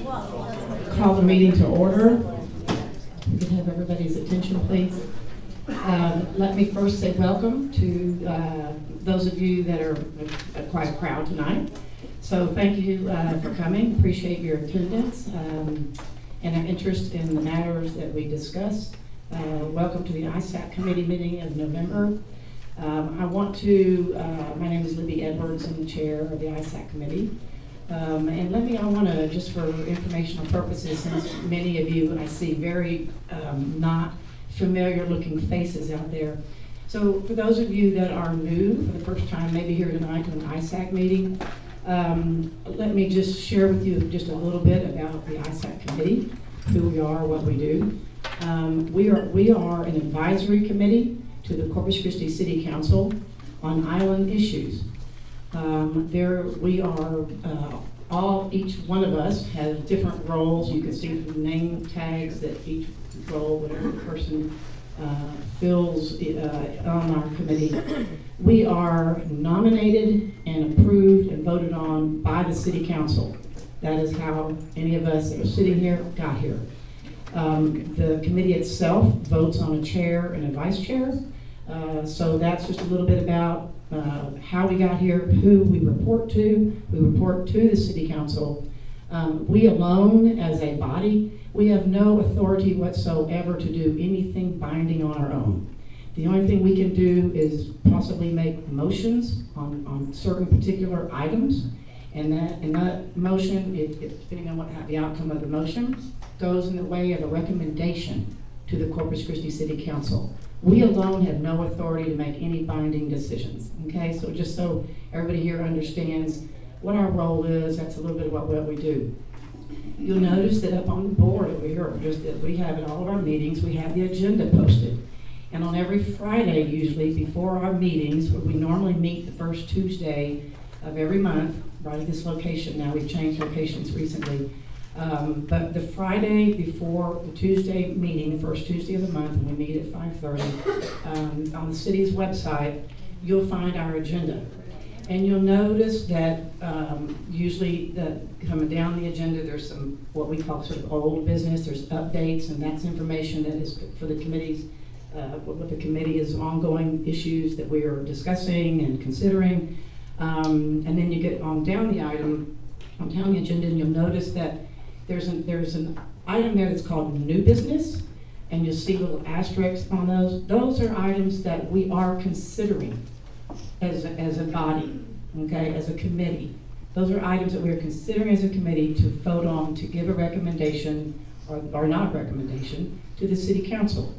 Call the meeting to order. We can have everybody's attention, please. Let me first say welcome to those of you that are quite a crowd tonight. So thank you for coming. Appreciate your attendance and our interest in the matters that we discussed. Welcome to the ISAC committee meeting of November. I want to, my name is Libby Edwards, I'm the chair of the ISAC committee. And I want to, just for informational purposes, since many of you I see very not familiar looking faces out there. So for those of you that are new for the first time, maybe here tonight to an ISAC meeting, let me just share with you just a little bit about the ISAC committee, who we are, what we do. We are an advisory committee to the Corpus Christi City Council on island issues. We are, each one of us has different roles. You can see from the name tags that each role, whatever person fills on our committee. We are nominated and approved and voted on by the City Council. That is how any of us that are sitting here got here. The committee itself votes on a chair and a vice chair. So that's just a little bit about how we got here, who we report to. We report to the City Council. We alone, as a body, we have no authority whatsoever to do anything binding on our own. The only thing we can do is possibly make motions on certain particular items, and that motion, depending on what the outcome of the motion, goes in the way of a recommendation to the Corpus Christi City Council. We alone have no authority to make any binding decisions, okay? So just so everybody here understands what our role is, that's a little bit about what we do. You'll notice that up on the board over here, just that we have in all of our meetings, we have the agenda posted. And on every Friday, usually before our meetings, where we normally meet the first Tuesday of every month, right at this location now, we've changed locations recently. But the Friday before the Tuesday meeting, the first Tuesday of the month, and we meet at 5:30, on the city's website, you'll find our agenda. And you'll notice that usually coming down the agenda, there's some what we call sort of old business, there's updates, and that's information that is for the committees, what the committee is ongoing issues that we are discussing and considering. And then you get on down the item, on down the agenda, and you'll notice that there's an item there that's called new business, and you'll see little asterisks on those. Those are items that we are considering as a body, okay, as a committee. Those are items that we are considering as a committee to vote on, to give a recommendation or not a recommendation to the City Council.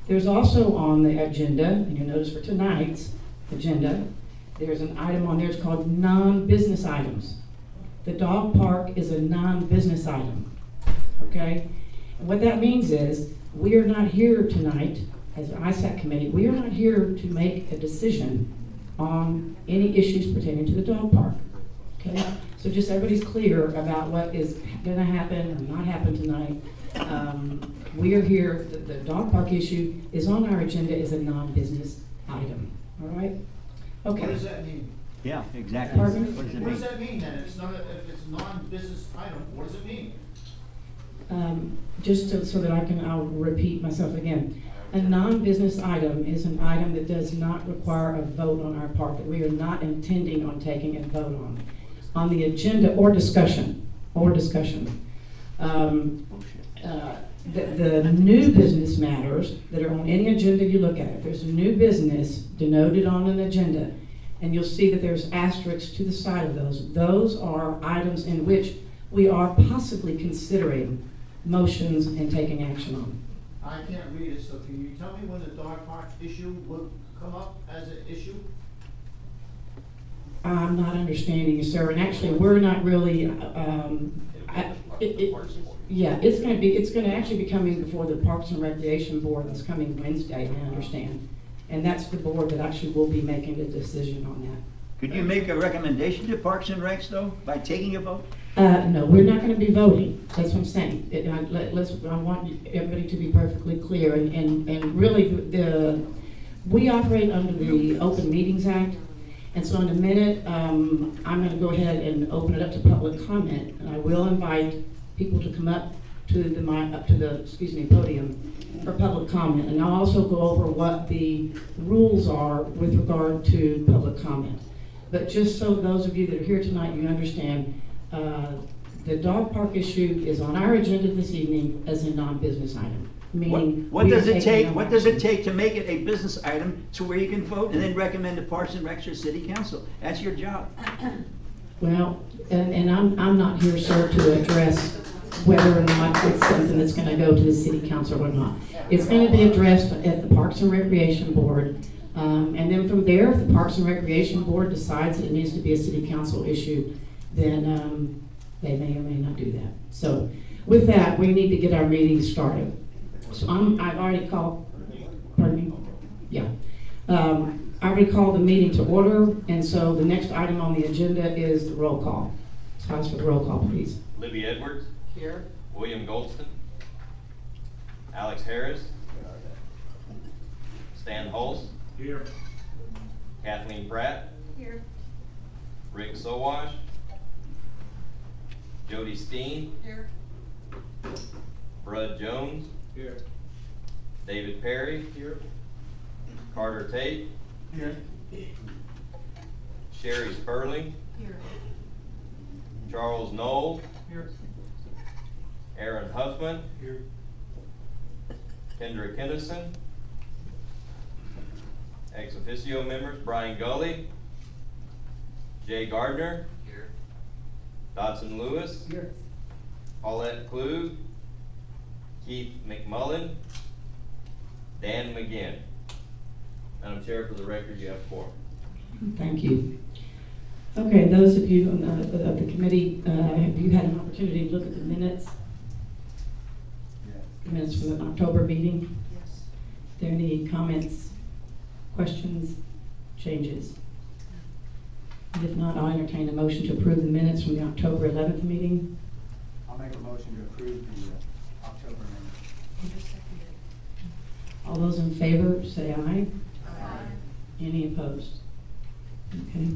There's also on the agenda, and you'll notice for tonight's agenda, there's an item on there, it's called non-business items. The dog park is a non-business item, okay? And what that means is we are not here tonight as an ISAC committee, we are not here to make a decision on any issues pertaining to the dog park, okay? So just everybody's clear about what is gonna happen or not happen tonight. We are here, the dog park issue is on our agenda as a non-business item, all right? Okay. What does that mean? Yeah, exactly. Pardon? What does it What mean? does that mean then? If it's a non-business item, what does it mean? So that I'll repeat myself again. A non-business item is an item that does not require a vote on our part, that we are not intending on taking a vote on the agenda or discussion, The new business matters that are on any agenda you look at. If there's a new business denoted on an agenda, and you'll see that there's asterisks to the side of those. Those are items in which we are possibly considering motions and taking action on. I can't read it, so can you tell me when the dog park issue will come up as an issue? I'm not understanding you, sir. And actually, we're not really. It's going to actually be coming before the Parks and Recreation Board. That's coming Wednesday, I understand. And that's the board that actually will be making the decision on that. Could you make a recommendation to Parks and Recs, though, by taking a vote? No, we're not going to be voting. That's what I'm saying. I want everybody to be perfectly clear. And really, we operate under the Open Meetings Act. And so in a minute, I'm going to go ahead and open it up to public comment. And I will invite people to come up to the podium for public comment. And I'll also go over what the rules are with regard to public comment. But just so those of you that are here tonight, you understand, the dog park issue is on our agenda this evening as a non-business item. Meaning, What does it take? What does it take to make it a business item to where you can vote and then recommend to Parks and Rec or City Council? That's your job. Well, and I'm not here, sir, to address whether or not it's something that's going to go to the City Council or not. It's going to be addressed at the Parks and Recreation Board, and then from there, if the Parks and Recreation Board decides that it needs to be a City Council issue, then they may or may not do that. So, with that, we need to get our meeting started. So I've already called, pardon me? Yeah. I already called the meeting to order, and so the next item on the agenda is the roll call. So ask for the roll call, please. Libby Edwards. Here. William Goldston. Alex Harris. Stan Hulse. Here. Kathleen Pratt. Here. Rick Sowash. Jody Steen. Here. Brud Jones. Here. David Perry. Here. Carter Tate. Here. Sherry Sperling. Here. Charles Knoll. Here. Aaron Huffman. Here. Kendra Kennison. Ex officio members Brian Gully. Jay Gardner. Here. Dodson Lewis. Here. Paulette Klug. Keith McMullen. Dan McGinn. Madam Chair, for the record, you have 4. Thank you. Okay, those of you of the committee, have you had an opportunity to look at the minutes? Yes. The minutes from the October meeting? Yes. Are there any comments, questions, changes? And if not, I'll entertain a motion to approve the minutes from the October 11th meeting. I'll make a motion to approve the October minutes. All those in favor, say aye. Aye. Any opposed? Okay.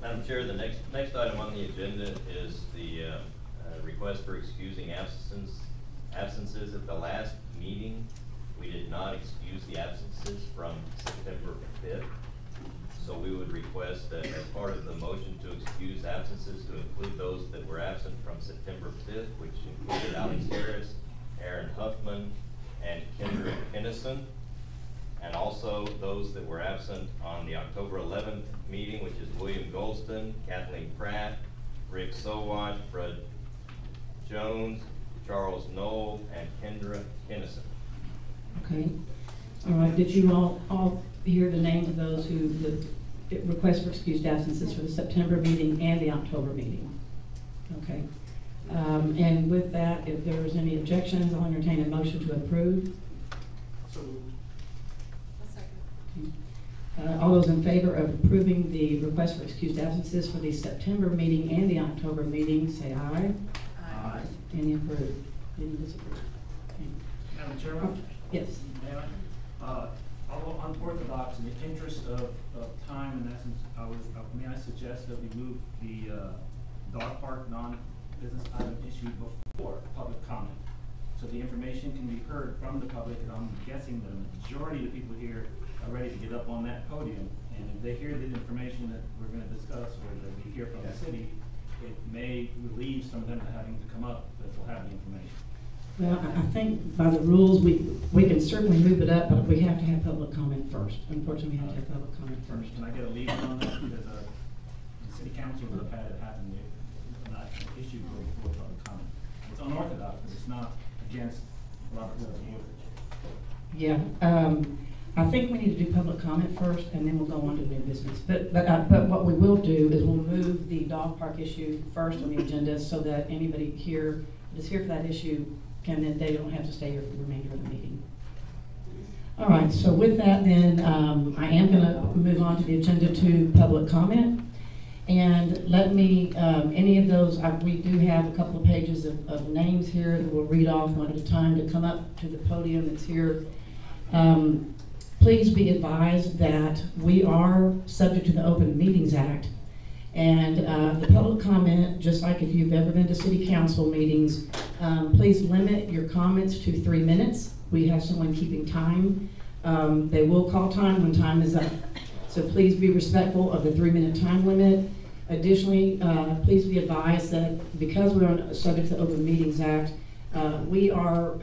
Madam Chair, the next item on the agenda is the request for excusing absences at the last meeting. We did not excuse the absences from September 5th. So we would request that as part of the motion to excuse absences to include those that were absent from September 5th, which included Alex Harris, Aaron Huffman, and Kendra Kennison, and also those that were absent on the October 11th meeting, which is William Goldston, Kathleen Pratt, Rick Sowash, Brud Jones, Charles Knoll, and Kendra Kennison. Okay. All right. Did you all hear the names of those who the request for excused absences for the September meeting and the October meeting? Okay. And with that, if there's any objections, I'll entertain a motion to approve. So All those in favor of approving the request for excused absences for the September meeting and the October meeting, say aye. Aye. Any approved? Any disapproved? Okay. Madam Chairman? Yes. May I? Although unorthodox, in the interest of time and essence, may I suggest that we move the dog park non-business item issue before public comment, so the information can be heard from the public, and I'm guessing that a majority of the people here are ready to get up on that podium, and if they hear the information that we're going to discuss, or that we hear from the city, it may relieve some of them having to come up that will have the information. Well, I think by the rules, we can certainly move it up, but we have to have public comment first. Unfortunately, we have to have public comment first. Can I get a lead on that? Because the city council would have had it happen, not an issue before public comment. It's unorthodox, but it's not against Robert's rules of order. Yeah, I think we need to do public comment first, and then we'll go on to new business. But what we will do is we'll move the dog park issue first on the agenda, so that anybody here that is here for that issue can, then they don't have to stay here for the remainder of the meeting. All right, so with that then, I am going to move on to the agenda to public comment. And let me, any of those, we do have a couple of pages of names here that we'll read off one at a time to come up to the podium that's here. Please be advised that we are subject to the Open Meetings Act, And the public comment, just like if you've ever been to city council meetings, please limit your comments to 3 minutes. We have someone keeping time. They will call time when time is up. So please be respectful of the 3-minute time limit. Additionally, please be advised that because we're subject to the Open Meetings Act, we are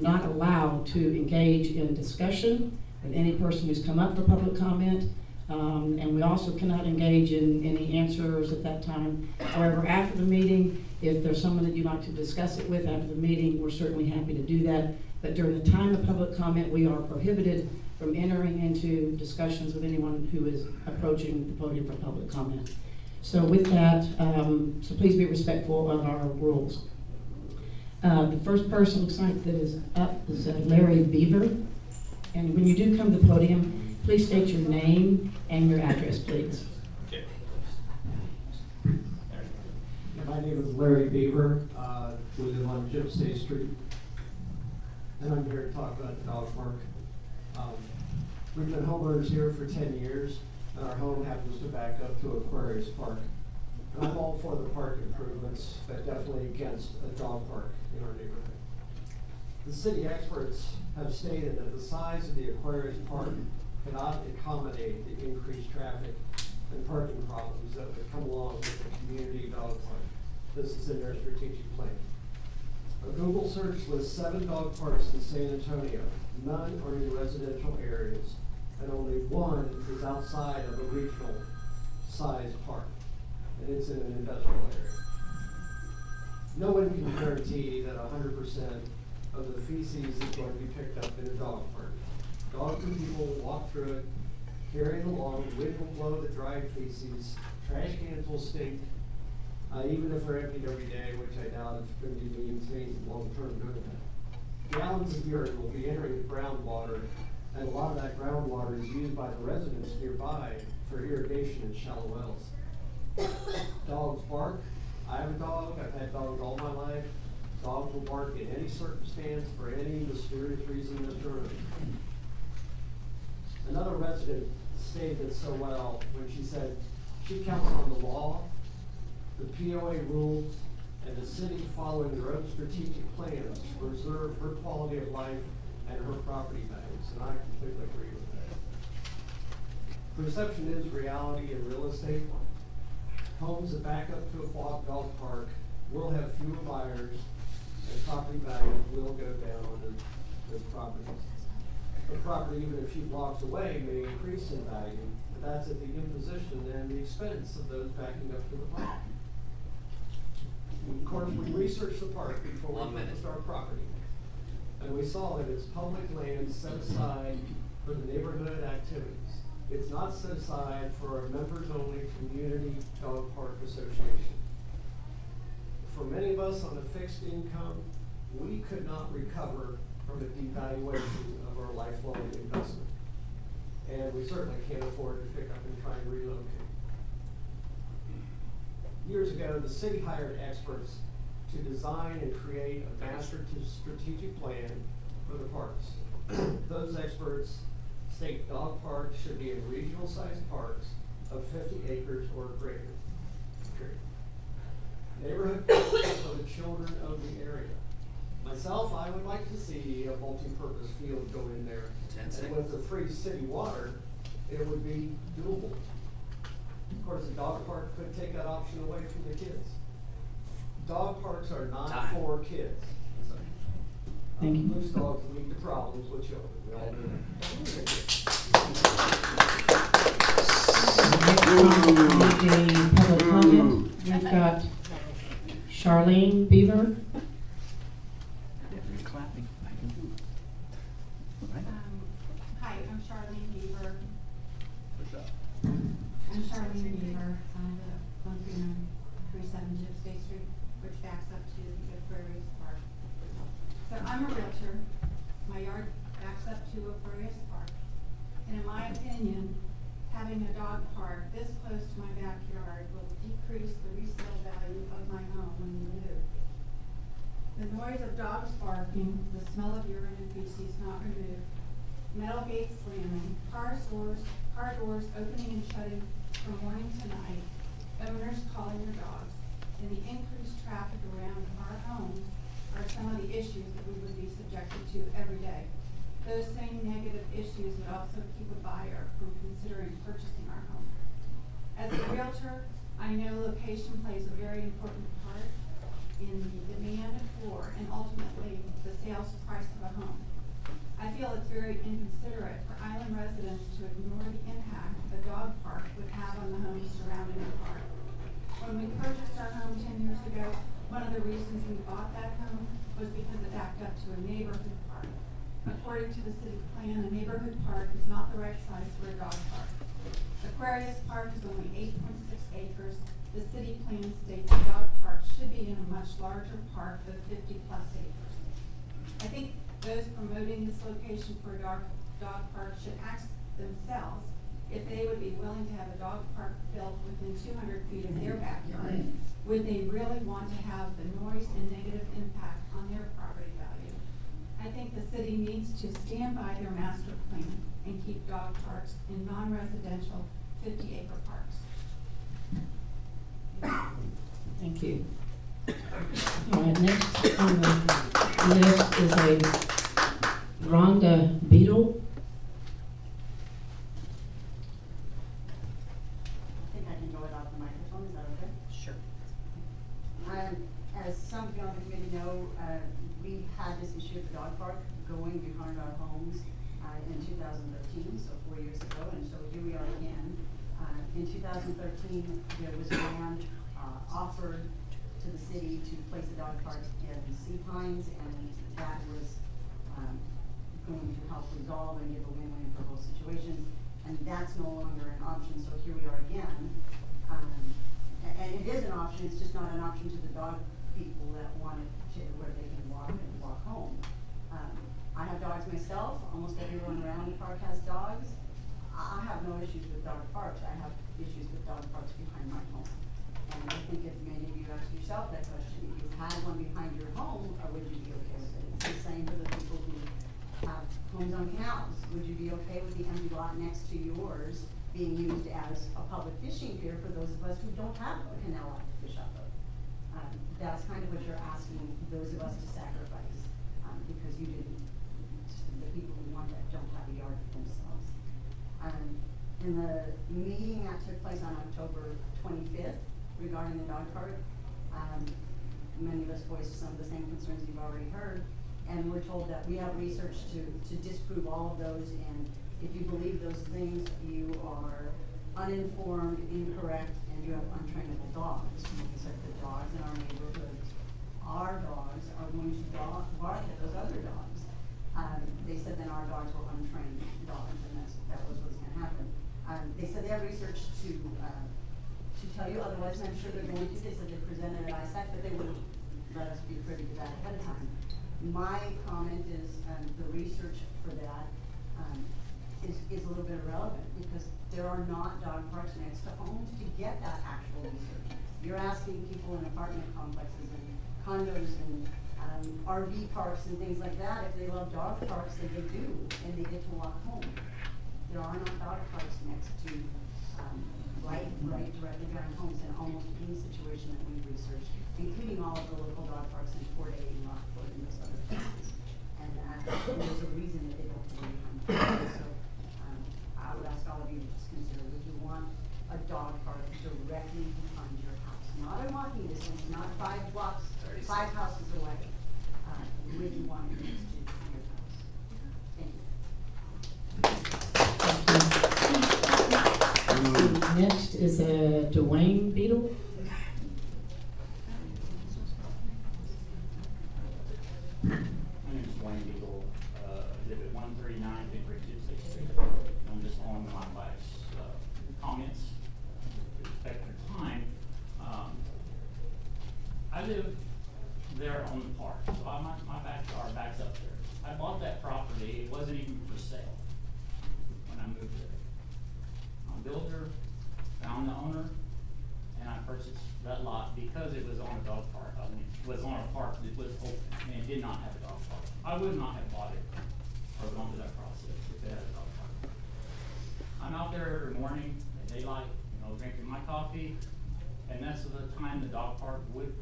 not allowed to engage in discussion with any person who's come up for public comment. And we also cannot engage in any answers at that time. However, after the meeting, if there's someone that you'd like to discuss it with after the meeting, we're certainly happy to do that. But during the time of public comment, we are prohibited from entering into discussions with anyone who is approaching the podium for public comment. So with that, so please be respectful of our rules. The first person looks like that is up is Larry Beaver. And when you do come to the podium, please state your name and your address, please. Okay. My name is Larry Beaver. We live on Gypsy Street. And I'm here to talk about the dog park. We've been homeowners here for 10 years, and our home happens to back up to Aquarius Park. And I'm all for the park improvements, but definitely against a dog park in our neighborhood. The city experts have stated that the size of the Aquarius Park cannot accommodate the increased traffic and parking problems that would come along with the community dog park. This is in their strategic plan. A Google search lists 7 dog parks in San Antonio. None are in residential areas, and only one is outside of a regional sized park, and it's in an industrial area. No one can guarantee that 100% of the feces is going to be picked up in a dog park. Dogs and people will walk through it, carry it along, the wind will blow the dried feces, trash cans will stink, even if they're emptied every day, which I doubt is going to be maintained long-term doing that. Gallons of urine will be entering the groundwater, and a lot of that groundwater is used by the residents nearby for irrigation in shallow wells. Dogs bark. I have a dog. I've had dogs all my life. Dogs will bark in any circumstance for any mysterious reason that's known. Another resident stated it so well when she said she counts on the law, the POA rules, and the city following their own strategic plans to preserve her quality of life and her property values, and I completely agree with that. Perception is reality in real estate. Homes that back up to a dog park will have fewer buyers, and property values will go down on those properties. The property, even a few blocks away, may increase in value, but that's at the imposition and the expense of those backing up to the park. Of course, we researched the park before we purchased our property, and we saw that it's public land set aside for the neighborhood activities. It's not set aside for a members-only community dog park association. For many of us on a fixed income, we could not recover from a devaluation of our lifelong investment. And we certainly can't afford to pick up and try and relocate. Years ago, the city hired experts to design and create a master strategic plan for the parks. Those experts state dog parks should be in regional sized parks of 50 acres or greater. Neighborhood parks for the children of the area. Myself, I would like to see a multi-purpose field go in there. And with the free city water, it would be doable. Of course, the dog park could take that option away from the kids. Dog parks are not for kids. Thank you. Loose dogs lead to problems with children. We all do The public comment. We've got Charlene Beaver. Clapping. Hi, I'm Charlene Beaver. What's up? I'm Charlene Beaver. I live at 13937 Gypsy Street, which backs up to the Aquarius Park. So I'm a realtor. My yard backs up to Aquarius Park. And in my opinion, having a dog park this close to my backyard will decrease the resale value of my home when we move. The noise of dogs barking, the smell of urine and feces not removed, metal gates slamming, car doors opening and shutting from morning to night, owners calling their dogs, and the increased traffic around our homes are some of the issues that we would be subjected to every day. Those same negative issues would also keep a buyer from considering purchasing our home. As a realtor, I know location plays a very important part in the demand for and ultimately the sales price of a home. I feel it's very inconsiderate for island residents to ignore the impact a dog park would have on the homes surrounding the park. When we purchased our home 10 years ago, one of the reasons we bought that home was because it backed up to a neighborhood park. According to the city plan, a neighborhood park is not the right size for a dog park. Aquarius Park is only 8.6 acres. The city plan states a dog park should be in a much larger park of 50+ acres. I think those promoting this location for a dog park should ask themselves if they would be willing to have a dog park built within 200 feet of their backyard. Would they really want to have the noise and negative impact on their property value? I think the city needs to stand by their master plan and keep dog parks in non-residential 50-acre parks. Thank you. All right, next on the list is a Rhonda beetle. I think I can go without the microphone, is that okay? Sure. As some of you on the committee know, we had this issue at the dog park going behind our homes in 2013, so 4 years ago, and so here we are again. In 2013, there was a land offered to the city to place a dog park in Sea Pines, and that was going to help resolve and give a win-win for both situations, and that's no longer an option, so here we are again. And it is an option, it's just not an option to the dog people that want it to where they can walk home. I have dogs myself, almost everyone around the park has dogs. I have no issues with dog parks, I have issues with dog parks behind my home. And I think if many of you ask yourself that question, if you had one behind your home, or would you be okay with it? It's the same for the people who have homes on canals. Would you be okay with the empty lot next to yours being used as a public fishing pier for those of us who don't have a canal lot to fish off of? That's kind of what you're asking those of us to sacrifice, because you didn't, the people who want that don't have a yard for themselves. In the meeting that took place on October 25th regarding the dog park, many of us voiced some of the same concerns you've already heard, and we're told that we have research to disprove all of those, and if you believe those things, you are uninformed, incorrect, and you have untrainable dogs. Like I said, the dogs in our neighborhoods, our dogs are going to bark at those other dogs. They said that our dogs were untrained dogs, and that was what's going to happen. They said they have research to tell you otherwise, and I'm sure they're going to. They said they presented at ISAC, but they wouldn't let us be privy to that ahead of time. My comment is the research for that is a little bit irrelevant, because there are not dog parks next to homes to get that actual research. You're asking people in apartment complexes and condos and RV parks and things like that if they love dog parks, and they do, and they get to walk home. There are not dog parks next to right directly behind homes in almost any situation that we've researched, including all of the local dog parks in Fort A and Rockport and those other places. And there's a reason that they don't go behind homes. So I would ask all of you to just consider, would you want a dog park directly behind your house? Not in walking distance, not 5 blocks, 5 houses away. Would you want it next to your house? Thank you. Next is a Dwayne beetle. My name is Dwayne Beagle, exhibit 139, Pakery 263. I'm just on my wife's comments. To respect her time, I live there on the park, so my backyard backs up there. I bought that property, it wasn't even for sale when I moved there. I'm a builder, found the owner, and I purchased that lot because it was on a dog park. I mean, it was on a park that was open, and it did not have a dog park. I would not have bought it or go onto that process if they had a dog park. I'm out there every morning at daylight, drinking my coffee, and that's the time the dog park would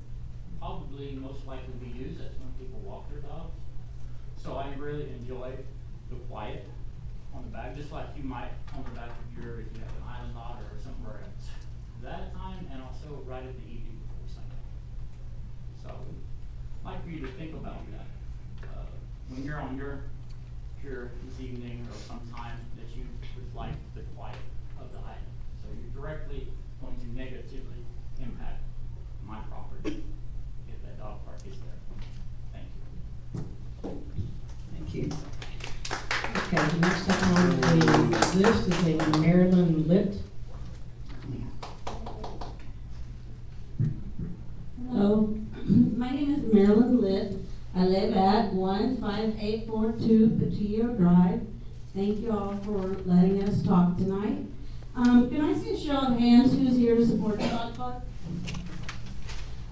probably most likely be used. That's when people walk their dogs. So I really enjoy the quiet on the back, just like you might on the back of if you have an island lot or somewhere else. That time, and also right at the evening before Sunday. So I'd like for you to think about that. When you're on your cure this evening or sometime that you would like the quiet of the island. So you're directly going to negatively impact my property if that dog park is there. Thank you. Thank you. Okay, the next up on the list is a Marilyn Litt. Hello, my name is Marilyn Litt. I live at 15842 Patillo Drive. Thank you all for letting us talk tonight. Can I see a show of hands who's here to support the dog park?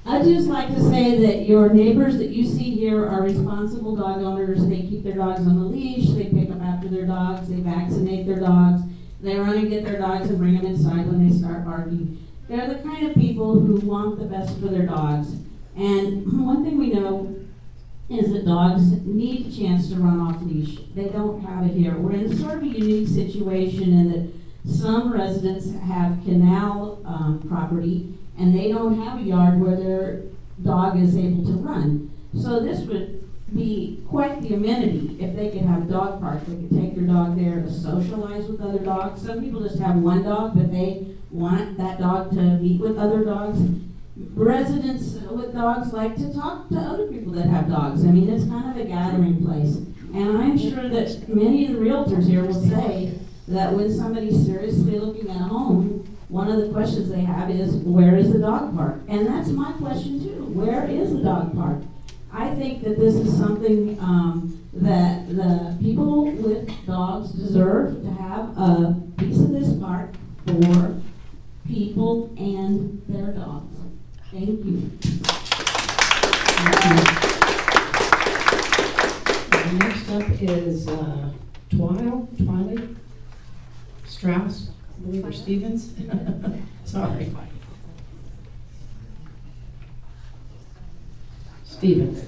I'd just like to say that your neighbors that you see here are responsible dog owners. They keep their dogs on the leash, they pick up after their dogs, they vaccinate their dogs, they run and get their dogs and bring them inside when they start barking. They're the kind of people who want the best for their dogs. And one thing we know is that dogs need a chance to run off leash. They don't have it here. We're in sort of a unique situation in that some residents have canal property and they don't have a yard where their dog is able to run. So this would be quite the amenity if they could have a dog park. They could take their dog there to socialize with other dogs. Some people just have one dog, but they want that dog to meet with other dogs. Residents with dogs like to talk to other people that have dogs. I mean, it's kind of a gathering place. And I'm sure that many of the realtors here will say that when somebody's seriously looking at a home, one of the questions they have is, where is the dog park? And that's my question too. Where is the dog park? I think that this is something that the people with dogs deserve, to have a piece of this park for people and their dogs. Thank you. Next up is Twiley Strauss, I believe, or Stevens. Sorry. Stevens.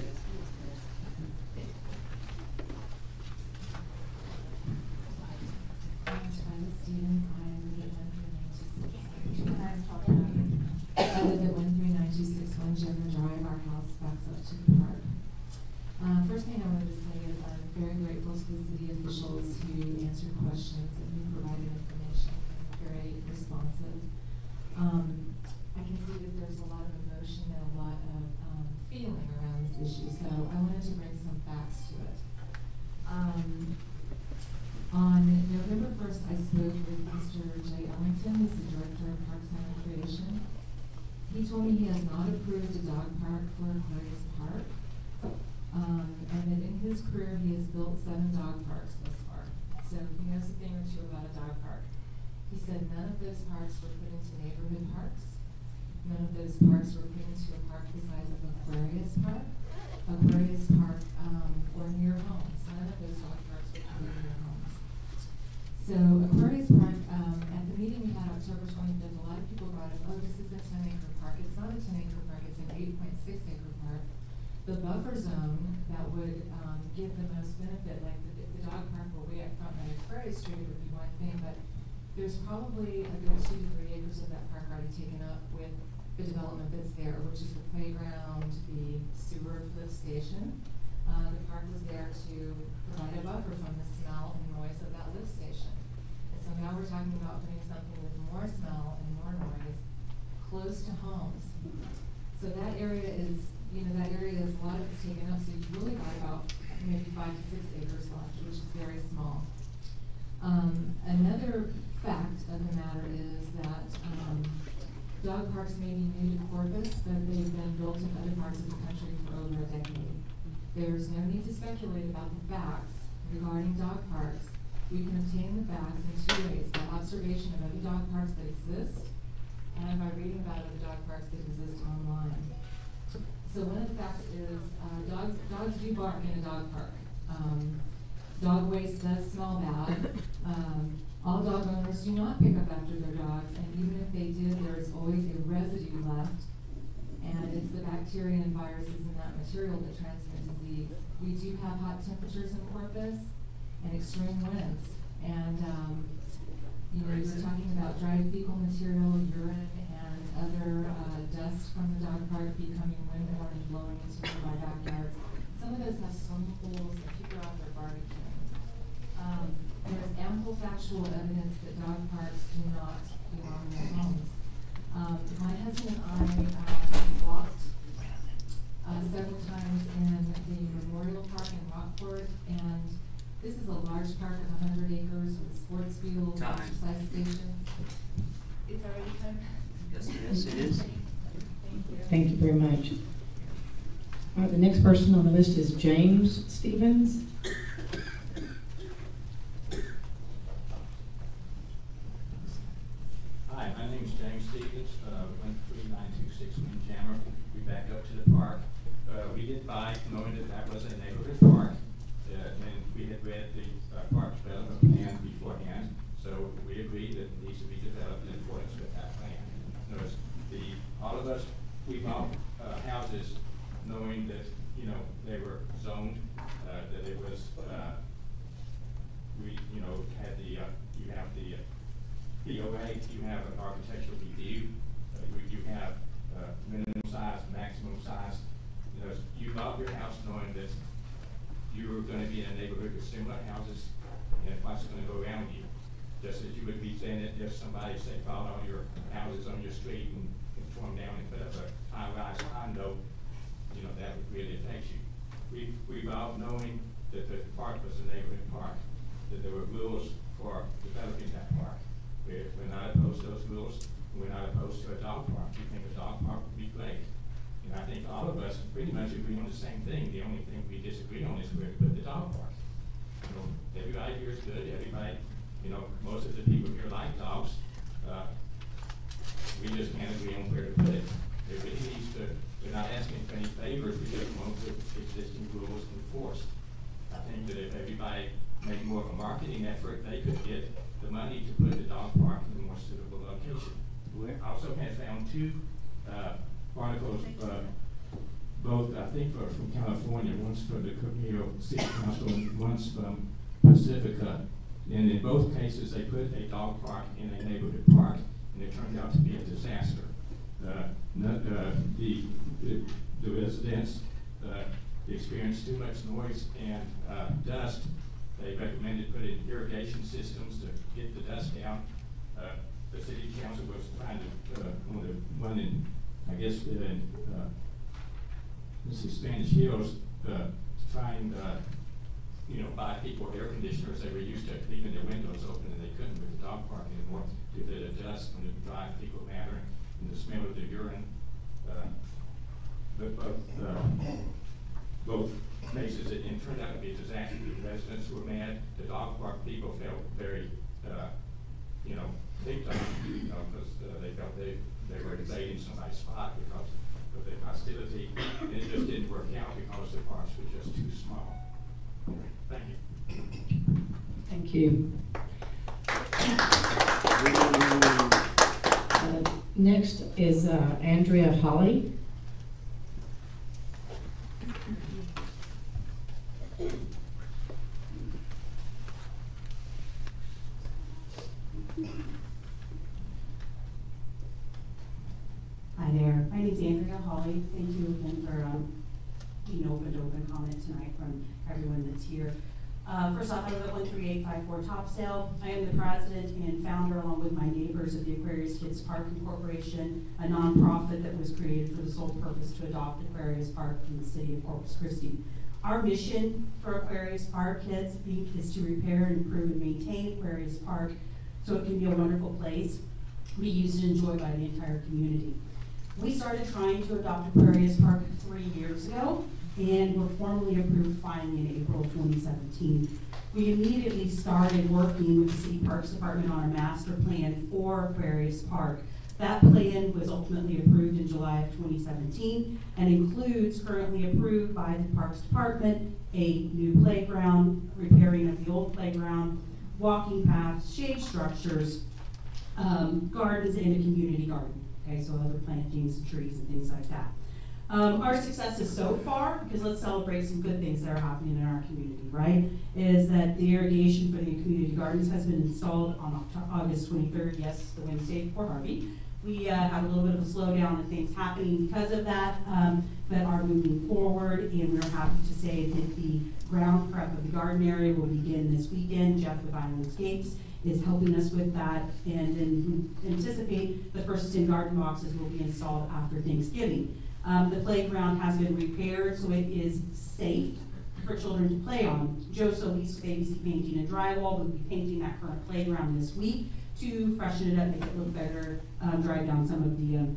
I live at 13926 Jenner Drive. Our house backs up to the park. First thing I wanted to say is I'm very grateful to the city officials who answered questions and who provided information and were very responsive. I can see that there's a lot of emotion and a lot of feeling around this issue, so I wanted to bring some facts to it. On November 1st, I spoke with Mr. Jay Ellington, who's the Director of Parks and Recreation. He told me he has not approved a dog park for Aquarius Park, and that in his career he has built 7 dog parks thus far. So he knows a thing or two about a dog park. He said none of those parks were put into neighborhood parks. None of those parks were put into a park the size of Aquarius Park, or near homes. None of those dog parks were put near homes. So Aquarius Park, at the meeting we had October 25th, a lot of people brought up, oh, this is a 10-acre park. It's not a 10-acre park, it's an 8.6-acre park. The buffer zone that would give the most benefit, like if the dog park were way up front on Aquarius Street, would be one thing, but there's probably a good 2 to 3 acres of that park already taken up with the development that's there, which is the playground, the sewer lift station. The park was there to provide a buffer from the smell and noise of that lift station. And so now we're talking about putting something with more smell and more noise close to homes. So that area is, a lot of it's taken up, so you've really got about maybe 5 to 6 acres left, which is very small. Another fact of the matter is that dog parks may be new to Corpus, but they've been built in other parts of the country for over a decade. There's no need to speculate about the facts regarding dog parks. We can obtain the facts in 2 ways: by observation of other dog parks that exist, and by reading about other dog parks that exist online. So one of the facts is dogs do bark in a dog park. Dog waste does smell bad. All dog owners do not pick up after their dogs, and even if they did, there is always a residue left. And it's the bacteria and viruses in that material that transmit disease. We do have hot temperatures in Corpus and extreme winds. And, you know, you're talking about dried fecal material, urine, and other dust from the dog park becoming windborne and blowing into nearby backyards. Some of those have swimming pools and people are out there barbecuing. There is ample factual evidence that dog parks do not belong in their homes. My husband and I walked several times in the Memorial Park in Rockport, and this is a large park of 100 acres with sports fields, exercise stations. It's already time? Yes, it is. Thank you very much. All right, the next person on the list is James Stevens. Hi, my name is James Stevens, 13926 Windjammer. We backed up to the park. We did buy, knowing that that was a neighborhood park, and we had read the park development plan beforehand, so we agreed that it needs to be developed in accordance with that plan. Notice, all of us, we bought houses knowing that, you know, they were zoned, that it was, we, you know, had the, you have the POA, you have an architectural review, you have minimum size, maximum size. You know, you bought your house knowing that you were going to be in a neighborhood with similar houses and what's going to go around you. Just as you would be saying that if somebody, say, found all your houses on your street and torn down and put up a high-rise condo, you know, that would really affect you. We bought knowing that the park was a neighborhood park, that there were rules for developing that park. We're not opposed to those rules. We're not opposed to a dog park. We think a dog park would be great. And I think all of us pretty much agree on the same thing. The only thing we disagree on is where to put the dog park. You know, everybody here is good. Everybody, you know, most of the people here like dogs. We just can't agree on where to put it. It really needs to, we're not asking for any favors. We just want the existing rules enforced. I think that if everybody made more of a marketing effort, they could get the money to put the dog park in a more suitable location. Where? I also have found two articles, both I think from California, one's for the Cookville City Council and one's from Pacifica. And in both cases, they put a dog park in a neighborhood park, and it turned out to be a disaster. The residents experienced too much noise and dust. They recommended putting irrigation systems to get the dust down. The city council was trying to, on the one in, I guess, in this is Spanish Hills, to try and, you know, buy people air conditioners. They were used to leaving their windows open, and they couldn't with the dog park anymore due to the dust and the dry fecal matter and the smell of the urine. Both cases, it turned out to be a disaster. The residents were mad. The dog park people felt very, you know, picked on, you know, because they felt they were invading somebody's spot because of the hostility. And it just didn't work out because the parks were just too small. Thank you. Thank you. Next is Andrea Holly. Hi there, my name is Andrea Holly. Thank you again for being open to open comment tonight from everyone that's here. First off, I live at 13854 Topsail. I am the president and founder, along with my neighbors, of the Aquarius Kids Park Incorporation, a nonprofit that was created for the sole purpose to adopt Aquarius Park from the city of Corpus Christi. Our mission for Aquarius Park Kids is to repair and improve and maintain Aquarius Park so it can be a wonderful place to be used and enjoyed by the entire community. We started trying to adopt Aquarius Park 3 years ago, and were formally approved finally in April 2017. We immediately started working with the City Parks Department on a master plan for Aquarius Park. That plan was ultimately approved in July of 2017 and includes, currently approved by the Parks Department, a new playground, repairing of the old playground, walking paths, shade structures, gardens, and a community garden. Okay, so other plantings, trees, and things like that. Our successes so far, because let's celebrate some good things that are happening in our community, right? Is that the irrigation for the community gardens has been installed on August 23rd, yes, the Wednesday before Harvey. We had a little bit of a slowdown in things happening because of that, but are moving forward, and we're happy to say that the ground prep of the garden area will begin this weekend. Jeff with Islandscapes is helping us with that, and then we anticipate the first 10 garden boxes will be installed after Thanksgiving. The playground has been repaired, so it is safe for children to play on. Joe Solis with ABC Painting and Drywall will be painting that current playground this week to freshen it up, make it look better, dry down some of the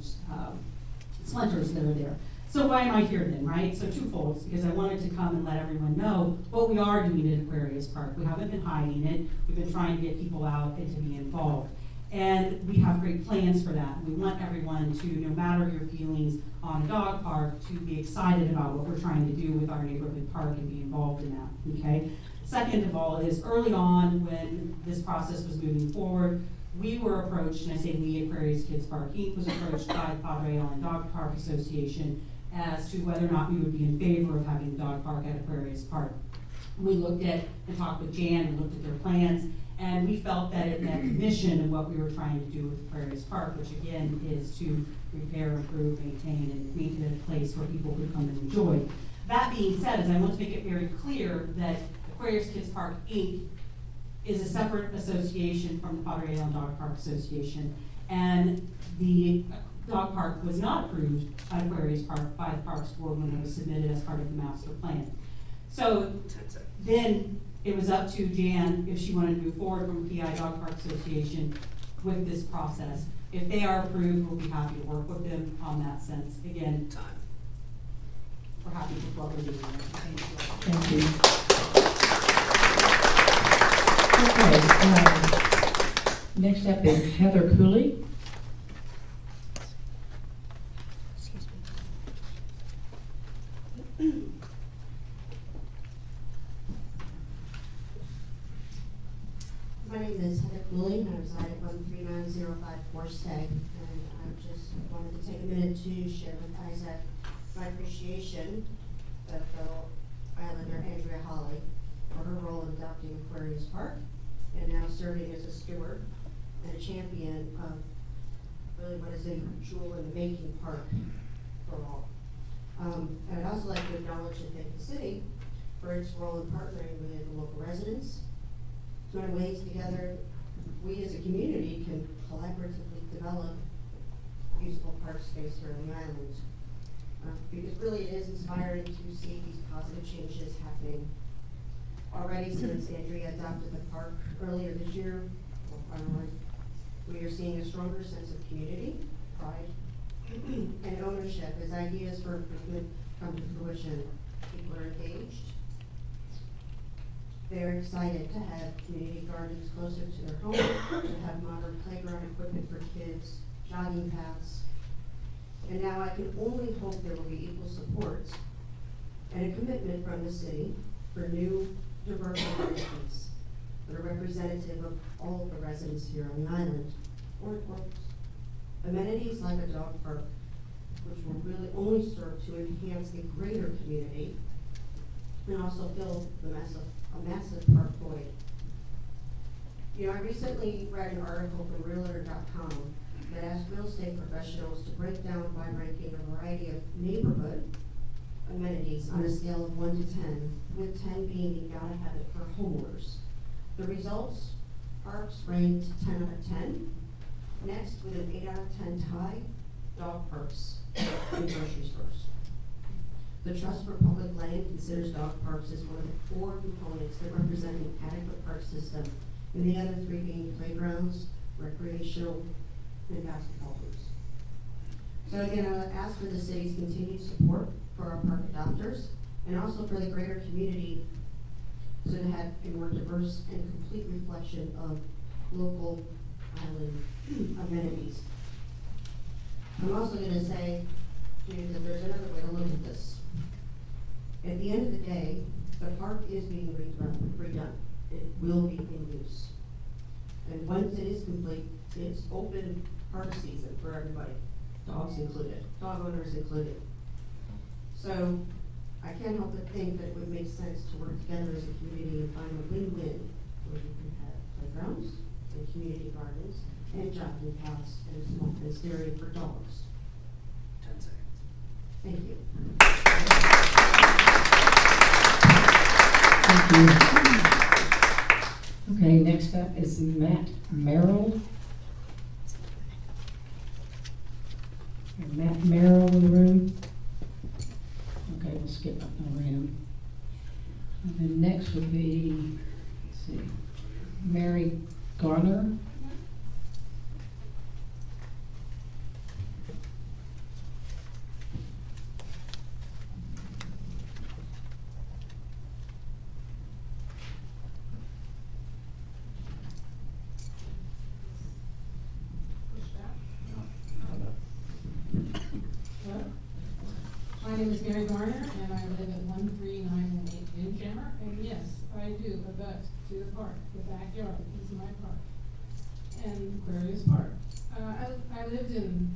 splinters that are there. So why am I here then, right? So twofold, because I wanted to come and let everyone know what we are doing at Aquarius Park. We haven't been hiding it. We've been trying to get people out and to be involved. And we have great plans for that. We want everyone to, no matter your feelings on a dog park, to be excited about what we're trying to do with our neighborhood park and be involved in that, okay? Second of all is early on when this process was moving forward, we were approached, and I say we, Aquarius Kids Park Inc. was approached by the Padre Island Dog Park Association as to whether or not we would be in favor of having the dog park at Aquarius Park. We looked at and talked with Jan and looked at their plans, and we felt that it met the mission of what we were trying to do with Aquarius Park, which again is to repair, improve, maintain, and make it a place where people could come and enjoy. That being said, I want to make it very clear that Aquarius Kids Park Inc. is a separate association from the Pakery Dog Park Association, and the dog park was not approved at Aquarius Park by the Parks Board when it was submitted as part of the master plan. So then it was up to Jan if she wanted to move forward from PI Dog Park Association with this process. If they are approved, we'll be happy to work with them on that sense. Again, we're happy with what we're doing. Thank you. Okay, next up is Heather Cooley. My name is Heather Cooley, and I reside at 13905 Forest Egg, and I just wanted to take a minute to share with Isaac my appreciation of fellow Islander Andrea Holly for her role in adopting Aquarius Park, and now serving as a steward and a champion of really what is a jewel in the making park for all. And I'd also like to acknowledge and thank the city for its role in partnering with the local residents. So in ways together, we as a community can collaboratively develop usable park space here on the island. Because really it is inspiring to see these positive changes happening. Already since Andrea adopted the park earlier this year, we are seeing a stronger sense of community, pride, and ownership as ideas for improvement come to fruition. People are engaged. They're excited to have community gardens closer to their home, to have modern playground equipment for kids, jogging paths. And now I can only hope there will be equal support and a commitment from the city for new, diverse arrangements that are representative of all of the residents here on the island, or amenities like a dog park, which will really only serve to enhance the greater community and also fill a massive park void. You know, I recently read an article from Realtor.com that asked real estate professionals to break down by ranking a variety of neighborhood amenities on a scale of 1 to 10, with 10 being you gotta have it for homeowners. The results, parks ranked 10 out of 10. Next, with an 8 out of 10 tie, dog parks and grocery stores. The Trust for Public Land considers dog parks as one of the 4 components that represent an adequate park system, and the other 3 being playgrounds, recreational, and basketball hoops. So again, I would ask for the city's continued support for our park adopters, and also for the greater community, so to have a more diverse and complete reflection of local island amenities. I'm also going to say to you that there's another way to look at this. At the end of the day, The park is being redone. It will be in use. And once it is complete, it's open park season for everybody, dogs included, dog owners included. So I can't help but think that it would make sense to work together as a community and find a win-win where you can have playgrounds and community gardens and jogging paths and a small fenced area for dogs. 10 seconds. Thank you. Thank you. Okay, next up is Matt Merrill. Matt Merrill in the room. Okay, we'll skip up over him. And then next would be, let's see, Mary Garner. My name is Mary Garner, and I live at 13918 Windjammer, and yes, I do abut to the park. The backyard is my park, and Aquarius Park. I lived in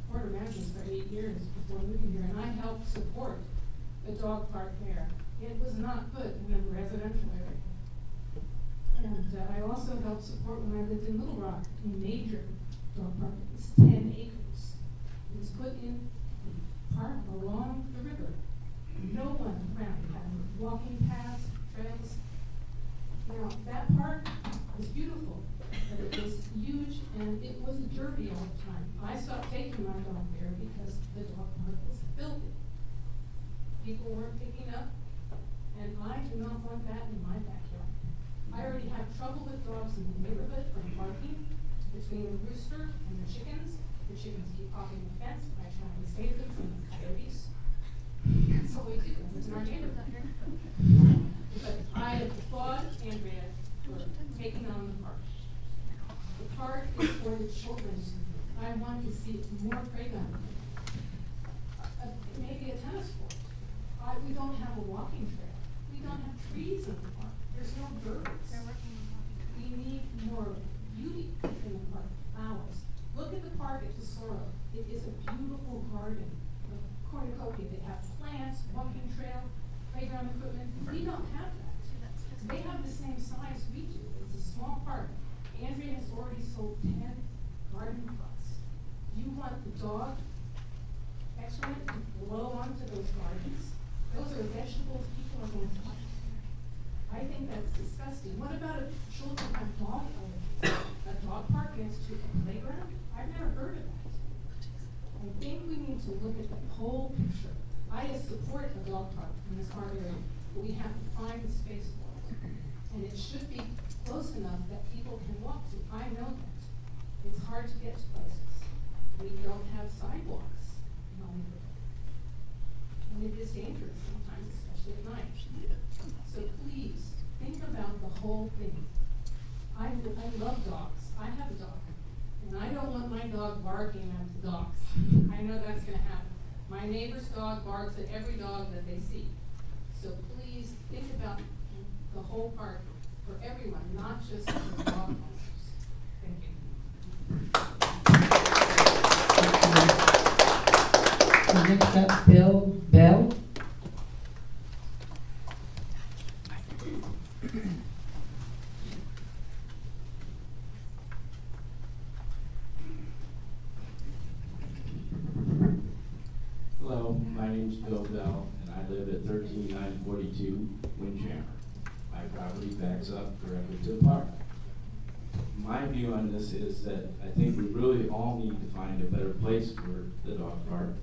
Port Arthur for 8 years before moving here, and I helped support the dog park there. It was not put in a residential area. And I also helped support when I lived in Little Rock, a major dog park. It was 10 acres. It was put in park along the river. No one around had walking paths, trails. Now, that park was beautiful, but it was huge and it was dirty all the time. I stopped taking my dog there because the dog park was filthy. People weren't picking up, and I do not want that in my backyard. I already have trouble with dogs in the neighborhood from barking between the rooster and the chickens. The chickens keep hopping the fence. I try and save them from the coyotes. That's all we do. It's in our neighborhood. But I applaud Andrea for taking on the park. The park is for the children. I want to see more playground. Maybe a tennis court. We don't have a walking trail. We don't have trees in the park. There's no birds. We need more beauty in the park. Flowers. Look at the park at Tesoro. It is a beautiful garden of cornucopia. They have plants, walking trail, playground equipment. We don't have that. They have the same size we do. It's a small park. Andrea has already sold 10 garden plots. You want the dog excrement to blow onto those gardens? Those are vegetables people are going to eat. I think that's disgusting. What about if children have dog allergies? A dog park next to a playground? I've never heard of that. I think we need to look at the whole picture. I support a dog park in this hard area, but we have to find the space for it. And it should be close enough that people can walk to. I know that. It's hard to get to places. We don't have sidewalks in our neighborhood. And it is dangerous sometimes, especially at night. So please, think about the whole thing. I love dogs. I have a dog. And I don't want my dog barking at the dogs. I know that's going to happen. My neighbor's dog barks at every dog that they see. So please think about the whole park for everyone, not just for dog owners. Thank you. Next up, Bill Bell. Hello, my name is Bill Bell, and I live at 13942 Windjammer. My property backs up directly to the park. My view on this is that I think we really all need to find a better place for the dog park,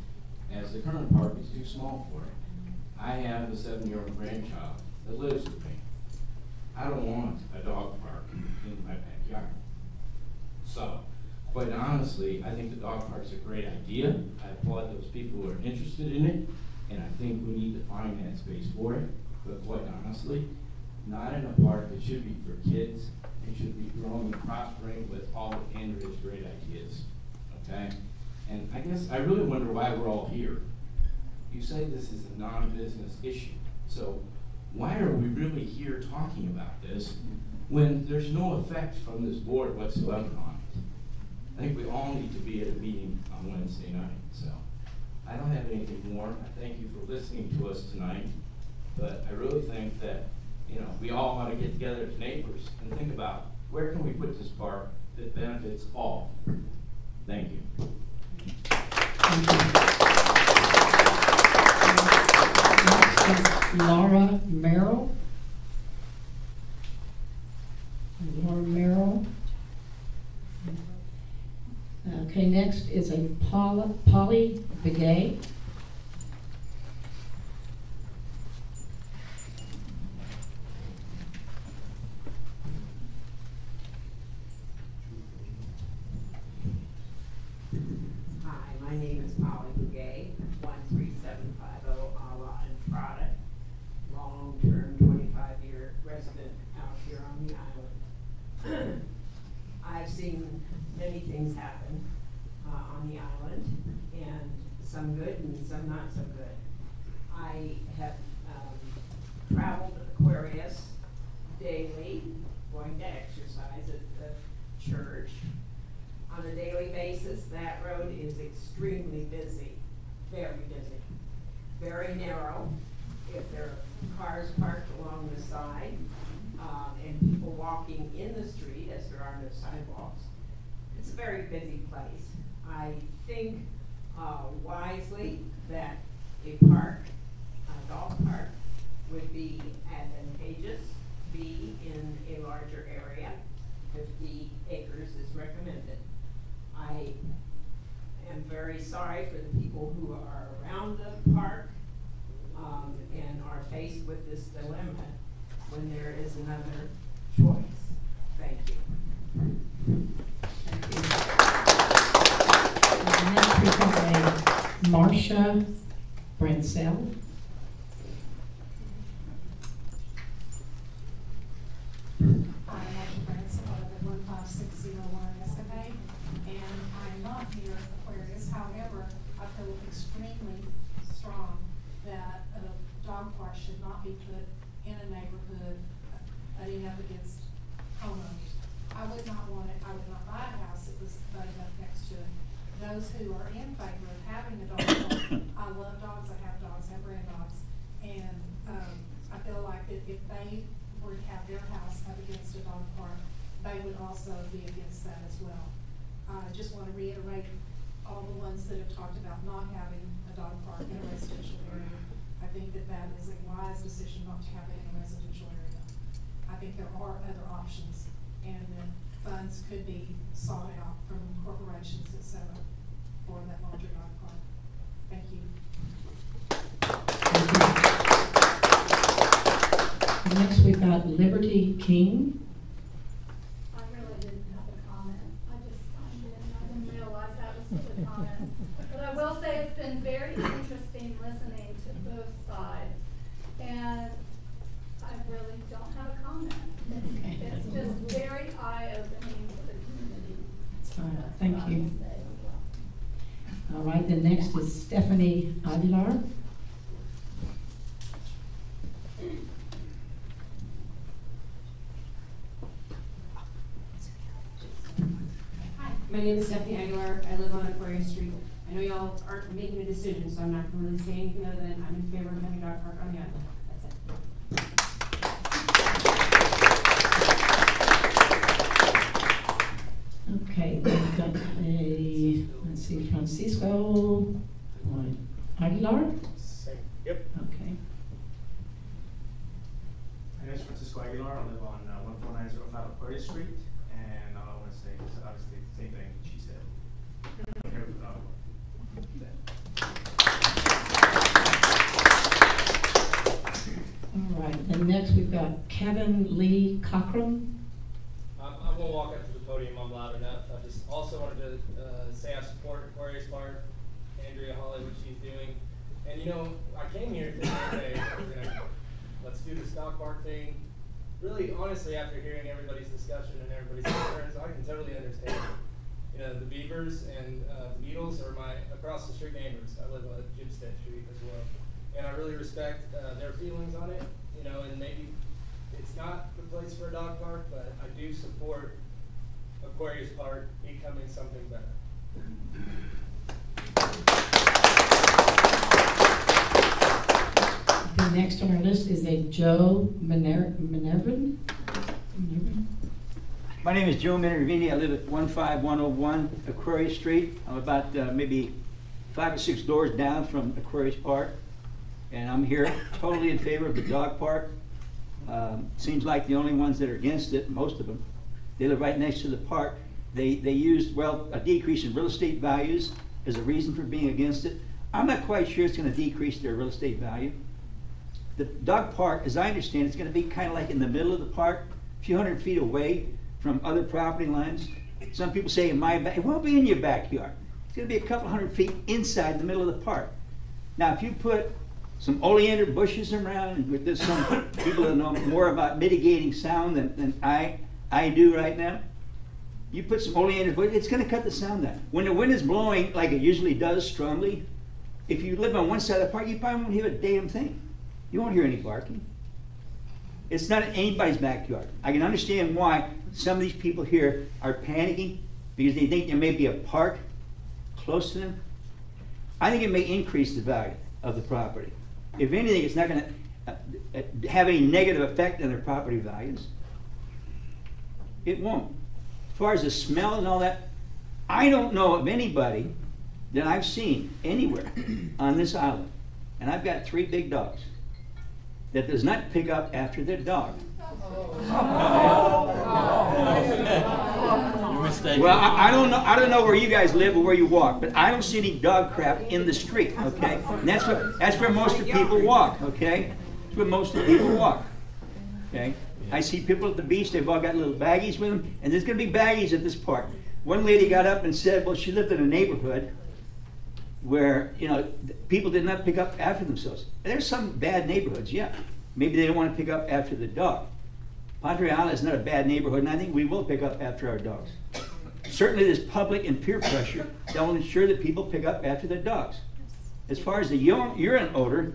as the current park is too small for it. I have a 7-year-old grandchild that lives with me. I don't want a dog park in my backyard. So, quite honestly, I think the dog park's a great idea. I applaud those people who are interested in it, and I think we need to find that space for it. But quite honestly, not in a park that should be for kids. It should be growing and prospering with all of Andrea's great ideas, okay? And I guess I really wonder why we're all here. You say this is a non-business issue. So why are we really here talking about this when there's no effect from this board whatsoever on it? I think we all need to be at a meeting on Wednesday night, so I don't have anything more. I thank you for listening to us tonight, but I really think that, you know, we all want to get together as neighbors and think about where can we put this park that benefits all. Thank you. Next is Laura Merrill. Laura Merrill. Okay, next is a Polly Begay. Hi, my name is Polly Begay, 13750 Ala Entrada, long-term 25-year resident out here on the island. I've seen many things happen on the island, and some good and some not so good. I have traveled Aquarius daily, going to exercise at the church. On a daily basis, that road is extremely busy, very busy, very narrow. If there are cars parked along the side, and people walking in the street as there are no sidewalks, it's a very busy place. I think wisely that a park, a dog park, would be advantageous, be in a larger area. 50 acres is recommended. I am very sorry for the people who are around the park and are faced with this dilemma when there is another choice. Thank you. Thank you. And next we have a Marcia Bransell. I'm Marcia Branson, I live at 15601 Escapade, and I'm not near Aquarius. However, I feel extremely strong that a dog park should not be put in a neighborhood butting up against homeowners. I would not want it, I would not buy a house that was butting up next to it. Those who are in favor of having a dog park, I love dogs, I have brand dogs, and I feel like that if they were to have their house up against a dog park, they would also be against that as well. I just want to reiterate all the ones that have talked about not having a dog park in a residential area. I think that that is a wise decision not to have it in a residential area. I think there are other options, and that funds could be sought out from corporations, et cetera, for that larger dog park. Thank you. Next we've got Liberty King. I really didn't have a comment. I just signed in. I didn't realize that was for the comment. But I will say it's been very interesting listening to both sides. And I really don't have a comment. It's just very eye-opening for the community. Thank you. All right, then next is Stephanie Aguilar. Hi, my name is Stephanie Aguilar. I live on Aquarius Street. I know y'all aren't making a decision, so I'm not going to really say anything other than I'm in favor of having a dog park on the island. That's it. Okay, we've got a, let's see, Francisco Aguilar? Yep. Okay. My name is Francisco Aguilar. I live on 14905 Aquarius Street, and all I want to say is obviously the same thing she said. I'm here with All right, and next we've got Kevin Lee Cochran. I won't walk up to the podium, I'm loud enough. I just also wanted to say I support Aquarius Park, Andrea Holly, what she's doing. And you know, I came here thinking, okay, let's do this dog park thing. Really, honestly, after hearing everybody's discussion and everybody's concerns, I can totally understand. You know, the Beavers and the Beatles are my across the street neighbors. I live on Jibstead Street as well. And I really respect their feelings on it. You you know, and maybe it's not the place for a dog park, but I do support Aquarius Park becoming something better. The next on our list is a Joe Minervin. My name is Joe Minervini. I live at 15101 Aquarius Street. I'm about maybe 5 or 6 doors down from Aquarius Park. And I'm here totally in favor of the dog park. Seems like the only ones that are against it, most of them. They live right next to the park. They used, well, a decrease in real estate values as a reason for being against it. I'm not quite sure it's going to decrease their real estate value. The dog park, as I understand, it's going to be kind of like in the middle of the park, a few hundred feet away from other property lines. Some people say in my back, it won't be in your backyard. It's going to be a couple hundred feet inside the middle of the park. Now, if you put some oleander bushes around, and there's some people that know more about mitigating sound than I do right now. You put some oleander bushes, it's going to cut the sound down. When the wind is blowing like it usually does strongly, if you live on one side of the park, you probably won't hear a damn thing. You won't hear any barking. It's not in anybody's backyard. I can understand why some of these people here are panicking because they think there may be a park close to them. I think it may increase the value of the property. If anything, it's not going to have any negative effect on their property values. It won't. As far as the smell and all that, I don't know of anybody that I've seen anywhere on this island, and I've got 3 big dogs, that does not pick up after their dog. Well, I don't know where you guys live or where you walk, but I don't see any dog crap in the street, okay? And that's where most of the people walk, okay? That's where most of the people walk, okay? I see people at the beach, they've all got little baggies with them, and there's gonna be baggies at this park. One lady got up and said, well, she lived in a neighborhood where, you know, people did not pick up after themselves. There's some bad neighborhoods, yeah. Maybe they don't want to pick up after the dog. Padre Island is not a bad neighborhood, and I think we will pick up after our dogs. Certainly there's public and peer pressure that will ensure that people pick up after their dogs. As far as the urine odor,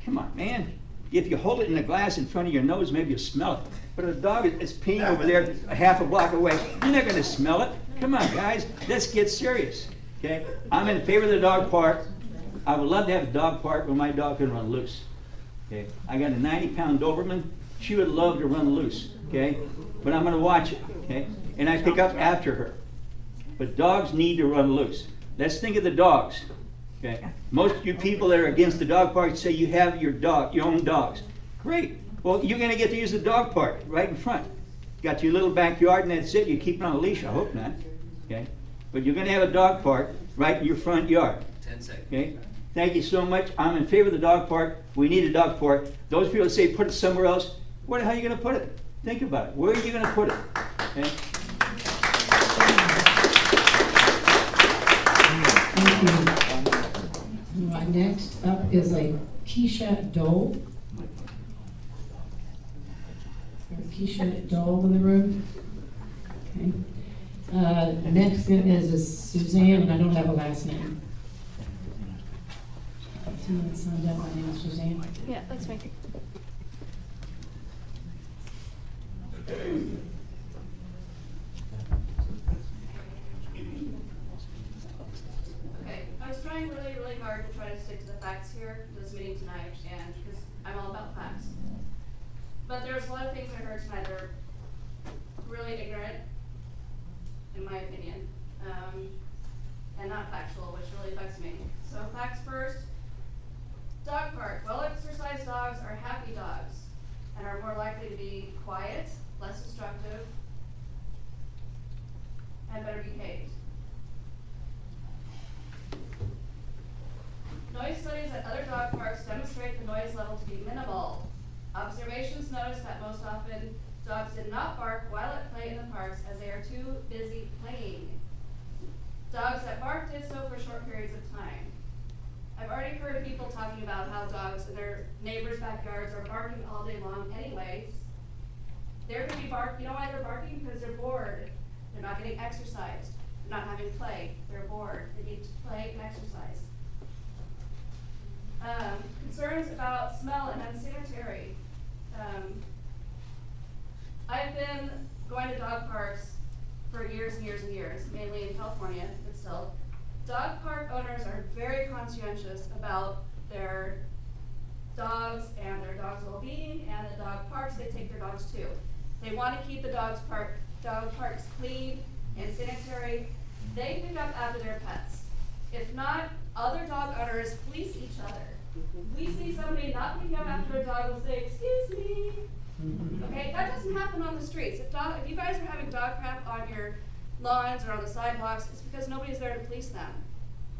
come on, man. If you hold it in a glass in front of your nose, maybe you'll smell it. But if a dog is peeing over there a half a block away, you're not going to smell it. Come on, guys, let's get serious. Okay? I'm in favor of the dog park. I would love to have a dog park where my dog can run loose. Okay? I got a 90-pound Doberman. She would love to run loose. Okay? But I'm going to watch it. Okay? And I pick up after her. But dogs need to run loose. Let's think of the dogs. Okay? Most of you people that are against the dog park say you have your own dogs. Great. Well, you're going to get to use the dog park right in front. Got your little backyard and that's it. You keep it on a leash. I hope not. Okay? But you're going to have a dog park right in your front yard. 10 seconds. Okay? Thank you so much. I'm in favor of the dog park. We need a dog park. Those people that say put it somewhere else, where the hell are you going to put it? Think about it. Where are you going to put it? Okay? Thank you. Right, next up is a Keisha Dole. Keisha Dole in the room. Okay. Next is Suzanne, and I don't have a last name. Someone signed up. My name is Suzanne. Yeah, that's me. Okay, I was trying really hard to try to stick to the facts here for this meeting tonight, and because I'm all about facts. But there's a lot of things I heard tonight that are really ignorant, in my opinion, and not factual, which really affects me. So facts first. Dog park. Well-exercised dogs are happy dogs and are more likely to be quiet, less destructive, and better behaved. Noise studies at other dog parks demonstrate the noise level to be minimal. Observations noticed that most often dogs did not bark while at play in the parks as they are too busy playing. Dogs that bark did so for short periods of time. I've already heard of people talking about how dogs in their neighbors' backyards are barking all day long anyways. They're going to be barking, you know why they're barking? Because they're bored. They're not getting exercised. They're not having play. They're bored. They need to play and exercise. Concerns about smell and unsanitary. I've been going to dog parks for years and years and years, mainly in California, but still. Dog park owners are very conscientious about their dogs and their dogs' well-being, and the dog parks they take their dogs to. They want to keep the dog parks clean and sanitary. They pick up after their pets. If not, other dog owners police each other. We see somebody not picking up after their dog, will say, "Excuse me." Okay, that doesn't happen on the streets. If you guys are having dog crap on your lawns or on the sidewalks, it's because nobody's there to police them,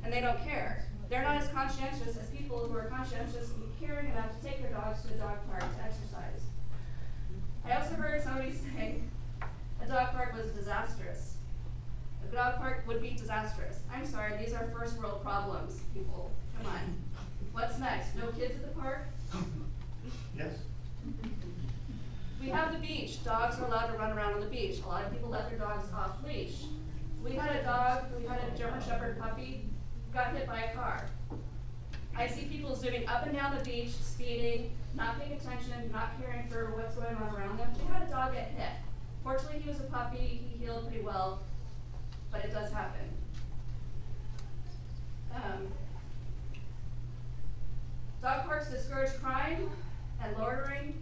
and they don't care. They're not as conscientious as people who are conscientious and caring enough to take their dogs to the dog park to exercise. I also heard somebody saying a dog park was disastrous. A dog park would be disastrous. I'm sorry, these are first world problems, people. Come on. What's next? No kids at the park? Yes. We have the beach. Dogs are allowed to run around on the beach. A lot of people let their dogs off leash. We had a German Shepherd puppy, got hit by a car. I see people zooming up and down the beach, speeding, not paying attention, not caring for what's going on around them. We had a dog get hit. Fortunately, he was a puppy. He healed pretty well, but it does happen. Dog parks discourage crime and loitering.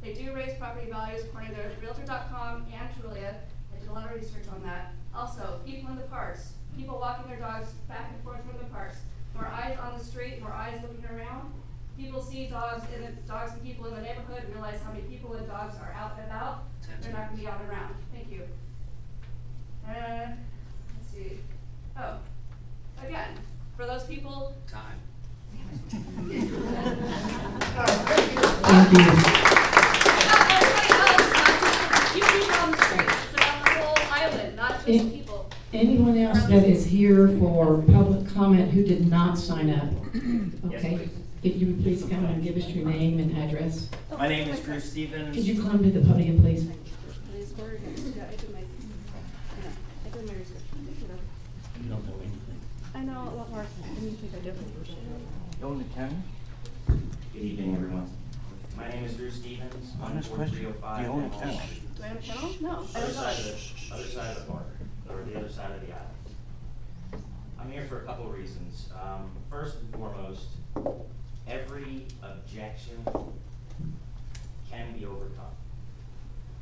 They do raise property values according to Realtor.com and Trulia. I did a lot of research on that. Also, people in the parks, people walking their dogs back and forth from the parks. More eyes on the street, more eyes looking around. People see dogs and people in the neighborhood and realize how many people and dogs are out and about. They're not going to be out and around. Thank you. Let's see. Oh, again, for those people. Time. Thank you. You people on the street. It's about the whole island, not just people. Anyone else that is here for public comment who did not sign up? Okay. Yes, If you would please come and give us your name and address. My name is Drew Stevens. Could you come to the podium, please? You don't know anything. I know a lot more than you think I do. You own the kennel? Good evening, everyone. My name is Drew Stevens. Honest question. Do you own a kennel? Do I have a kennel? No. Other side of the park, or the other side of the island. I'm here for a couple of reasons. First and foremost, every objection can be overcome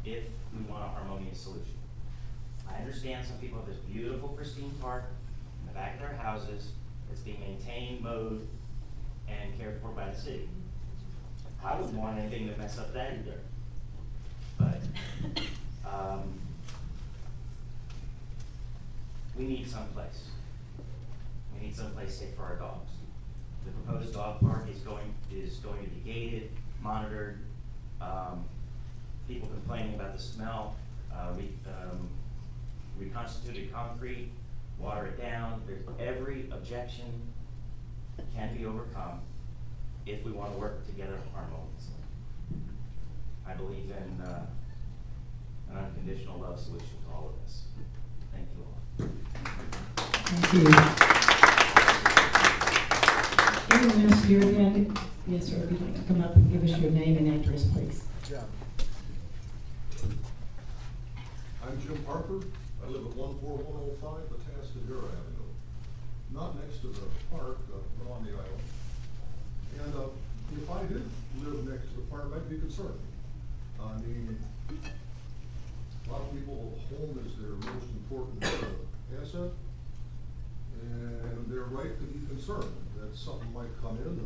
if we want a harmonious solution. I understand some people have this beautiful, pristine park in the back of their houses that's being maintained, mowed, and cared for by the city. I wouldn't want anything to mess up that either. But we need someplace. We need someplace safe for our dogs. The proposed dog park is going to be gated, monitored. People complaining about the smell. We reconstituted concrete, water it down. Every objection can be overcome if we want to work together harmoniously. I believe in an unconditional love solution to all of this. Thank you all. Thank you. Anyone else here again? Yes, sir. If you'd like to come up and give us your name and address, please. Yeah. I'm Jim Parker. I live at 14105 Atascadero Avenue, not next to the park, but on the island. And if I did live next to the park, I'd be concerned. I mean, a lot of people, home is their most important asset, and they're right to be concerned that something might come in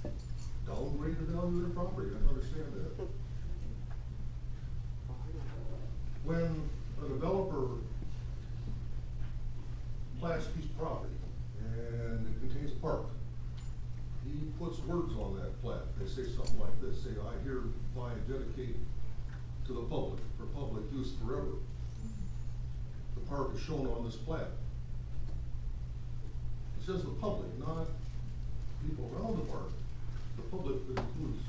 and downgrade the value of their property. I understand that. When a developer plats a piece of property and it contains a park, he puts words on that plat. They say something like this, say, I hereby dedicate to the public for public use forever. The park is shown on this plat. It says the public, not people around the park. The public includes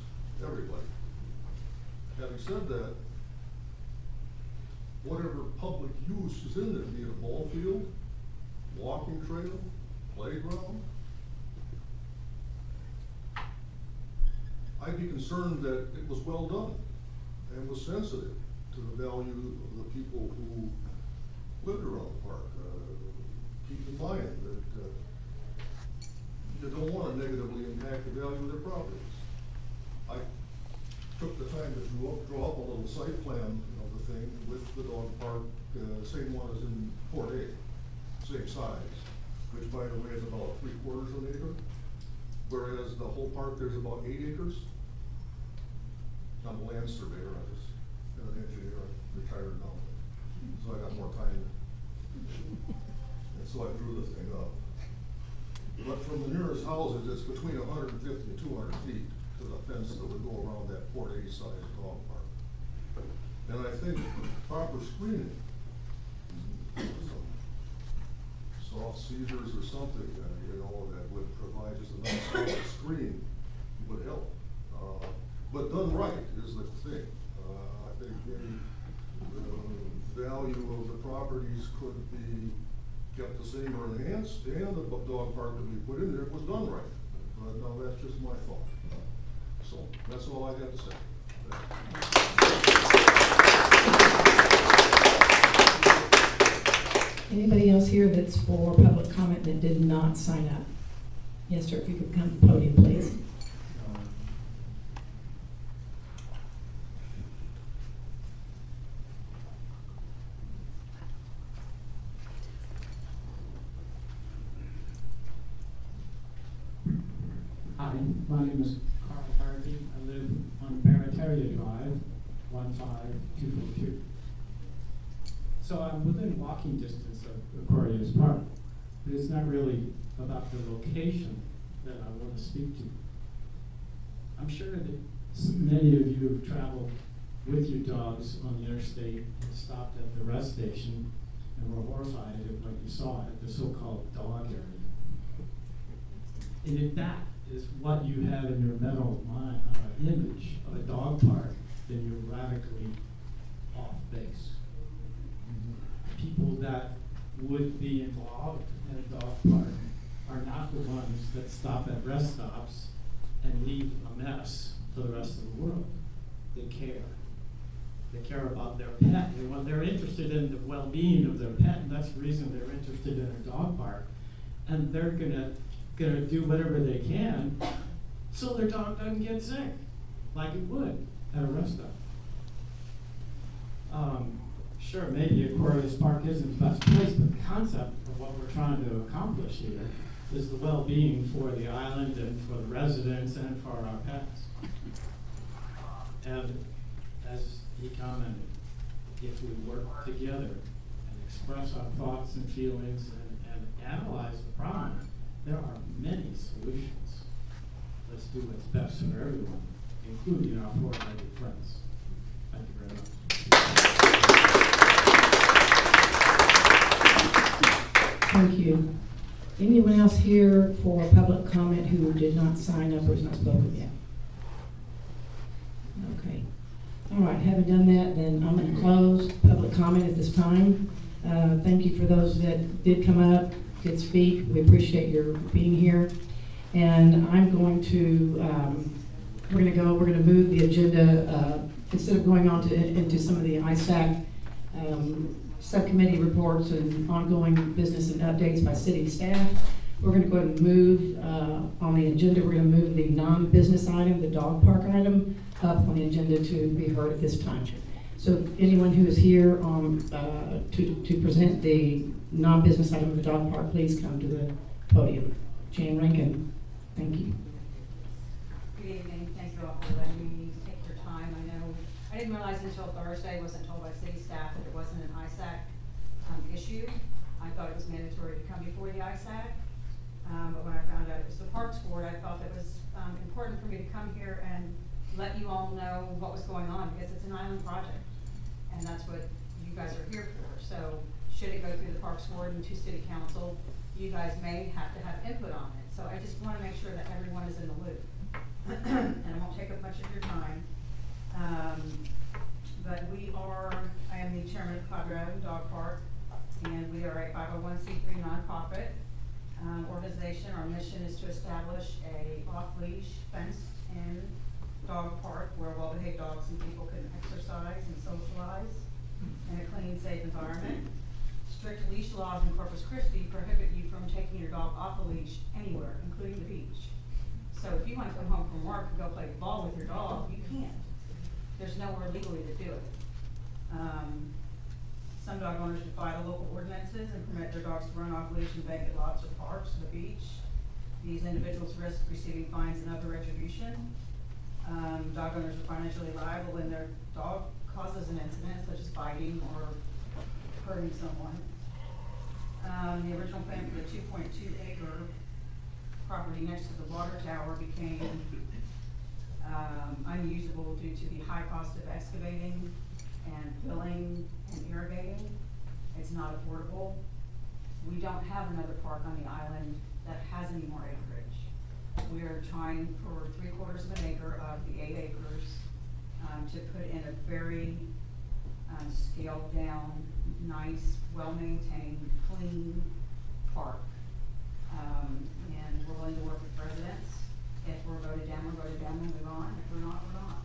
everybody. Having said that, whatever public use is in there, be it a ball field, walking trail, playground, I I'd be concerned that it was well done and was sensitive to the value of the people who lived around the park. Keep in mind that you don't want to negatively impact the value of their properties. I took the time to draw up a little site plan of the thing with the dog park, same one as in Port A, same size, which by the way is about 3/4 of an acre, whereas the whole park there's about 8 acres. I'm a land surveyor, I was an engineer, I'm retired now, so I got more time. And so I drew the thing up. But from the nearest houses, it's between 150 and 200 feet to the fence that would go around that Port A size dog park. And I think proper screening, some soft cedars or something, you know, that would provide just a nice solid screen would help. But done right is the thing. I think the value of the properties could be kept the same or enhanced, and the dog park that we put in there was done right. But no, that's just my thought. So that's all I have to say. Anybody else here that's for public comment that did not sign up? Yes, sir, if you could come to the podium, please. Hi, my name is Carl Harvey. I live on Barataria Drive, 15242. So I'm within walking distance of Aquarius Park, but it's not really about the location that I want to speak to. I'm sure that many of you have traveled with your dogs on the interstate and stopped at the rest station and were horrified at what you saw at the so-called dog area. And if that is what you have in your mental image of a dog park, then you're radically off base. People that would be involved in a dog park are not the ones that stop at rest stops and leave a mess for the rest of the world. They care. They care about their pet. They're interested in the well-being of their pet, and that's the reason they're interested in a dog park. And they're gonna do whatever they can so their dog doesn't get sick, like it would at a rest stop. Sure, maybe Aquarius Park isn't the best place, but the concept of what we're trying to accomplish here is the well-being for the island and for the residents and for our pets. And as he commented, if we work together and express our thoughts and feelings and analyze the problem, there are many solutions. Let's do what's best for everyone, including our four-legged friends. Thank you very much. Thank you. Anyone else here for public comment who did not sign up or has not spoken yet? Okay. All right, having done that, then I'm going to close public comment at this time. Thank you for those that did come up, did speak. We appreciate your being here. And I'm going to, we're going to move the agenda, instead of going on into some of the ISAC subcommittee reports and ongoing business and updates by city staff. We're going to go ahead and move on the agenda. We're going to move the non-business item, the dog park item, up on the agenda to be heard at this time. So anyone who is here to present the non-business item of the dog park, please come to the podium. Jan Rankin, thank you. Good evening. Thank you all for letting me take your time. I didn't realize until Thursday, wasn't told by city staff that it wasn't an ISAC issue. I thought it was mandatory to come before the ISAC. But when I found out it was the Parks Board, I felt it was important for me to come here and let you all know what was going on, because it's an island project. And that's what you guys are here for. So should it go through the Parks Board and to City Council, you guys may have to have input on it. So I just want to make sure that everyone is in the loop. And I won't take up much of your time. But I am the chairman of Colorado Dog Park, and we are a 501c3 nonprofit organization. Our mission is to establish a off-leash, fenced-in dog park where well-behaved dogs and people can exercise and socialize in a clean, safe environment. Strict leash laws in Corpus Christi prohibit you from taking your dog off a leash anywhere, including the beach. So if you want to come home from work and go play ball with your dog, you can't. There's nowhere legally to do it. Some dog owners defy the local ordinances and permit their dogs to run off leash in vacant lots or parks or the beach. These individuals risk receiving fines and other retribution. Dog owners are financially liable when their dog causes an incident, such as biting or hurting someone. The original plan for the 2.2 acre property next to the water tower became unusable due to the high cost of excavating and filling and irrigating. It's not affordable. We don't have another park on the island that has any more acreage. We are trying for 3/4 of an acre of the 8 acres to put in a very scaled down, nice, well-maintained, clean park. And we're willing to work with residents. If we're voted down, we're voted down, we'll move on. If we're not, we're not.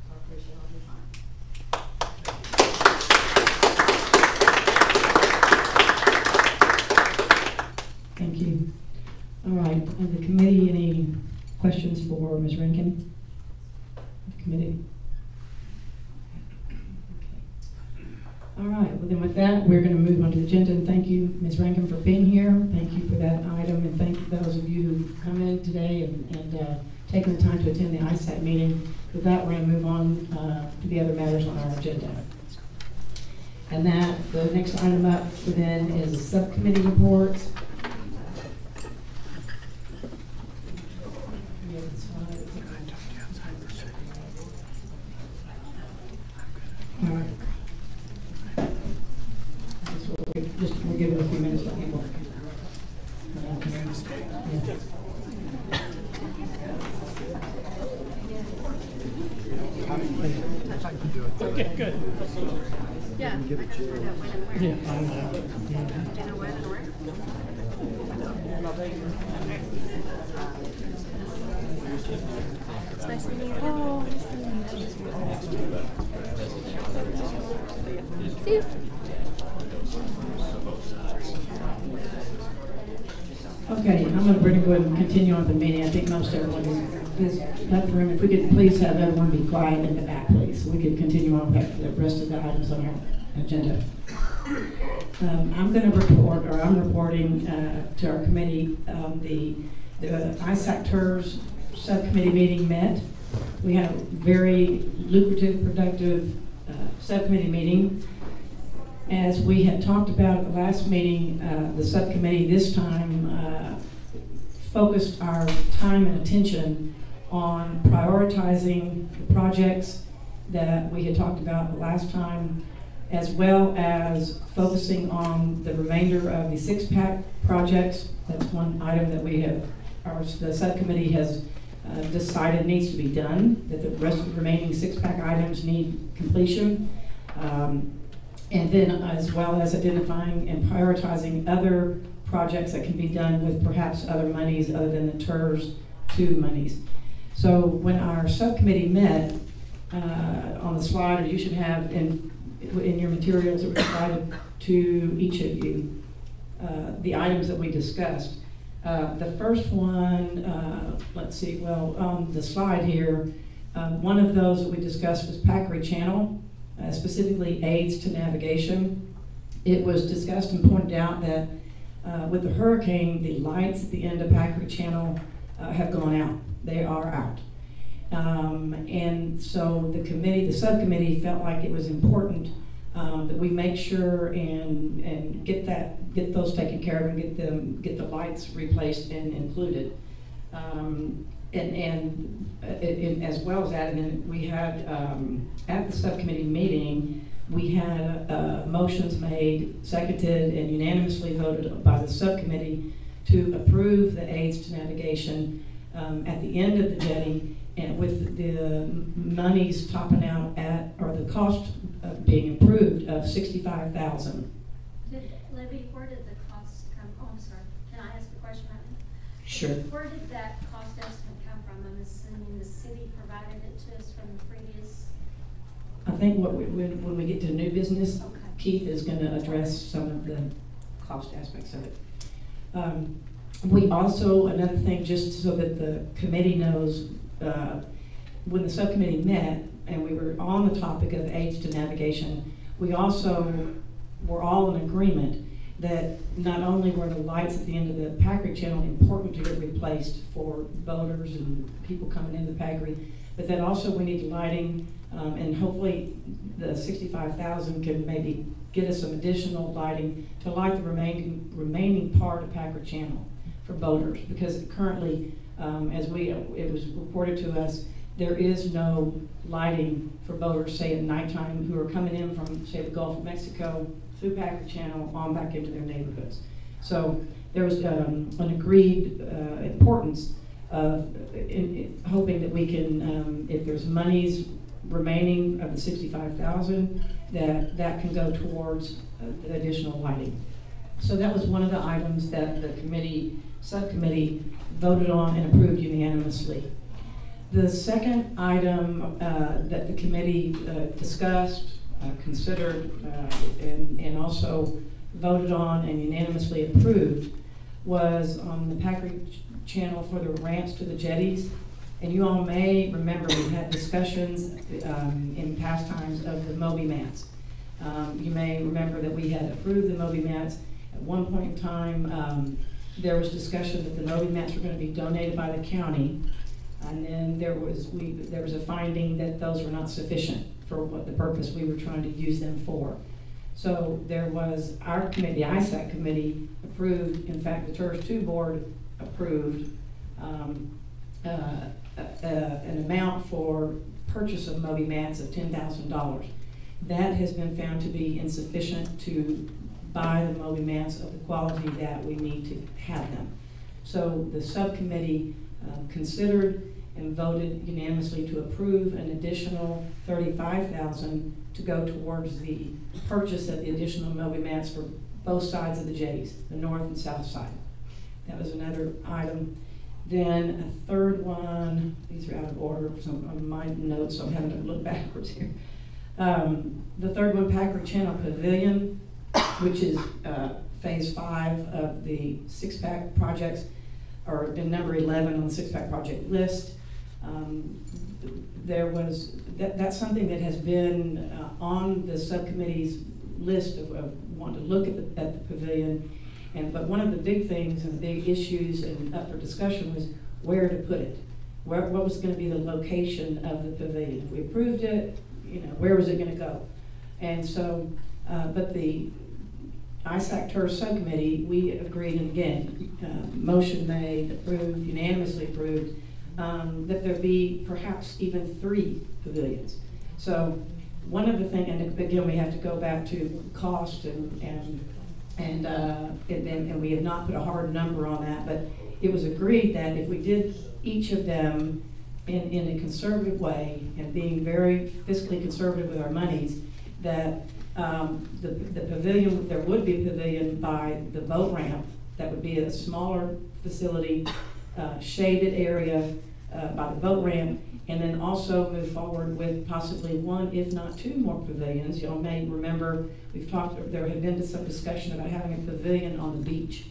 So I appreciate all your time. Thank you. All right, and the committee, any questions for Ms. Rankin? Committee? All right, well then with that, we're going to move on to the agenda, and thank you, Ms. Rankin, for being here. Thank you for that item, and thank those of you who come in today and taking the time to attend the ISAC meeting. With that, we're going to move on to the other matters on our agenda. And that, the next item up then is the subcommittee reports. All right. We'll give it a few minutes to people. Okay, good. Yeah, I just find out when and where. Yeah, Do you know when and where? It's nice meeting you. Oh, nice meeting you. See you. Okay, I'm going to go ahead and continue on the meeting. I think most everyone has left the room. If we could please have everyone be quiet in the back, please, so we could continue on with the rest of the items on our agenda. I'm reporting to our committee the ISAC TERS subcommittee meeting met. We had a very lucrative, productive subcommittee meeting. As we had talked about at the last meeting, the subcommittee this time focused our time and attention on prioritizing the projects that we had talked about the last time, as well as focusing on the remainder of the six-pack projects. That's one item that we have, the subcommittee has decided needs to be done, that the rest of the remaining six-pack items need completion. And then as well as identifying and prioritizing other projects that can be done with perhaps other monies other than the TERS 2 monies. So when our subcommittee met, on the slide, or you should have in your materials that were provided to each of you, the items that we discussed. The first one, let's see, well, on the slide here, one of those that we discussed was Pakery Channel. Specifically aids to navigation. It was discussed and pointed out that with the hurricane, the lights at the end of Pakery Channel have gone out. They are out. And so the subcommittee felt like it was important that we make sure and get those taken care of and get the lights replaced and included. And as well as that, and then we had at the subcommittee meeting, we had motions made, seconded, and unanimously voted by the subcommittee to approve the aids to navigation at the end of the jetty, and with the monies topping out at, or the cost being approved of $65,000. Libby, where did the cost come? Oh, I'm sorry. Can I ask a question right now? Sure. Where did that cost estimate come from? I'm assuming the city provided it to us from the previous. I think when we get to new business, Okay. Keith is gonna address some of the cost aspects of it. We also, another thing, just so that the committee knows, when the subcommittee met and we were on the topic of aids to navigation, we also were all in agreement that not only were the lights at the end of the Pakery channel important to get replaced for boaters and people coming into Pakery, but that also we need lighting, and hopefully the 65,000 can maybe get us some additional lighting to light the remaining part of Pakery channel for boaters, because currently, it was reported to us, there is no lighting for boaters, say at nighttime, who are coming in from, say, the Gulf of Mexico through Pakery channel on back into their neighborhoods. So there was an agreed importance of hoping that we can, if there's monies remaining of the 65,000, that can go towards the additional lighting. So that was one of the items that the subcommittee voted on and approved unanimously. The second item that the committee discussed, considered, and also voted on and unanimously approved was on the Pakery channel for the ramps to the jetties. And you all may remember we had discussions in past times of the Moby mats. You may remember that we had approved the Moby mats. At one point in time, there was discussion that the Moby mats were going to be donated by the county, and then there was a finding that those were not sufficient for what the purpose we were trying to use them for. So there was our committee, the ISAC committee, approved. In fact, the TERS 2 board approved an amount for purchase of Moby mats of $10,000. That has been found to be insufficient to buy the Moby mats of the quality that we need to have them. So the subcommittee considered and voted unanimously to approve an additional $35,000 to go towards the purchase of the additional Moby mats for both sides of the jetties, the north and south side. That was another item. Then a third one, these are out of order so on my notes, so I'm having to look backwards here. The third one, Pakery Channel Pavilion, which is phase 5 of the 6-pack projects, or the number 11 on the 6-pack project list. That's something that has been on the subcommittee's list of wanting to look at the pavilion. But one of the big things and the big issues and up for discussion was where to put it. What was going to be the location of the pavilion? If we approved it, where was it going to go? And so, but the ISAC TERS subcommittee, we agreed, and again, motion made, approved, unanimously approved, that there be perhaps even 3 pavilions. So one of the things, and again, we have to go back to cost and we have not put a hard number on that, but it was agreed that if we did each of them in a conservative way and being very fiscally conservative with our monies, that the pavilion, there would be a pavilion by the boat ramp that would be a smaller facility, shaded area by the boat ramp, and then also move forward with possibly 1, if not 2 more pavilions. You all may remember we've talked, there had been some discussion about having a pavilion on the beach.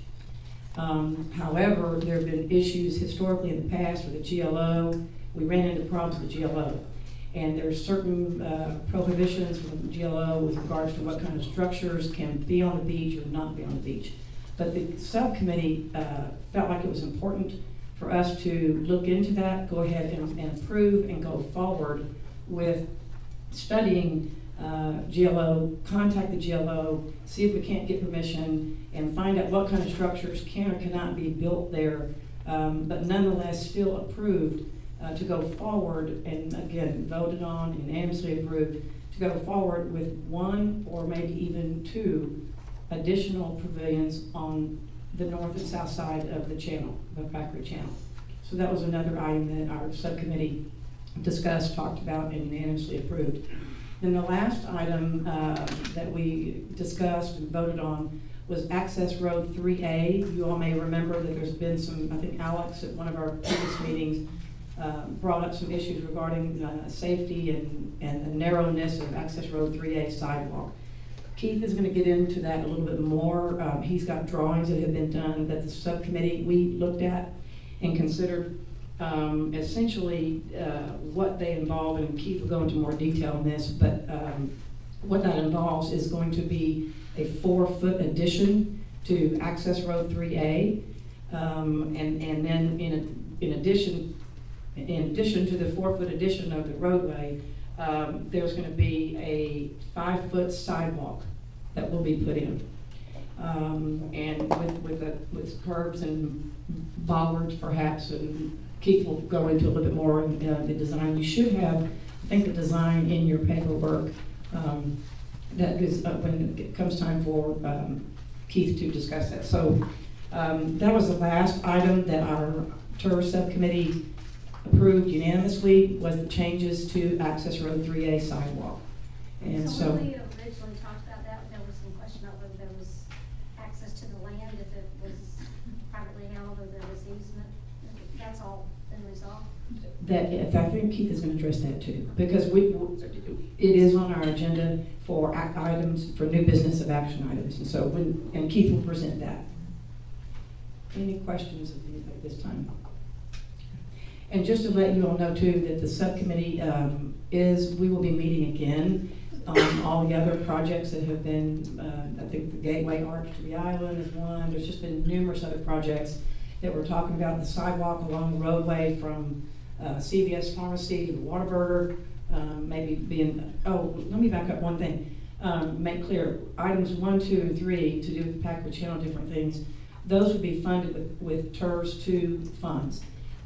However, there have been issues historically in the past with the GLO. We ran into problems with the GLO. And there's certain prohibitions from the GLO with regards to what kind of structures can be on the beach or not be on the beach. But the subcommittee felt like it was important for us to look into that, go ahead and approve and go forward with studying GLO, contact the GLO, see if we can't get permission, and find out what kind of structures can or cannot be built there, but nonetheless still approved to go forward, and again, voted on, unanimously approved, to go forward with 1 or maybe even 2 additional pavilions on the north and south side of the channel, the Pakery channel. So that was another item that our subcommittee discussed, talked about, and unanimously approved. Then the last item that we discussed and voted on was Access Road 3A. You all may remember that there's been some, I think Alex at one of our previous meetings brought up some issues regarding safety and the narrowness of Access Road 3A sidewalk. Keith is going to get into that a little bit more. He's got drawings that have been done that the subcommittee, we looked at and considered essentially what they involve, and Keith will go into more detail on this, but what that involves is going to be a 4-foot addition to Access Road 3A, and then in addition to the 4-foot addition of the roadway, there's going to be a 5-foot sidewalk that will be put in, and with curbs and bollards perhaps, and Keith will go into a little bit more in the design. You should have, I think, the design in your paperwork. That is when it comes time for Keith to discuss that. So that was the last item that our TERS subcommittee approved unanimously, was the changes to Access Road 3A sidewalk. And so when we originally talked about that, there was some question about whether there was access to the land, if it was privately held or there was easement. That's all been resolved? That, yes, I think Keith is going to address that too, because it is on our agenda for items, for new business of action items, and so and Keith will present that. Any questions at this time? And just to let you all know too, that the subcommittee we will be meeting again on all the other projects that have been, I think the Gateway Arch to the Island is one. There's just been numerous other projects that we're talking about. The sidewalk along the roadway from CVS Pharmacy to the Whataburger, maybe being, let me back up one thing. Make clear, items 1, 2, and 3 to do with the Pakery Channel, different things, those would be funded with TERS 2 funds.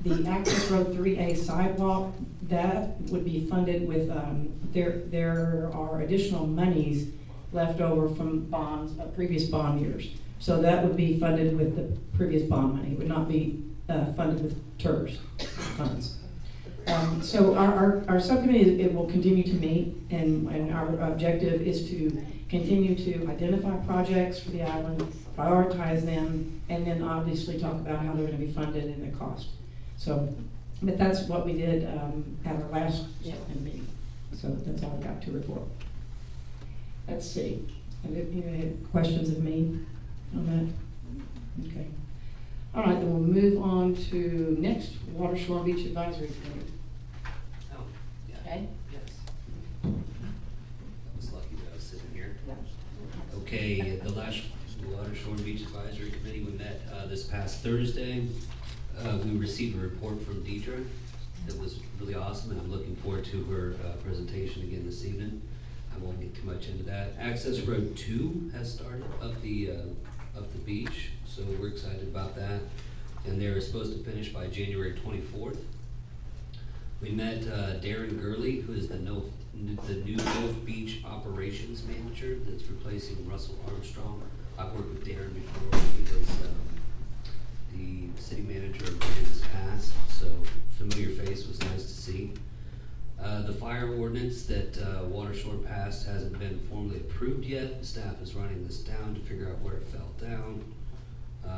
The Access Road 3A sidewalk, that would be funded with, there are additional monies left over from bonds, previous bond years. So that would be funded with the previous bond money. It would not be funded with TERS funds. So our subcommittee, it will continue to meet, and our objective is to continue to identify projects for the island, prioritize them, and then obviously talk about how they're going to be funded and the cost. So, but that's what we did at our last meeting. So that's all I've got to report. Let's see. Have you had questions of me on that? Okay. All right, then we'll move on to next Water, Shore, and Beach Advisory Committee. Oh, yeah. Okay. Yes. I was lucky that I was sitting here. Okay, the last Water, Shore, and Beach Advisory Committee, we met this past Thursday. We received a report from Deidre that was really awesome, and I'm looking forward to her presentation again this evening. I won't get too much into that. Access Road 2 has started up the beach, so we're excited about that. And they're supposed to finish by January 24th. We met Darren Gurley, who is the new North Beach Operations Manager that's replacing Russell Armstrong. I've worked with Darren before. He was the city manager of Kansas Pass, so familiar face, was nice to see. The fire ordinance that Water Shore passed hasn't been formally approved yet. The staff is running this down to figure out where it fell down.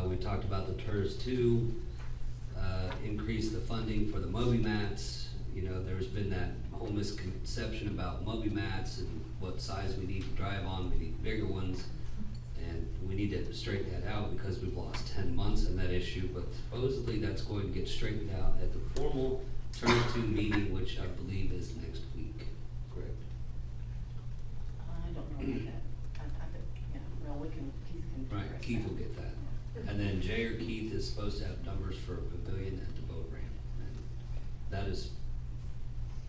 We talked about the TERS 2, increase the funding for the Moby mats. You know, there's been that whole misconception about Moby mats and what size we need to drive on. We need bigger ones. And we need to straighten that out because we've lost 10 months in that issue, but supposedly that's going to get straightened out at the formal TERS 2 meeting, which I believe is next week, correct? I don't know about that. Well, Keith can. Right, Keith will get that. And then Jay or Keith is supposed to have numbers for a pavilion at the boat ramp. And that is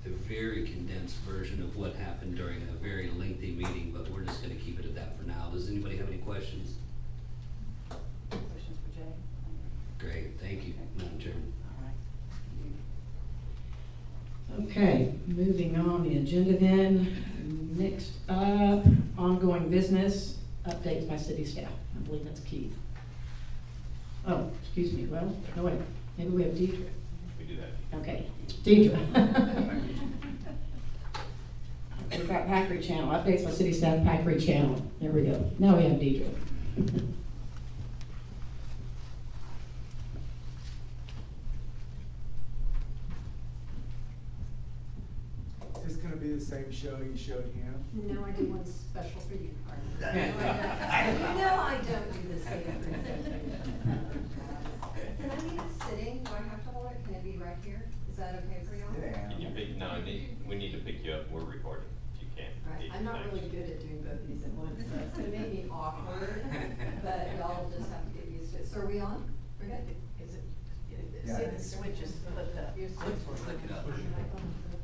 a very condensed version of what happened during a very lengthy meeting, but we're just going to keep it at that for now. Does anybody have any questions? Questions for Jay? Great, thank you, Madam Chairman. All right. Okay, moving on the agenda then. Next up, ongoing business, updates by city staff. I believe that's Keith. Oh, excuse me, well, no wait, maybe we have Deidre. We do that. Okay, Deidre. We've got Pakery Channel, updates by city staff, Pakery Channel. There we go. Now we have Deidre. same show you showed him? No, I did one special for you, Carter. You know I don't do the same presentation. Can I leave it sitting? Do I have to hold it? Can it be right here? Is that okay for y'all? Can you pick, no, we need to pick you up, we're recording, if you can. Right, I'm not really good at doing both these at once, so it's gonna make me awkward, but y'all just have to get used to it. So are we on? We're good? Is it, Yeah. the switch is flipped up. Your switch is flipped up.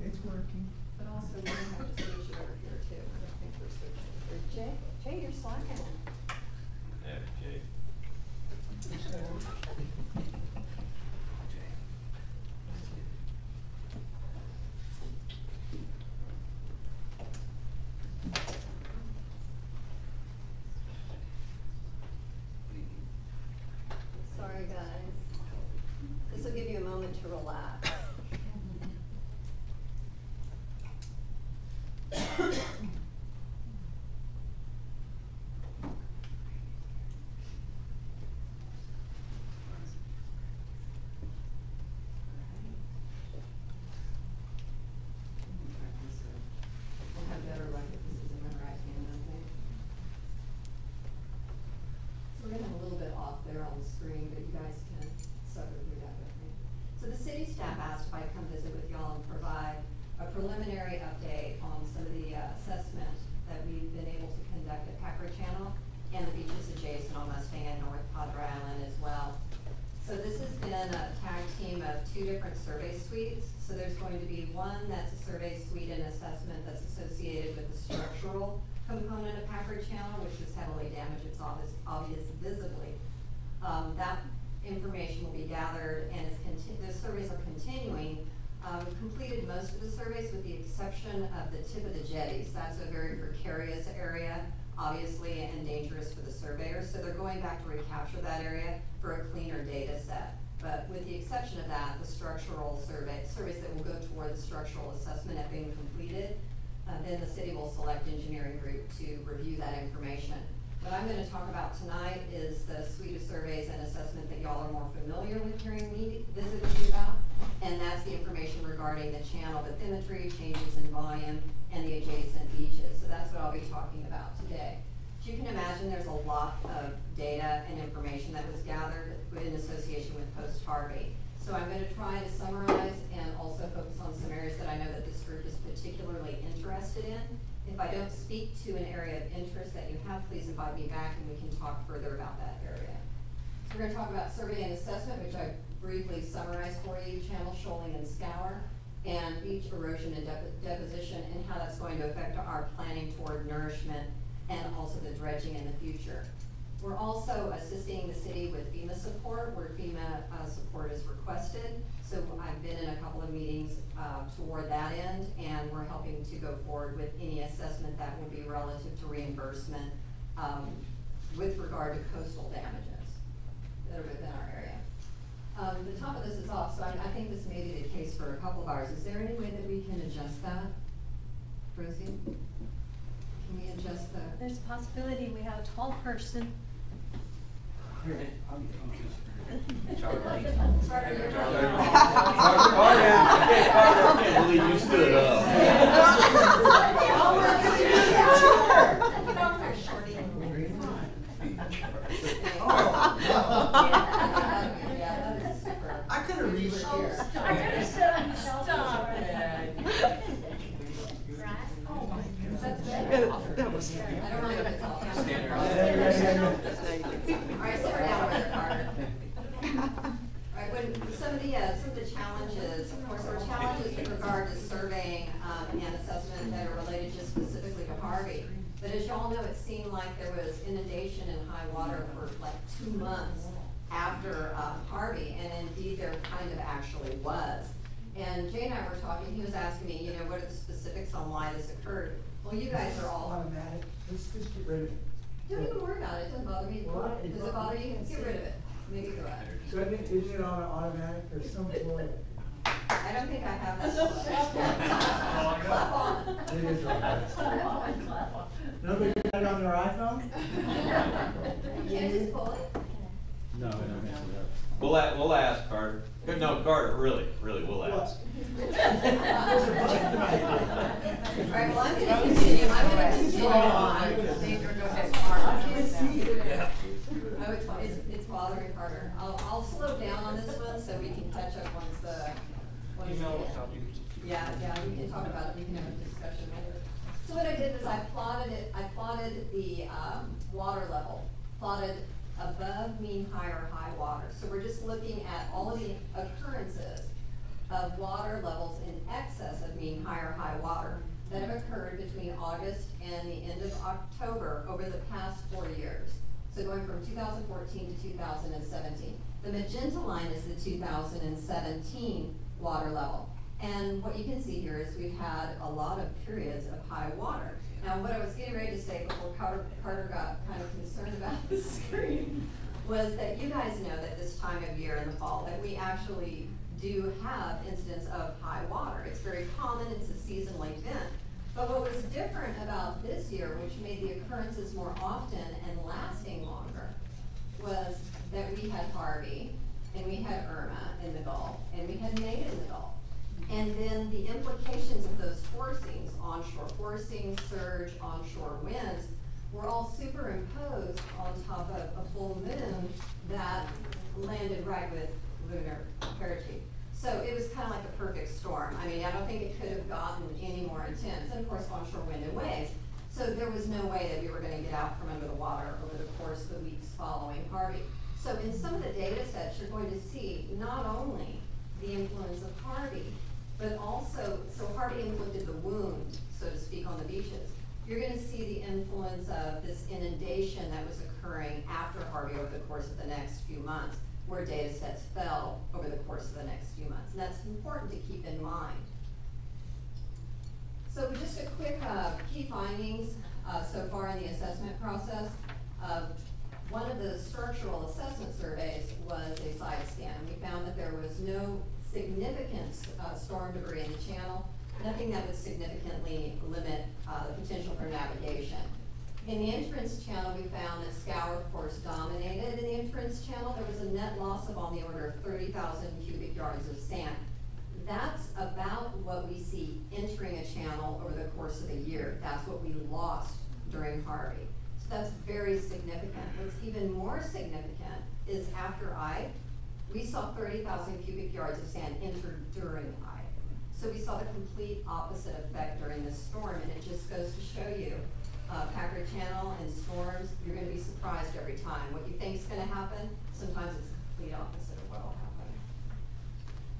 It's working. But also, we have to switch it over here too. I think we're switching. Jay, you're slacking. Yeah, Jay. Sorry, guys. This will give you a moment to relax. We'll have better luck if this is in my right hand, I think. So we're gonna have a little bit off there on the screen, but you guys can suffer through that with me. So the city staff asked if I'd come visit with y'all and provide a preliminary update on some of the assessment that we've been able to conduct at Pakery Channel and the beaches adjacent on Mustang and North Padre Island as well. So this has been a tag team of 2 different survey suites. So there's going to be one that's a survey suite and assessment that's associated with the structural component of Pakery Channel, which was heavily damaged. It's obvious visibly. That information will be gathered, and the surveys are continuing. We've completed most of the surveys with the exception of the tip of the jetties. That's a very precarious area, obviously, and dangerous for the surveyors. So they're going back to recapture that area for a cleaner data set. But with the exception of that, the structural surveys that will go toward the structural assessment have been completed. Then the city will select engineering group to review that information. What I'm going to talk about tonight is the suite of surveys and assessment that y'all are more familiar with hearing me visit with you about, and that's the information regarding the channel bathymetry, changes in volume, and the adjacent beaches. So that's what I'll be talking about today. As you can imagine, there's a lot of data and information that was gathered in association with post-Harvey. So I'm going to try to summarize and also focus on some areas that I know that this group is particularly interested in. If I don't speak to an area of interest that you have, please invite me back and we can talk further about that area. So we're going to talk about survey and assessment, which I briefly summarized for you, channel shoaling and scour, and beach erosion and deposition, and how that's going to affect our planning toward nourishment and also the dredging in the future. We're also assisting the city with FEMA support, where FEMA support is requested. So I've been in a couple of meetings toward that end, and we're helping to go forward with any assessment that would be relative to reimbursement with regard to coastal damages that are within our area. The top of this is off, so I think this may be the case for a couple of hours. Is there any way that we can adjust that? Rosie? Can we adjust that? There's a possibility we have a tall person. Here, I'm Charlie. Charlie. I can't believe you stood up. I could have reached here. I could have said, stop it. That was. I don't know if it's all. Stand All right, sit down over there, Carter. All right, when some of the challenges, of course, there are challenges with regard to surveying and assessment that are related just specifically to Harvey. But as y'all know, it seemed like there was inundation and high water for like 2 months after Harvey, and indeed there kind of actually was. And Jay and I were talking, he was asking me, you know, what are the specifics on why this occurred? Well, you guys are all automatic. Let's just get rid of it. Don't even worry about it. It doesn't bother me. Does it bother you? Get rid of it. Maybe go ahead. So isn't it on automatic or some sort of? I don't think I have that. Clap on. It is automatic. Nobody got it on their iPhone? You can't just pull it? No, I don't mess it up. We'll ask Carter. No, Carter, really, we'll ask. All right, right, well, I'm gonna continue, on. Sandra, go ahead. Oh, it's bothering Carter. I'll slow down on this one so we can catch up once the. Email will help you. Yeah, we can talk about it, we can have a discussion later. So what I did was I plotted the, water level, plotted above mean high or high water. So we're just looking at all of the occurrences of water levels in excess of mean high or high water that have occurred between August and the end of October over the past 4 years. So going from 2014 to 2017. The magenta line is the 2017 water level. And what you can see here is we've had a lot of periods of high water. Now, what I was getting ready to say before Carter got kind of concerned about the screen was that you guys know that this time of year in the fall that we actually do have incidents of high water. It's very common, it's a seasonal event. But what was different about this year, which made the occurrences more often and lasting longer, was that we had Harvey, and we had Irma in the Gulf, and we had Nate in the Gulf. And then the implications of those forcings, onshore forcing, surge, onshore winds, were all superimposed on top of a full moon that landed right with lunar parity. So it was kind of like a perfect storm. I mean, I don't think it could have gotten any more intense. And of course, onshore wind and waves. So there was no way that we were going to get out from under the water over the course of the weeks following Harvey. So in some of the data sets, you're going to see not only the influence of Harvey, but also, so Harvey inflicted the wound, so to speak, on the beaches. You're going to see the influence of this inundation that was occurring after Harvey over the course of the next few months, where data sets fell over the course of the next few months. And that's important to keep in mind. So just a quick key findings so far in the assessment process. One of the structural assessment surveys was a side scan. We found that there was no significant storm debris in the channel, nothing that would significantly limit the potential for navigation. In the entrance channel, we found that scour, of course, dominated. In the entrance channel, there was a net loss of on the order of 30,000 cubic yards of sand. That's about what we see entering a channel over the course of a year. That's what we lost during Harvey. So that's very significant. What's even more significant is after we saw 30,000 cubic yards of sand enter during Ike. So we saw the complete opposite effect during this storm, and it just goes to show you, Pakery Channel and storms, you're going to be surprised every time. What you think is going to happen, sometimes it's the complete opposite of what will happen.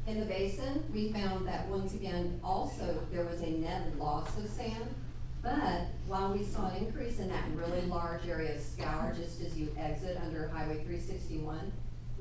In the basin, we found that once again, also there was a net loss of sand, but while we saw an increase in that really large area of scour just as you exit under Highway 361,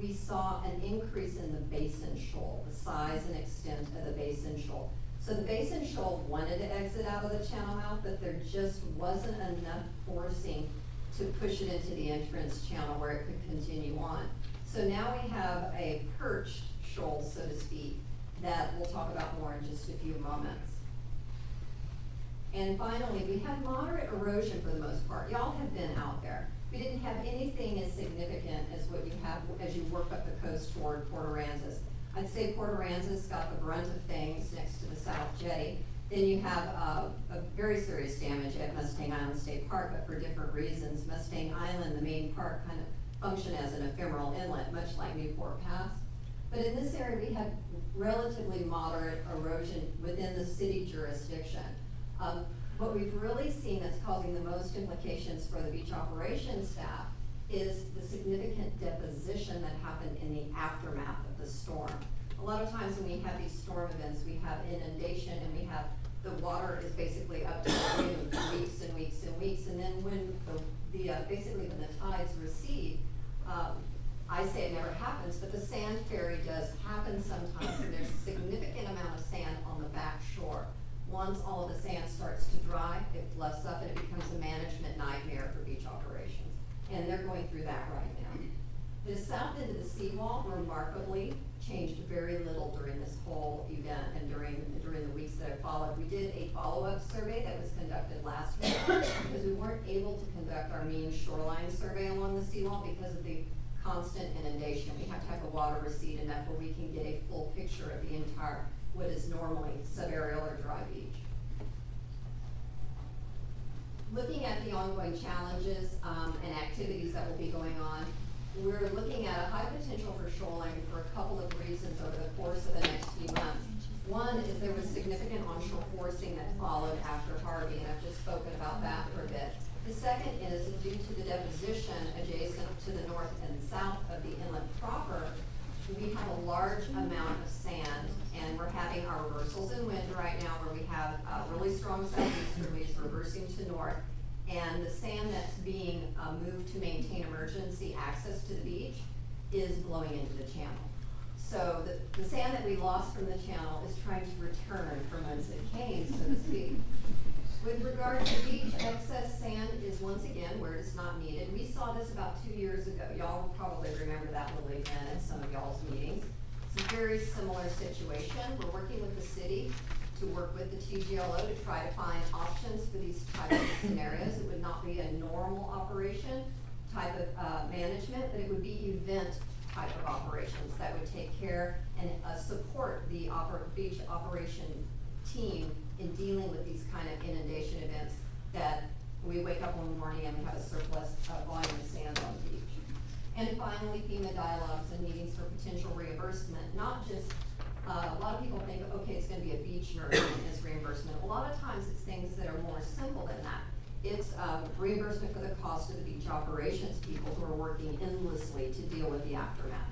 we saw an increase in the basin shoal, the size and extent of the basin shoal. So the basin shoal wanted to exit out of the channel mouth, but there just wasn't enough forcing to push it into the entrance channel where it could continue on. So now we have a perched shoal, so to speak, that we'll talk about more in just a few moments. And finally, we had moderate erosion for the most part. Y'all have been out there. We didn't have anything as significant as what you have as you work up the coast toward Port Aransas. I'd say Port Aransas got the brunt of things next to the South Jetty. Then you have a very serious damage at Mustang Island State Park, but for different reasons. Mustang Island, the main park, kind of functioned as an ephemeral inlet, much like Newport Pass. But in this area, we had relatively moderate erosion within the city jurisdiction. What we've really seen that's causing the most implications for the beach operations staff is the significant deposition that happened in the aftermath of the storm. A lot of times when we have these storm events, we have inundation and we have the water is basically up to the dune for weeks and weeks and weeks. And then when basically when the tides recede, I say it never happens, but the sand ferry does happen sometimes, and there's a significant amount of sand on the back shore. Once all of the sand starts to dry, it fluffs up and it becomes a management nightmare for beach operations. And they're going through that right now. The south end of the seawall remarkably changed very little during this whole event and during the weeks that have followed. We did a follow-up survey that was conducted last week because we weren't able to conduct our mean shoreline survey along the seawall because of the constant inundation. We have to have the water recede enough where we can get a full picture of the entire, what is normally subaerial or dry beach. looking at the ongoing challenges and activities that will be going on, we're looking at a high potential for shoaling for a couple of reasons over the course of the next few months. One is there was significant onshore forcing that followed after Harvey, and I've just spoken about that for a bit. The second is due to the deposition adjacent to the north and south of the inlet proper, we have a large amount of sand, and we're having our reversals in wind right now where we have really strong southeasterlies reversing to north, and the sand that's being moved to maintain emergency access to the beach is blowing into the channel. So the sand that we lost from the channel is trying to return from whence it came, so to speak. With regard to beach, excess sand is once again where it's not needed. We saw this about 2 years ago. Y'all will probably remember that little event at some of y'all's meetings. It's a very similar situation. We're working with the city to work with the TGLO to try to find options for these types of scenarios. It would not be a normal operation type of management, but it would be event type of operations that would take care and support the beach operation team in dealing with these kind of inundation events that we wake up one morning and we have a surplus volume of sand on the beach. And finally, FEMA dialogues and meetings for potential reimbursement, not just, a lot of people think, okay, it's gonna be a beach version as reimbursement. A lot of times it's things that are more simple than that. It's reimbursement for the cost of the beach operations, people who are working endlessly to deal with the aftermath.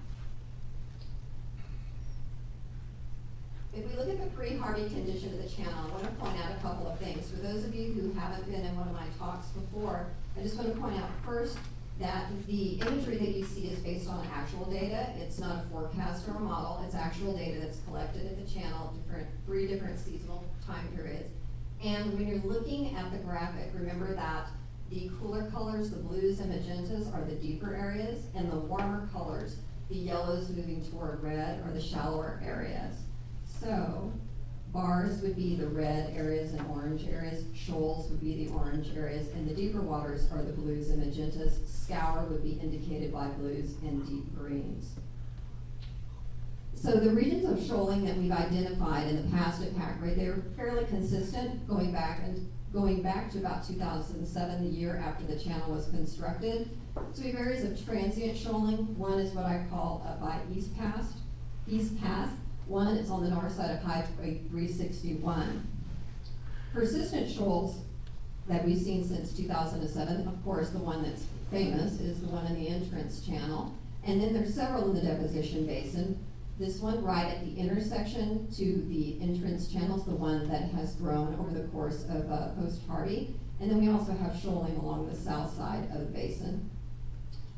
If we look at the pre-Harvey condition of the channel, I want to point out a couple of things. For those of you who haven't been in one of my talks before, I just want to point out first that the imagery that you see is based on actual data. It's not a forecast or a model. It's actual data that's collected at the channel at three different seasonal time periods. And when you're looking at the graphic, remember that the cooler colors, the blues and magentas, are the deeper areas, and the warmer colors, the yellows moving toward red, are the shallower areas. So bars would be the red areas and orange areas, shoals would be the orange areas, and the deeper waters are the blues and magentas. Scour would be indicated by blues and deep greens. So the regions of shoaling that we've identified in the past at Pakery, they're fairly consistent going back to about 2007, the year after the channel was constructed. So we have areas of transient shoaling. One is what I call by East Pass. One is on the north side of Highway 361. Persistent shoals that we've seen since 2007, of course, the one that's famous is the one in the entrance channel. And then there's several in the deposition basin. This one right at the intersection to the entrance channel is the one that has grown over the course of post-Harvey. And then we also have shoaling along the south side of the basin.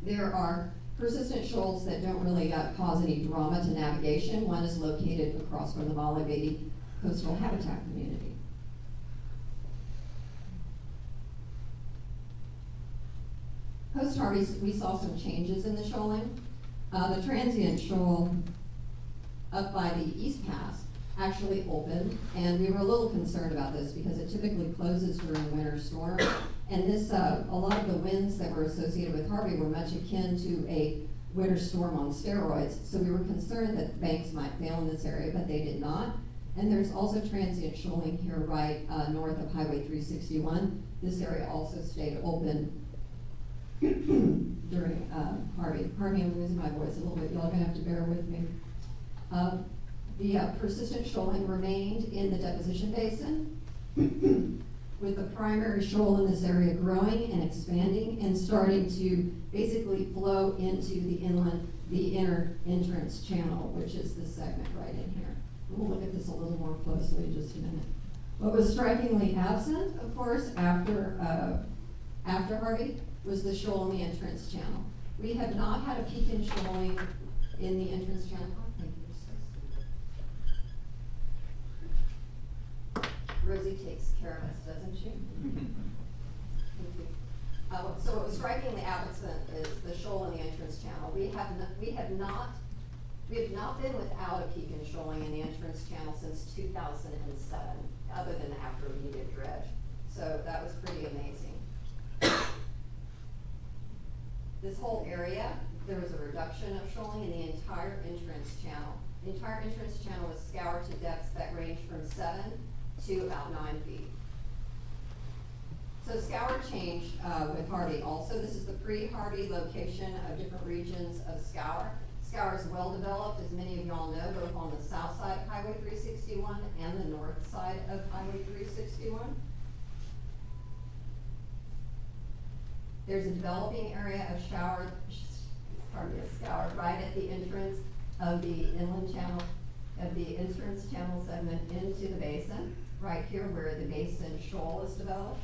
There are persistent shoals that don't really cause any drama to navigation. One is located across from the Molly Beatty Coastal Habitat Community. Post-Harvey, we saw some changes in the shoaling. The transient shoal up by the East Pass actually opened, and we were a little concerned about this because it typically closes during winter storm. And this, a lot of the winds that were associated with Harvey were much akin to a winter storm on steroids. So we were concerned that banks might fail in this area, but they did not. And there's also transient shoaling here right north of Highway 361. This area also stayed open during Harvey. Pardon me, I'm losing my voice a little bit. Y'all are gonna have to bear with me. The persistent shoaling remained in the deposition basin, with the primary shoal in this area growing and expanding and starting to basically flow into the inland, the inner entrance channel, which is this segment right in here. We'll look at this a little more closely in just a minute. What was strikingly absent, of course, after Harvey, was the shoal in the entrance channel. We have not had a peak in shoaling in the entrance channel. Rosie takes care of us, doesn't she? So what was strikingly absent is the shoal in the entrance channel. We have not been without a peak in shoaling in the entrance channel since 2007, other than after we did dredge. So that was pretty amazing. This whole area, there was a reduction of shoaling in the entire entrance channel. The entire entrance channel was scoured to depths that ranged from 7 to about 9 feet. So Scour changed with Harvey also. This is the pre-Harvey location of different regions of Scour. Scour is well developed, as many of y'all know, both on the south side of Highway 361 and the north side of Highway 361. There's a developing area of Scour right at the entrance of the inland channel, of the entrance channel segment into the basin, right here where the basin shoal is developed.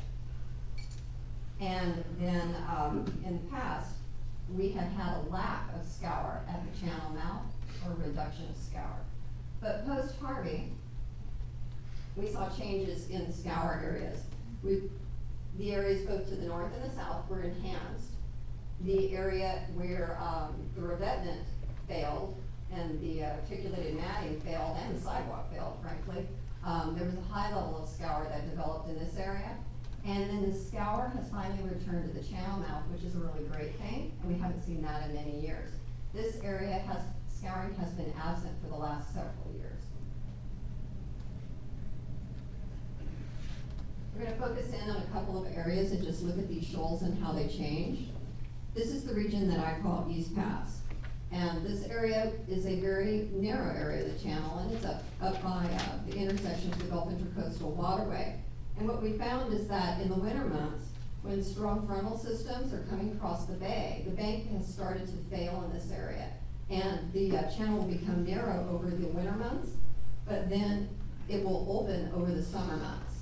And then in the past, we had had a lack of scour at the channel mouth, or reduction of scour. But post-Harvey, we saw changes in the scour areas. The areas both to the north and the south were enhanced. The area where the revetment failed and the articulated matting failed and the sidewalk failed, frankly, there was a high level of scour that developed in this area. And then the scour has finally returned to the channel mouth, which is a really great thing, and we haven't seen that in many years. This area scouring has been absent for the last several years. We're going to focus in on a couple of areas and just look at these shoals and how they change. This is the region that I call East Pass. And this area is a very narrow area of the channel, and it's up by the intersection of the Gulf Intercoastal Waterway. And what we found is that in the winter months, when strong frontal systems are coming across the bank has started to fail in this area. And the channel will become narrow over the winter months, but then it will open over the summer months.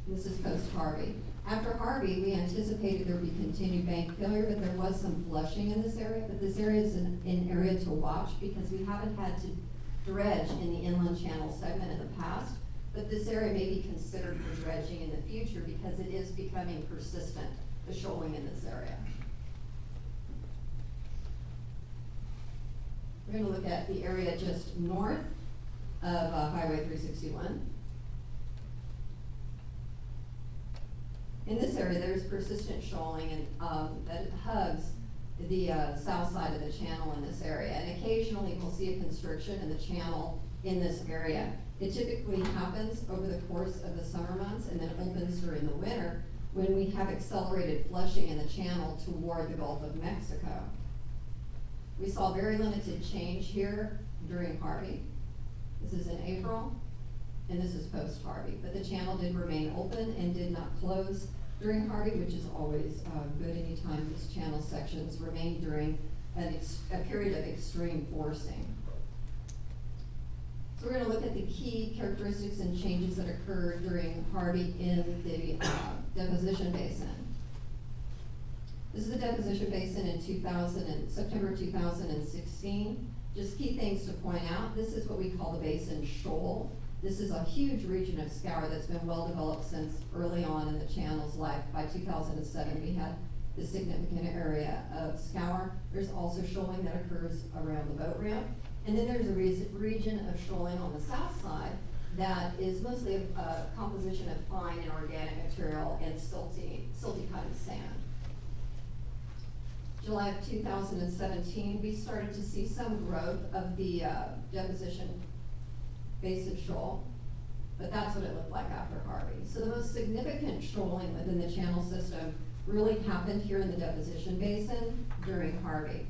This is post-Harvey. After Harvey, we anticipated there would be continued bank failure, but there was some flushing in this area. But this area is an area to watch because we haven't had to dredge in the inland channel segment in the past. But this area may be considered for dredging in the future because it is becoming persistent, the shoaling in this area. We're going to look at the area just north of Highway 361. In this area, there's persistent shoaling and that hugs the south side of the channel in this area. And occasionally we'll see a constriction in the channel in this area. It typically happens over the course of the summer months and then opens during the winter when we have accelerated flushing in the channel toward the Gulf of Mexico. We saw very limited change here during Harvey. This is in April, and this is post-Harvey. But the channel did remain open and did not close during Harvey, which is always good anytime these channel sections remain during a period of extreme forcing. So we're going to look at the key characteristics and changes that occurred during Harvey in the deposition basin. This is the deposition basin in September 2016. Just key things to point out, this is what we call the basin shoal. This is a huge region of scour that's been well developed since early on in the channel's life. By 2007, we had this significant area of scour. There's also shoaling that occurs around the boat ramp. And then there's a region of shoaling on the south side that is mostly a composition of fine and organic material and silty kind of sand. July of 2017, we started to see some growth of the deposition basin shoal, but that's what it looked like after Harvey. So the most significant shoaling within the channel system really happened here in the deposition basin during Harvey.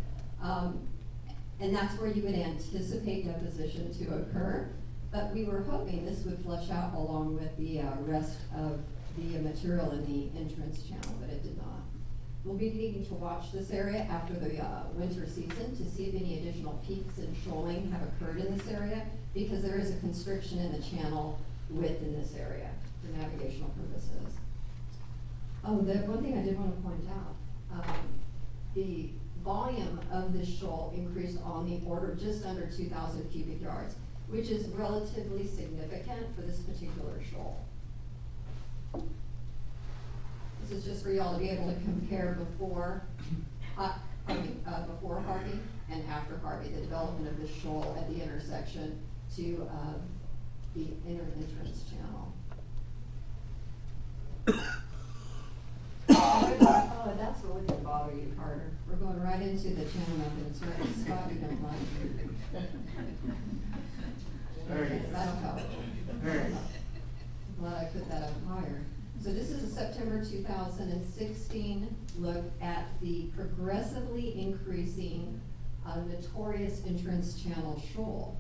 And that's where you would anticipate deposition to occur, but we were hoping this would flush out along with the rest of the material in the entrance channel, but it did not. We'll be needing to watch this area after the winter season to see if any additional peaks in shoaling have occurred in this area, because there is a constriction in the channel width in this area for navigational purposes. Oh, the one thing I did want to point out, the volume of this shoal increased on the order just under 2,000 cubic yards, which is relatively significant for this particular shoal. This is just for y'all to be able to compare before Harvey and after Harvey, the development of this shoal at the intersection to the inner entrance channel. Oh, that's really going to bother you, Carter. We're going right into the channel mouth, and it's right in a spot you don't like. Very good. That'll help. Very good. Glad I put that up higher. So this is a September 2016 look at the progressively increasing notorious entrance channel shoal.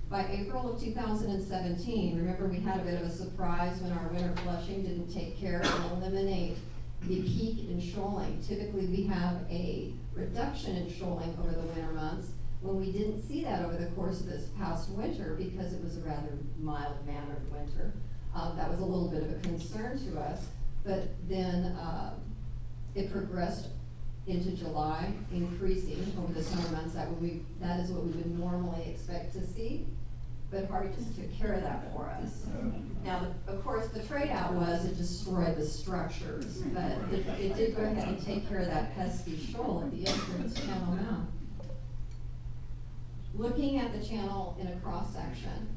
By April of 2017, remember we had a bit of a surprise when our winter flushing didn't take care and eliminate the peak in shoaling. Typically we have a reduction in shoaling over the winter months, when we didn't see that over the course of this past winter because it was a rather mild-mannered winter. That was a little bit of a concern to us, but then it progressed into July, increasing over the summer months. That is what we would normally expect to see, but Harvey just took care of that for us. Now, of course, the trade-out was it destroyed the structures, but it did go ahead and take care of that pesky shoal at the entrance channel mouth. Looking at the channel in a cross-section,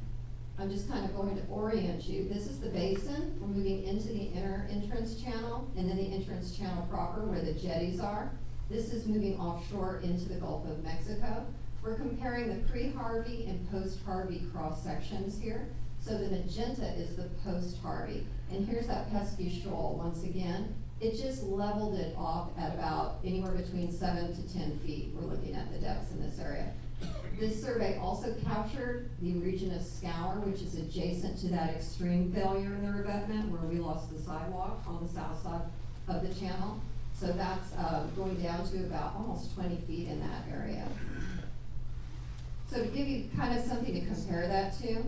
I'm just kind of going to orient you. This is the basin. We're moving into the inner entrance channel, and then the entrance channel proper where the jetties are. This is moving offshore into the Gulf of Mexico. We're comparing the pre-Harvey and post-Harvey cross-sections here. So the magenta is the post-Harvey. And here's that pesky shoal once again. It just leveled it off at about anywhere between 7 to 10 feet. We're looking at the depths in this area. This survey also captured the region of Scour, which is adjacent to that extreme failure in the revetment where we lost the sidewalk on the south side of the channel. So that's going down to about almost 20 feet in that area. So to give you kind of something to compare that to,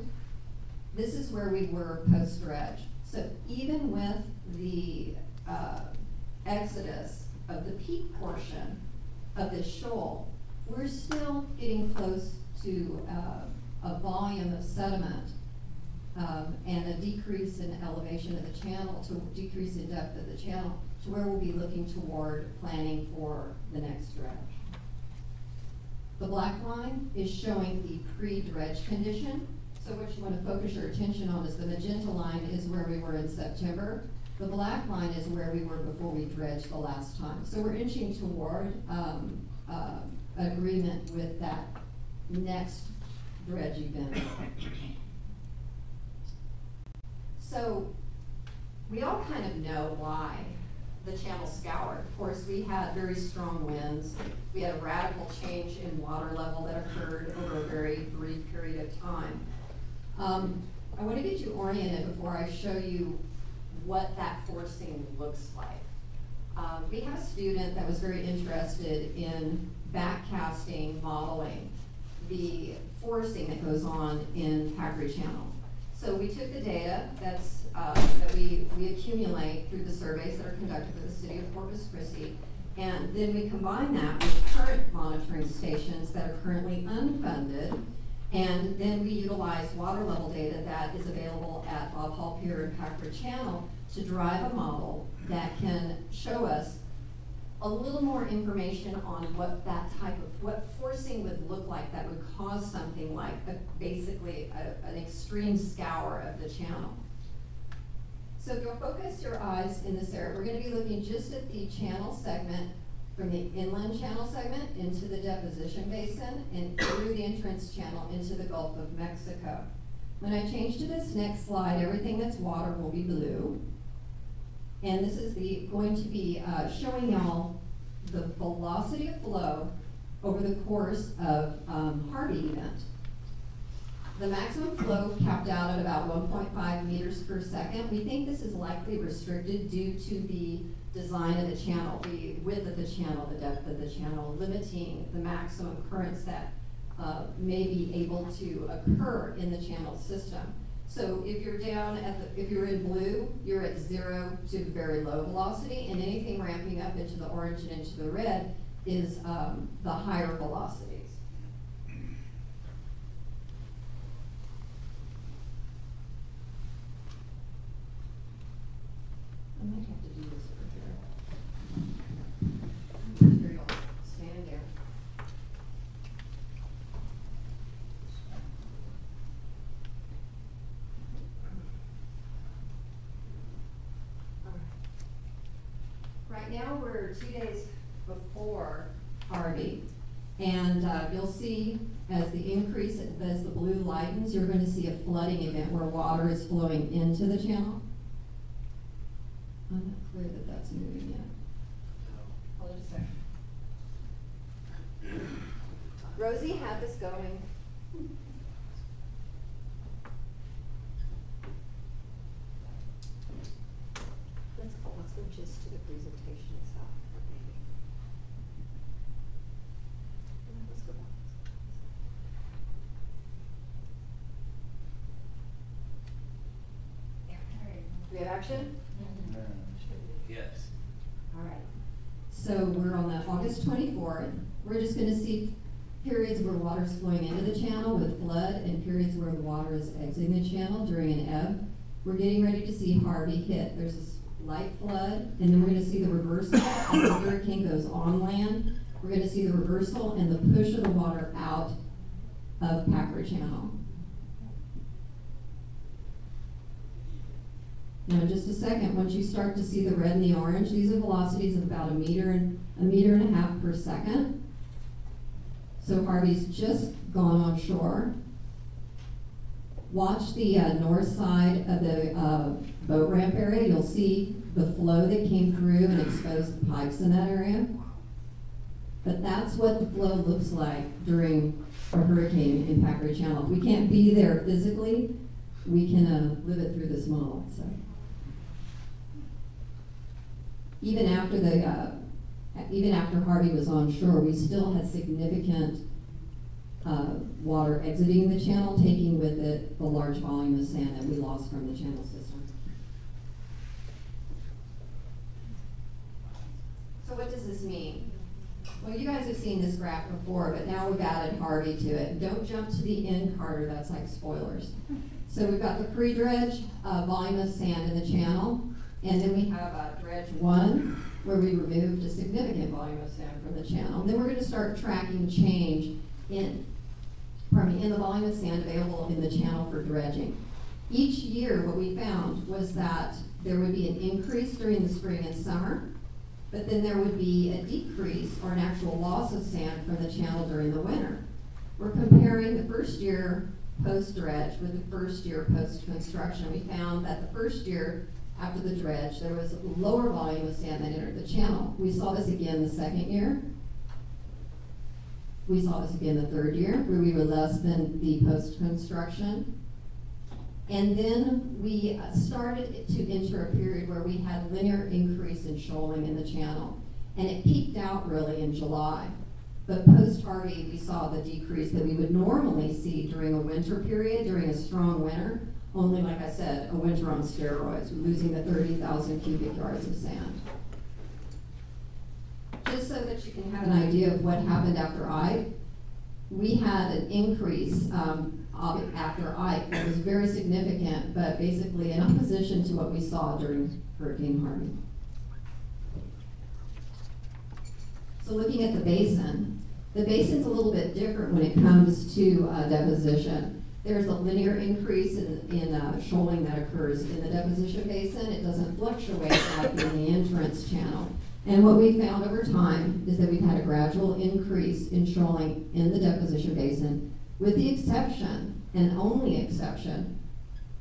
this is where we were post-dredge. So even with the exodus of the peak portion of this shoal, we're still getting close to a volume of sediment and a decrease in elevation of the channel, to decrease in depth of the channel, to where we'll be looking toward planning for the next dredge. The black line is showing the pre-dredge condition. So what you want to focus your attention on is the magenta line is where we were in September. The black line is where we were before we dredged the last time. So we're inching toward agreement with that next dredge event. So we all kind of know why the channel scoured. Of course, we had very strong winds. We had a radical change in water level that occurred over a very brief period of time. I want to get you oriented before I show you what that forcing looks like. We had a student that was very interested in backcasting, modeling the forcing that goes on in Pakery Channel. So we took the data that we accumulate through the surveys that are conducted for the city of Corpus Christi, and then we combine that with current monitoring stations that are currently unfunded, and then we utilize water level data that is available at Bob Hall Pier and Pakery Channel to drive a model that can show us a little more information on what that type of, what forcing would look like that would cause something like basically an extreme scour of the channel. So if you'll focus your eyes in this area, we're going to be looking just at the channel segment from the inland channel segment into the deposition basin and through the entrance channel into the Gulf of Mexico. When I change to this next slide, everything that's water will be blue. And this is going to be showing y'all the velocity of flow over the course of Harvey event. The maximum flow capped out at about 1.5 meters per second. We think this is likely restricted due to the design of the channel, the width of the channel, the depth of the channel, limiting the maximum currents that may be able to occur in the channel system. So if you're down at if you're in blue, you're at 0 to very low velocity, and anything ramping up into the orange and into the red is the higher velocities. I might have to do this over here. Here you'll stand there. Right now we're 2 days before Harvey, and you'll see as the blue lightens, you're going to see a flooding event where water is flowing into the channel. I'm not clear that that's moving yet. Hold on a second. Rosie had this going. Let's go just to the presentation itself, maybe. Let's go back. Do we have action? Yes. All right. So we're on the August 24th. We're just going to see periods where water is flowing into the channel with flood and periods where the water is exiting the channel during an ebb. We're getting ready to see Harvey hit. There's this light flood, and then we're going to see the reversal as the hurricane goes on land. We're going to see the reversal and the push of the water out of Pakery Channel. Now, in just a second, once you start to see the red and the orange, these are velocities of about a meter and a half per second. So Harvey's just gone on shore. Watch the north side of the boat ramp area. You'll see the flow that came through and exposed the pipes in that area. But that's what the flow looks like during a hurricane in Pakery Channel. If we can't be there physically, we can live it through this model. So even after Harvey was on shore, we still had significant water exiting the channel, taking with it the large volume of sand that we lost from the channel system. So what does this mean? Well, you guys have seen this graph before, but now we've added Harvey to it. Don't jump to the end, Carter, that's like spoilers. So we've got the pre-dredge volume of sand in the channel, and then we have dredge 1, where we removed a significant volume of sand from the channel. And then we're going to start tracking change in the volume of sand available in the channel for dredging. Each year, what we found was that there would be an increase during the spring and summer, but then there would be a decrease or an actual loss of sand from the channel during the winter. We're comparing the first year post-dredge with the first year post-construction. We found that the first year after the dredge, there was a lower volume of sand that entered the channel. We saw this again the second year. We saw this again the third year, where we were less than the post-construction. And then we started to enter a period where we had linear increase in shoaling in the channel. And it peaked out really in July. But post-Harvey, we saw the decrease that we would normally see during a winter period, during a strong winter. Only, like I said, a winter on steroids, losing the 30,000 cubic yards of sand. Just so that you can have an idea of what happened after Ike, we had an increase after Ike that was very significant, but basically in opposition to what we saw during Hurricane Harvey. So looking at the basin's a little bit different when it comes to deposition. There's a linear increase in shoaling that occurs in the deposition basin. It doesn't fluctuate like in the entrance channel. And what we found over time is that we've had a gradual increase in shoaling in the deposition basin, with the exception, and only exception,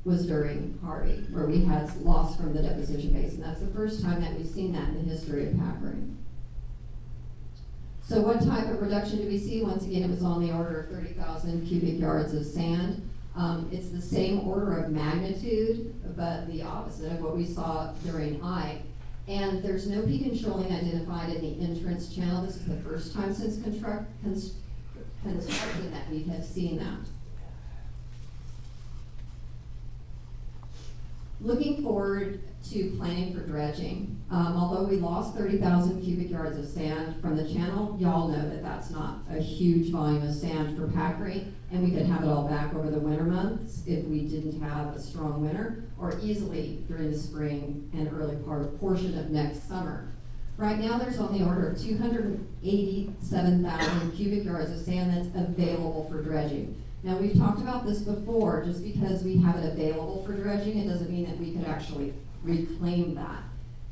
was during Harvey, where we had loss from the deposition basin. That's the first time that we've seen that in the history of Pakery. So what type of reduction do we see? Once again, it was on the order of 30,000 cubic yards of sand. It's the same order of magnitude, but the opposite of what we saw during Ike. And there's no peak in shoaling identified in the entrance channel. This is the first time since construction that we have seen that. Looking forward to planning for dredging. Although we lost 30,000 cubic yards of sand from the channel, y'all know that that's not a huge volume of sand for Pakery, and we could have it all back over the winter months if we didn't have a strong winter, or easily during the spring and early portion of next summer. Right now, there's on the order of 287,000 cubic yards of sand that's available for dredging. Now, we've talked about this before. Just because we have it available for dredging, it doesn't mean that we could actually reclaim that.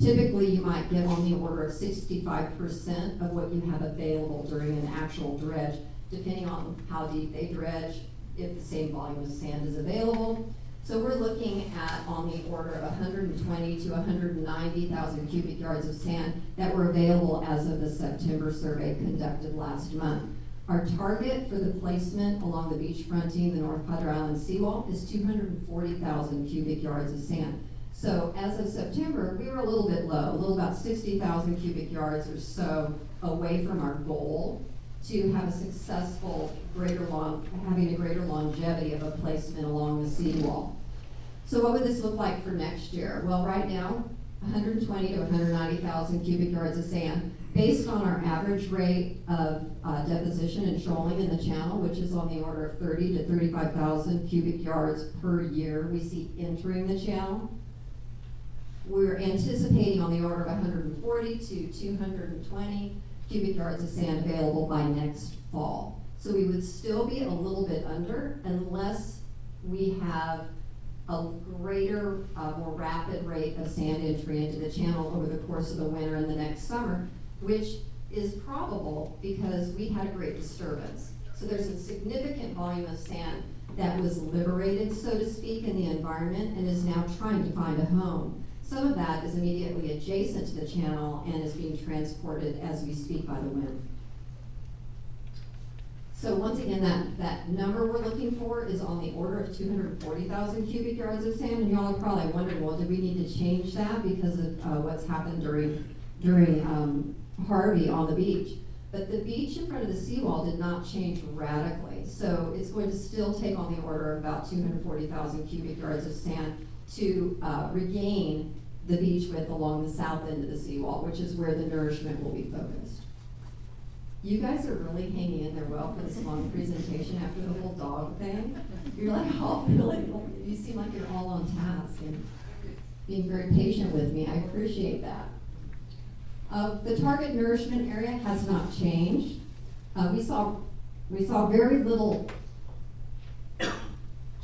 Typically, you might get on the order of 65% of what you have available during an actual dredge depending on how deep they dredge, if the same volume of sand is available. So we're looking at on the order of 120 to 190,000 cubic yards of sand that were available as of the September survey conducted last month. Our target for the placement along the beach fronting the North Padre Island seawall is 240,000 cubic yards of sand. So as of September, we were a little bit low, a little about 60,000 cubic yards or so away from our goal to have a successful having a greater longevity of a placement along the seawall. So what would this look like for next year? Well, right now, 120 to 190,000 cubic yards of sand, based on our average rate of deposition and shoaling in the channel, which is on the order of 30 to 35,000 cubic yards per year we see entering the channel. We're anticipating on the order of 140 to 220 cubic yards of sand available by next fall. So we would still be a little bit under unless we have a greater, more rapid rate of sand entry into the channel over the course of the winter and the next summer, which is probable because we had a great disturbance. So there's a significant volume of sand that was liberated, so to speak, in the environment and is now trying to find a home. Some of that is immediately adjacent to the channel and is being transported as we speak by the wind. So once again, that number we're looking for is on the order of 240,000 cubic yards of sand, and y'all are probably wondering, well, did we need to change that because of what's happened during Harvey on the beach? But the beach in front of the seawall did not change radically, so it's going to still take on the order of about 240,000 cubic yards of sand to regain the beach width along the south end of the seawall, which is where the nourishment will be focused. You guys are really hanging in there well for this long presentation after the whole dog thing. You're like, oh, really? You seem like you're all on task and being very patient with me. I appreciate that. The target nourishment area has not changed. We saw very little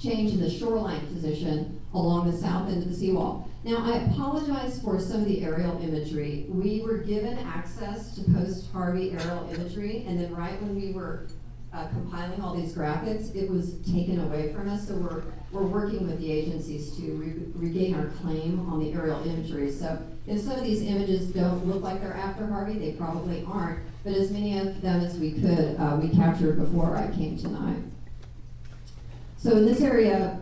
change in the shoreline position along the south end of the seawall. Now, I apologize for some of the aerial imagery. We were given access to post-Harvey aerial imagery, and then right when we were compiling all these graphics, it was taken away from us, so we're working with the agencies to regain our claim on the aerial imagery. So if some of these images don't look like they're after Harvey, they probably aren't, but as many of them as we could, we captured before I came tonight. So in this area,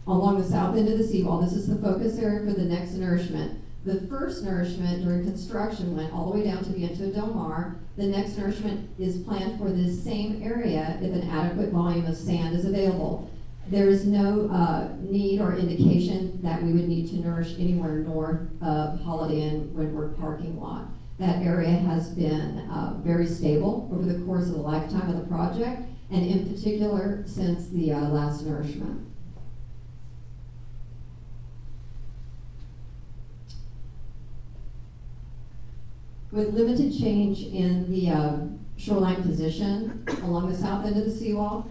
along the south end of the seawall, this is the focus area for the next nourishment. The first nourishment during construction went all the way down to Viento del Mar. The next nourishment is planned for this same area if an adequate volume of sand is available. There is no need or indication that we would need to nourish anywhere north of Holiday Inn Windward parking lot. That area has been very stable over the course of the lifetime of the project, and in particular since the last nourishment. With limited change in the shoreline position along the south end of the seawall,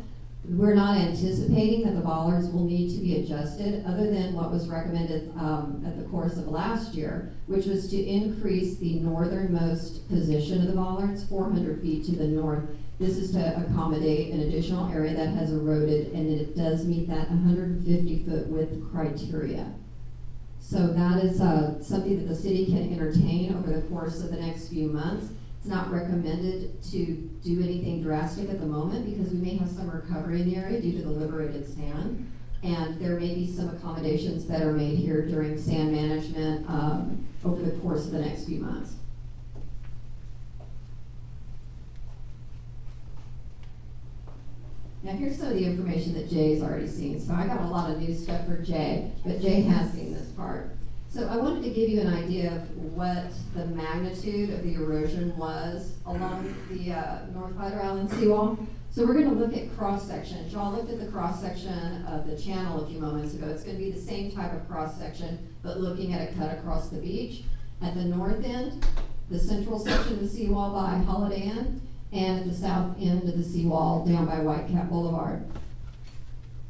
we're not anticipating that the bollards will need to be adjusted other than what was recommended at the course of last year, which was to increase the northernmost position of the bollards 400 feet to the north. This is to accommodate an additional area that has eroded, and it does meet that 150-foot width criteria. So that is something that the city can entertain over the course of the next few months. It's not recommended to do anything drastic at the moment because we may have some recovery in the area due to the liberated sand. And there may be some accommodations that are made here during sand management over the course of the next few months. Now here's some of the information that Jay's already seen. So I got a lot of new stuff for Jay, but Jay has seen this part. So I wanted to give you an idea of what the magnitude of the erosion was along the North Padre Island seawall. So we're going to look at cross-sections. Y'all looked at the cross-section of the channel a few moments ago. It's going to be the same type of cross-section, but looking at a cut across the beach. At the north end, the central section of the seawall by Holiday Inn, and at the south end of the seawall down by Whitecap Boulevard.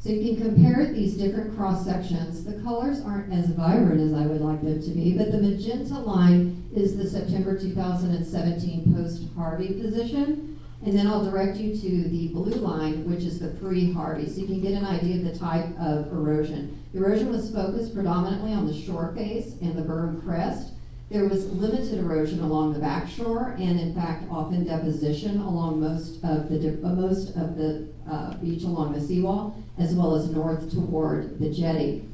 So you can compare these different cross sections. The colors aren't as vibrant as I would like them to be, but the magenta line is the September 2017 post-Harvey position, And then I'll direct you to the blue line, which is the pre-Harvey, so you can get an idea of the type of erosion. The erosion was focused predominantly on the shore face and the berm crest. There was limited erosion along the back shore, and in fact, often deposition along most of the beach along the seawall, as well as north toward the jetty.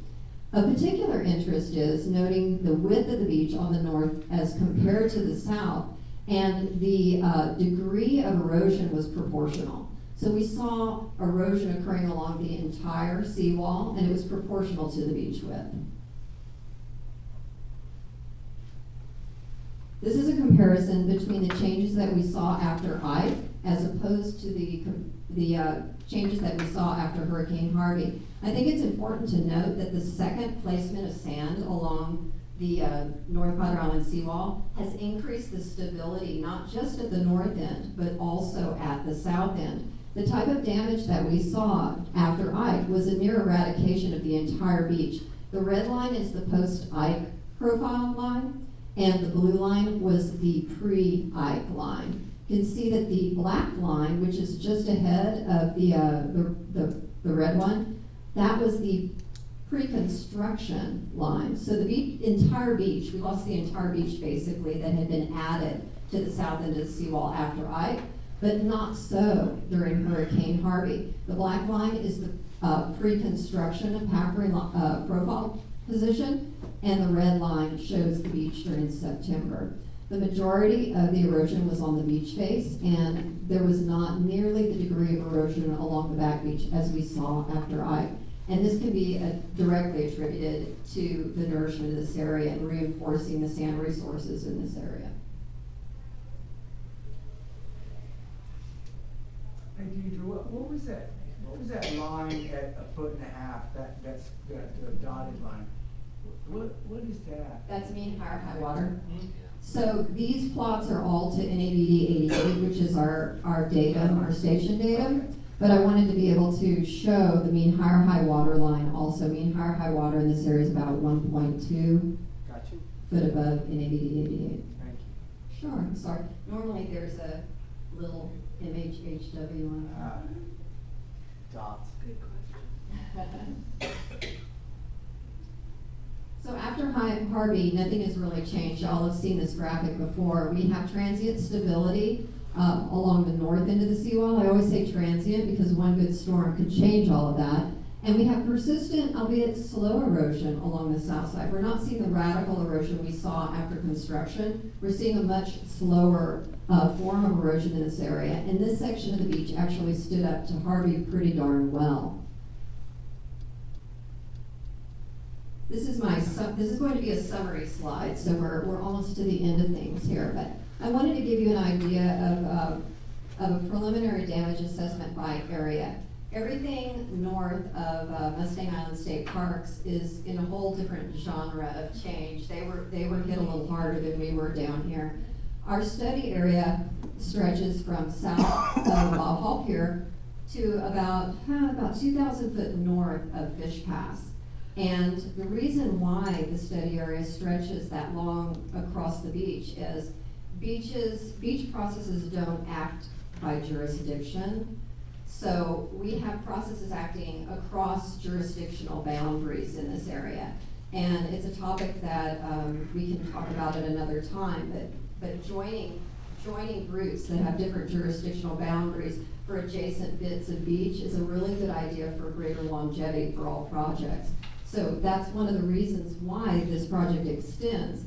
Of particular interest is noting the width of the beach on the north as compared to the south, and the degree of erosion was proportional. So we saw erosion occurring along the entire seawall, and it was proportional to the beach width. This is a comparison between the changes that we saw after Ike as opposed to the changes that we saw after Hurricane Harvey. I think it's important to note that the second placement of sand along the North Padre Island seawall has increased the stability, not just at the north end, but also at the south end. The type of damage that we saw after Ike was a near eradication of the entire beach. The red line is the post-Ike profile line, and the blue line was the pre-Ike line. You can see that the black line, which is just ahead of the red one, that was the pre-construction line. So the entire beach, we lost the entire beach basically that had been added to the south end of the seawall after Ike, but not so during Hurricane Harvey. The black line is the pre-construction of Pakery profile position, and the red line shows the beach during September. The majority of the erosion was on the beach face, and there was not nearly the degree of erosion along the back beach as we saw after Ike. And this can be directly attributed to the nourishment of this area and reinforcing the sand resources in this area. Hey, Deidre, what was that line at 1.5 feet? That's the dotted line. What is that? That's mean high water. So these plots are all to NAVD 88, which is our data, our station data. But I wanted to be able to show the mean high water line also. Mean high water in this area is about 1.2 foot above NAVD 88. Thank you. Sure, I'm sorry. Normally there's a little MHHW on Dots. Good question. So after Harvey, nothing has really changed. Y'all have seen this graphic before. We have transient stability along the north end of the seawall. I always say transient because one good storm could change all of that. And we have persistent, albeit slow erosion along the south side. We're not seeing the radical erosion we saw after construction. We're seeing a much slower form of erosion in this area. And this section of the beach actually stood up to Harvey pretty darn well. This is going to be a summary slide, so we're almost to the end of things here. But I wanted to give you an idea of a preliminary damage assessment by area. Everything north of Mustang Island State Parks is in a whole different genre of change. They were hit a little harder than we were down here. Our study area stretches from south of Bob Hall Pier to about 2,000 foot north of Fish Pass. And the reason why the study area stretches that long across the beach is beach processes don't act by jurisdiction. So we have processes acting across jurisdictional boundaries in this area. And it's a topic that we can talk about at another time, but joining groups that have different jurisdictional boundaries for adjacent bits of beach is a really good idea for greater longevity for all projects. So that's one of the reasons why this project extends,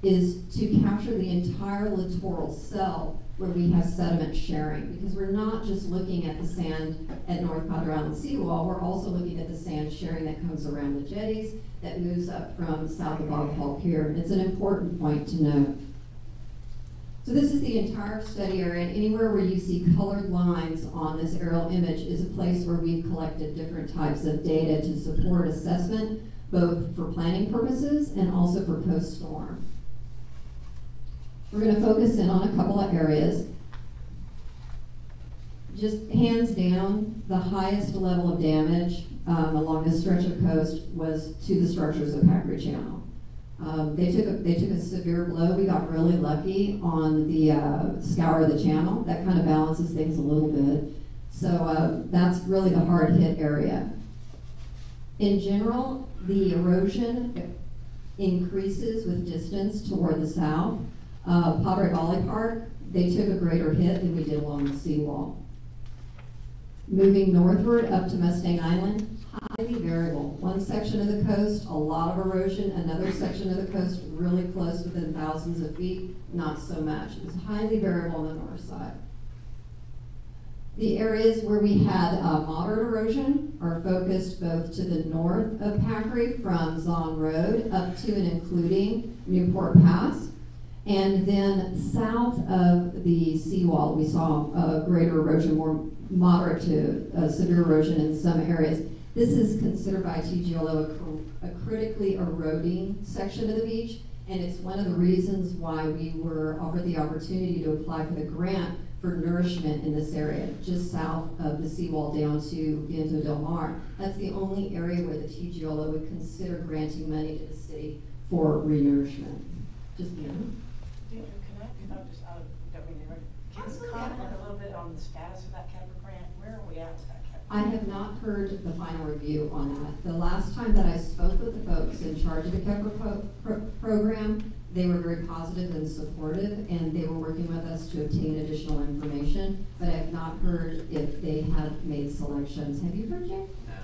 is to capture the entire littoral cell where we have sediment sharing, because we're not just looking at the sand at North Padre Island seawall, we're also looking at the sand sharing that comes around the jetties that moves up from south of Bob Hall Pier. It's an important point to note. So this is the entire study area, and anywhere where you see colored lines on this aerial image is a place where we've collected different types of data to support assessment, both for planning purposes and also for post-storm. We're going to focus in on a couple of areas. Just hands down, the highest level of damage along this stretch of coast was to the structures of Pakery Channel. They took a severe blow. We got really lucky on the scour of the channel. That kind of balances things a little bit. So that's really the hard hit area. In general, the erosion increases with distance toward the south. Pakery Volley Park, they took a greater hit than we did along the seawall. Moving northward up to Mustang Island, highly variable. One section of the coast, a lot of erosion. Another section of the coast, really close, within thousands of feet, not so much. It's highly variable on the north side. The areas where we had moderate erosion are focused both to the north of Pakery from Zon Road up to and including Newport Pass. And then south of the seawall, we saw greater erosion, more moderate to severe erosion in some areas. This is considered by TGLO a critically eroding section of the beach, and it's one of the reasons why we were offered the opportunity to apply for the grant for nourishment in this area, just south of the seawall down to Viento del Mar. That's the only area where the TGLO would consider granting money to the city for renourishment. Just, you know. Can I just, don't mean to interrupt. Can you comment a little bit on the status of that CAPRA grant? Where are we at with that CAPRA? I have not heard the final review on that. The last time that I spoke with the folks in charge of the CAPRA program, they were very positive and supportive, and they were working with us to obtain additional information, but I have not heard if they have made selections. Have you heard, Jay? No,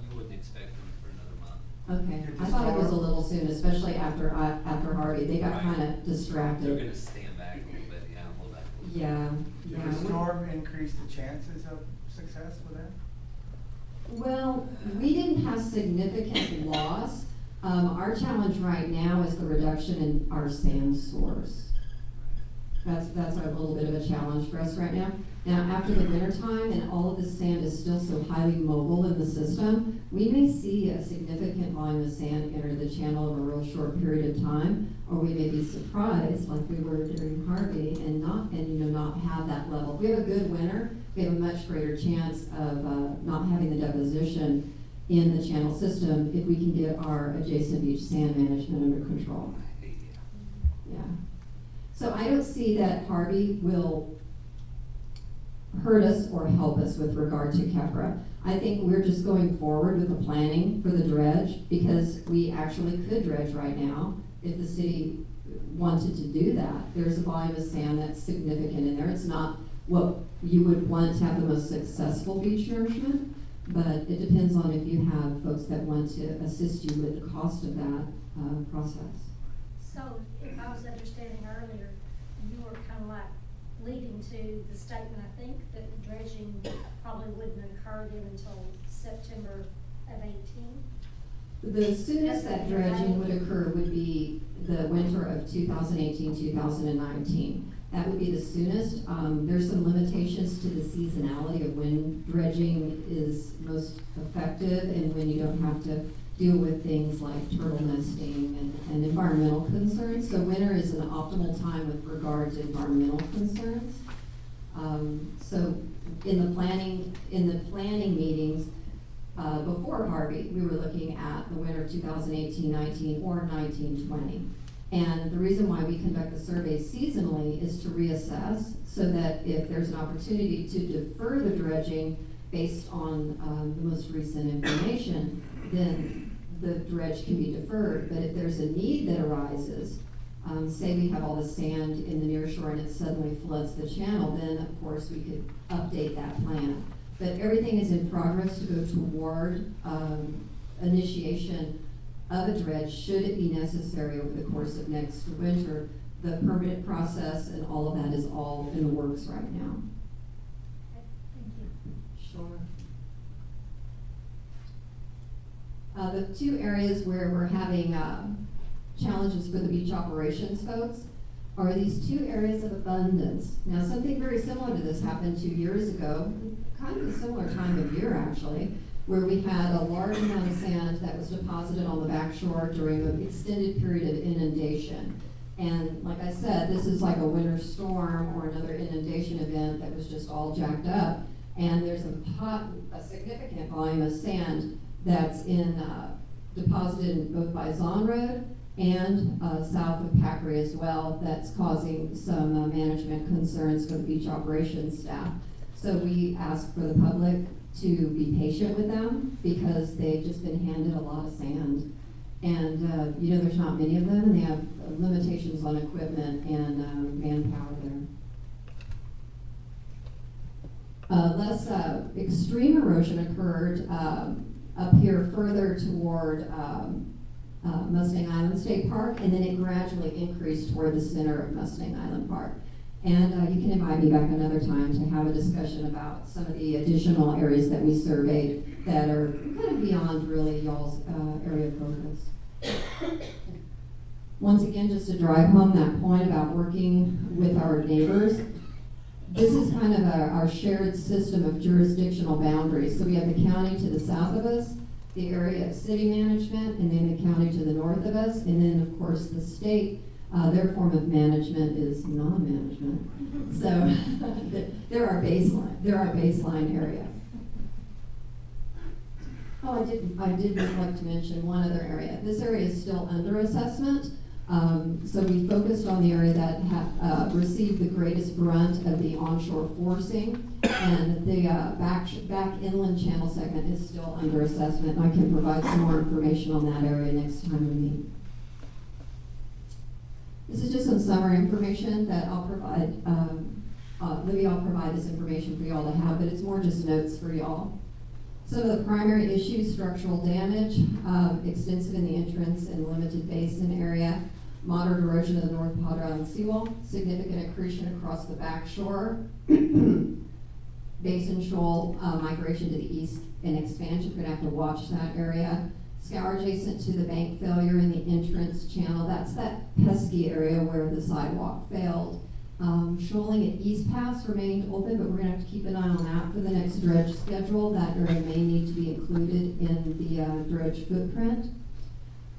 you wouldn't expect them for another month. Okay, I thought it was a little soon, especially after Harvey. They got kind of distracted. They're gonna stand back a little bit, yeah, hold back a little bit. Yeah. Did the storm increase the chances of success with that? Well, we didn't have significant loss. Our challenge right now is the reduction in our sand source. That's a little bit of a challenge for us right now. Now, after the winter time and all of the sand is still so highly mobile in the system, we may see a significant volume of sand enter the channel in a real short period of time, or we may be surprised, like we were during Harvey, and not have that level. If we have a good winter, we have a much greater chance of not having the deposition in the channel system if we can get our adjacent beach sand management under control. Yeah. So I don't see that Harvey will hurt us or help us with regard to CAPRA. I think we're just going forward with the planning for the dredge, because we actually could dredge right now if the city wanted to do that. There's a volume of sand that's significant in there. It's not what you would want to have the most successful beach nourishment, but it depends on if you have folks that want to assist you with the cost of that process. So, if I was understanding earlier, you were kind of like leading to the statement, I think, that dredging probably wouldn't occur then until September of 18? The soonest that dredging would occur would be the winter of 2018-2019. That would be the soonest. There's some limitations to the seasonality of when dredging is most effective and when you don't have to deal with things like turtle nesting and environmental concerns. So winter is an optimal time with regard to environmental concerns. So in the planning meetings before Harvey, we were looking at the winter of 2018-19 or 19-20. And the reason why we conduct the surveys seasonally is to reassess, so that if there's an opportunity to defer the dredging based on the most recent information, then the dredge can be deferred. But if there's a need that arises, say we have all the sand in the near shore and it suddenly floods the channel, then of course we could update that plan. But everything is in progress to go toward initiation of a dredge should it be necessary over the course of next winter. The permit process and all of that is all in the works right now. Thank you. Sure. The two areas where we're having challenges for the beach operations folks are these two areas of abundance. Now, something very similar to this happened 2 years ago, kind of a similar time of year actually, where we had a large amount of sand that was deposited on the back shore during an extended period of inundation. And like I said, this is like a winter storm or another inundation event that was just all jacked up. And there's a significant volume of sand that's in deposited both by Zahn Road and south of Pakery as well. That's causing some management concerns for the beach operations staff. So we ask for the public to be patient with them because they've just been handed a lot of sand. And you know, there's not many of them, and they have limitations on equipment and manpower there. Less extreme erosion occurred up here further toward Mustang Island State Park, and then it gradually increased toward the center of Mustang Island Park. And you can invite me back another time to have a discussion about some of the additional areas that we surveyed that are kind of beyond really y'all's area of focus. Once again, just to drive home that point about working with our neighbors, this is kind of our shared system of jurisdictional boundaries. So we have the county to the south of us, the area of city management, and then the county to the north of us, and then of course the state. Their form of management is non-management. So they're our baseline. They're our baseline area. Oh, I did neglect to mention one other area. This area is still under assessment. So we focused on the area that received the greatest brunt of the onshore forcing, and the back inland channel segment is still under assessment. I can provide some more information on that area next time we meet. This is just some summary information that I'll provide. Libby, I'll provide this information for y'all to have, but it's more just notes for y'all. Some of the primary issues: structural damage, extensive in the entrance and limited basin area, moderate erosion of the North Padre Island seawall, significant accretion across the back shore, basin shoal migration to the east and expansion. We're gonna have to watch that area. Scour adjacent to the bank failure in the entrance channel. That's that pesky area where the sidewalk failed. Shoaling at East Pass remained open, but we're going to have to keep an eye on that for the next dredge schedule. That area may need to be included in the dredge footprint.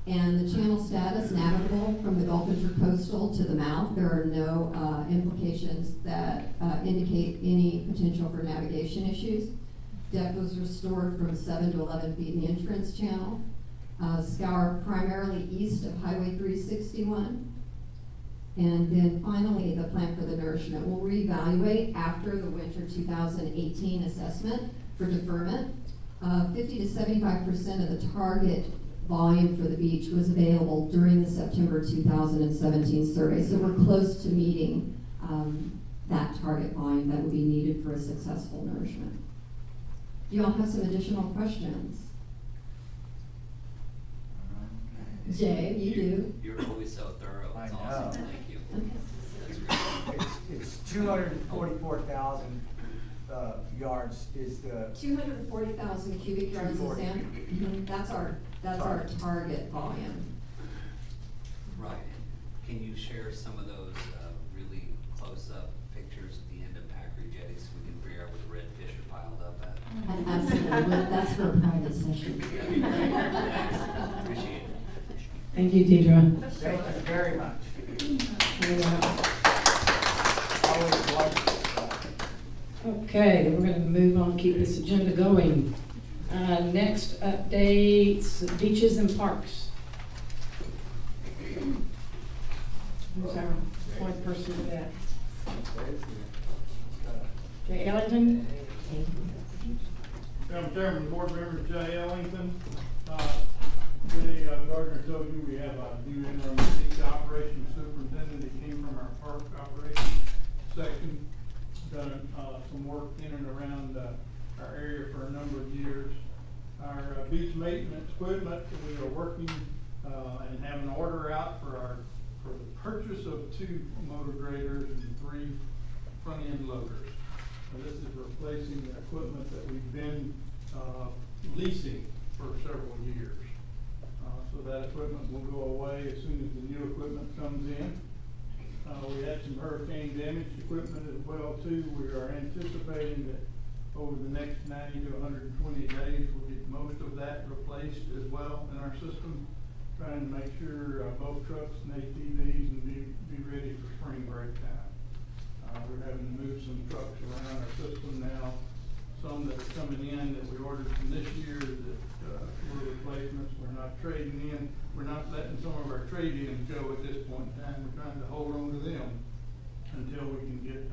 And the channel status, navigable from the Gulf Intercoastal to the mouth. There are no implications that indicate any potential for navigation issues. Depth was restored from 7 to 11 feet in the entrance channel. Scour primarily east of Highway 361. And then finally, the plan for the nourishment. We'll reevaluate after the winter 2018 assessment for deferment. 50 to 75% of the target volume for the beach was available during the September 2017 survey. So we're close to meeting that target volume that would be needed for a successful nourishment. Do you all have some additional questions? Jay, you do. You're always so thorough. It's I awesome. know. Thank you. Okay. It's 244,000 yards is the. 240,000 cubic yards of sand. That's our target volume. Right. Can you share some of those really close-up pictures at the end of Pakery Jetties so we can figure out where the redfish are piled up at? Absolutely. That's for a private session. Appreciate it. Thank you, Deidre. Thank you very much. Always like. Okay, then we're going to move on, keep this agenda going. Next updates, beaches and parks. Who's our point person for that? Jay Ellington? Madam Chairman, Board Member Jay Ellington. Gardner told you we have a new interim beach operations superintendent that came from our park operations section. Done some work in and around our area for a number of years. Our beach maintenance equipment, we are working and have an order out for the purchase of 2 motor graders and 3 front end loaders. This is replacing the equipment that we've been leasing for several years. So that equipment will go away as soon as the new equipment comes in. We had some hurricane damaged equipment as well too. We are anticipating that over the next 90 to 120 days we'll get most of that replaced as well in our system, trying to make sure both trucks and ATVs and be ready for spring break time. We're having to move some trucks around our system now some that are coming in that we ordered from this year that, were replacements. We're not trading in, we're not letting some of our trade-ins go at this point in time. We're trying to hold on to them until we can get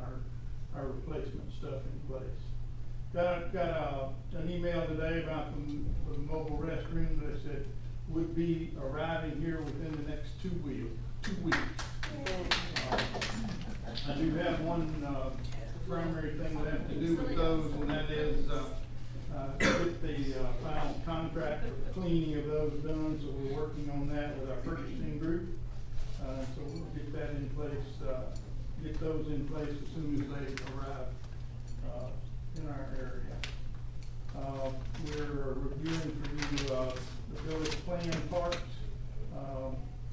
our replacement stuff in place. Got an email today about the mobile restroom that said would be arriving here within the next 2 weeks. I do have one primary thing that I have to do with those, and that is get the final contract for the cleaning of those done. So we're working on that with our purchasing group. So we'll get that in place, get those in place as soon as they arrive in our area. We're reviewing for you the village plan parts,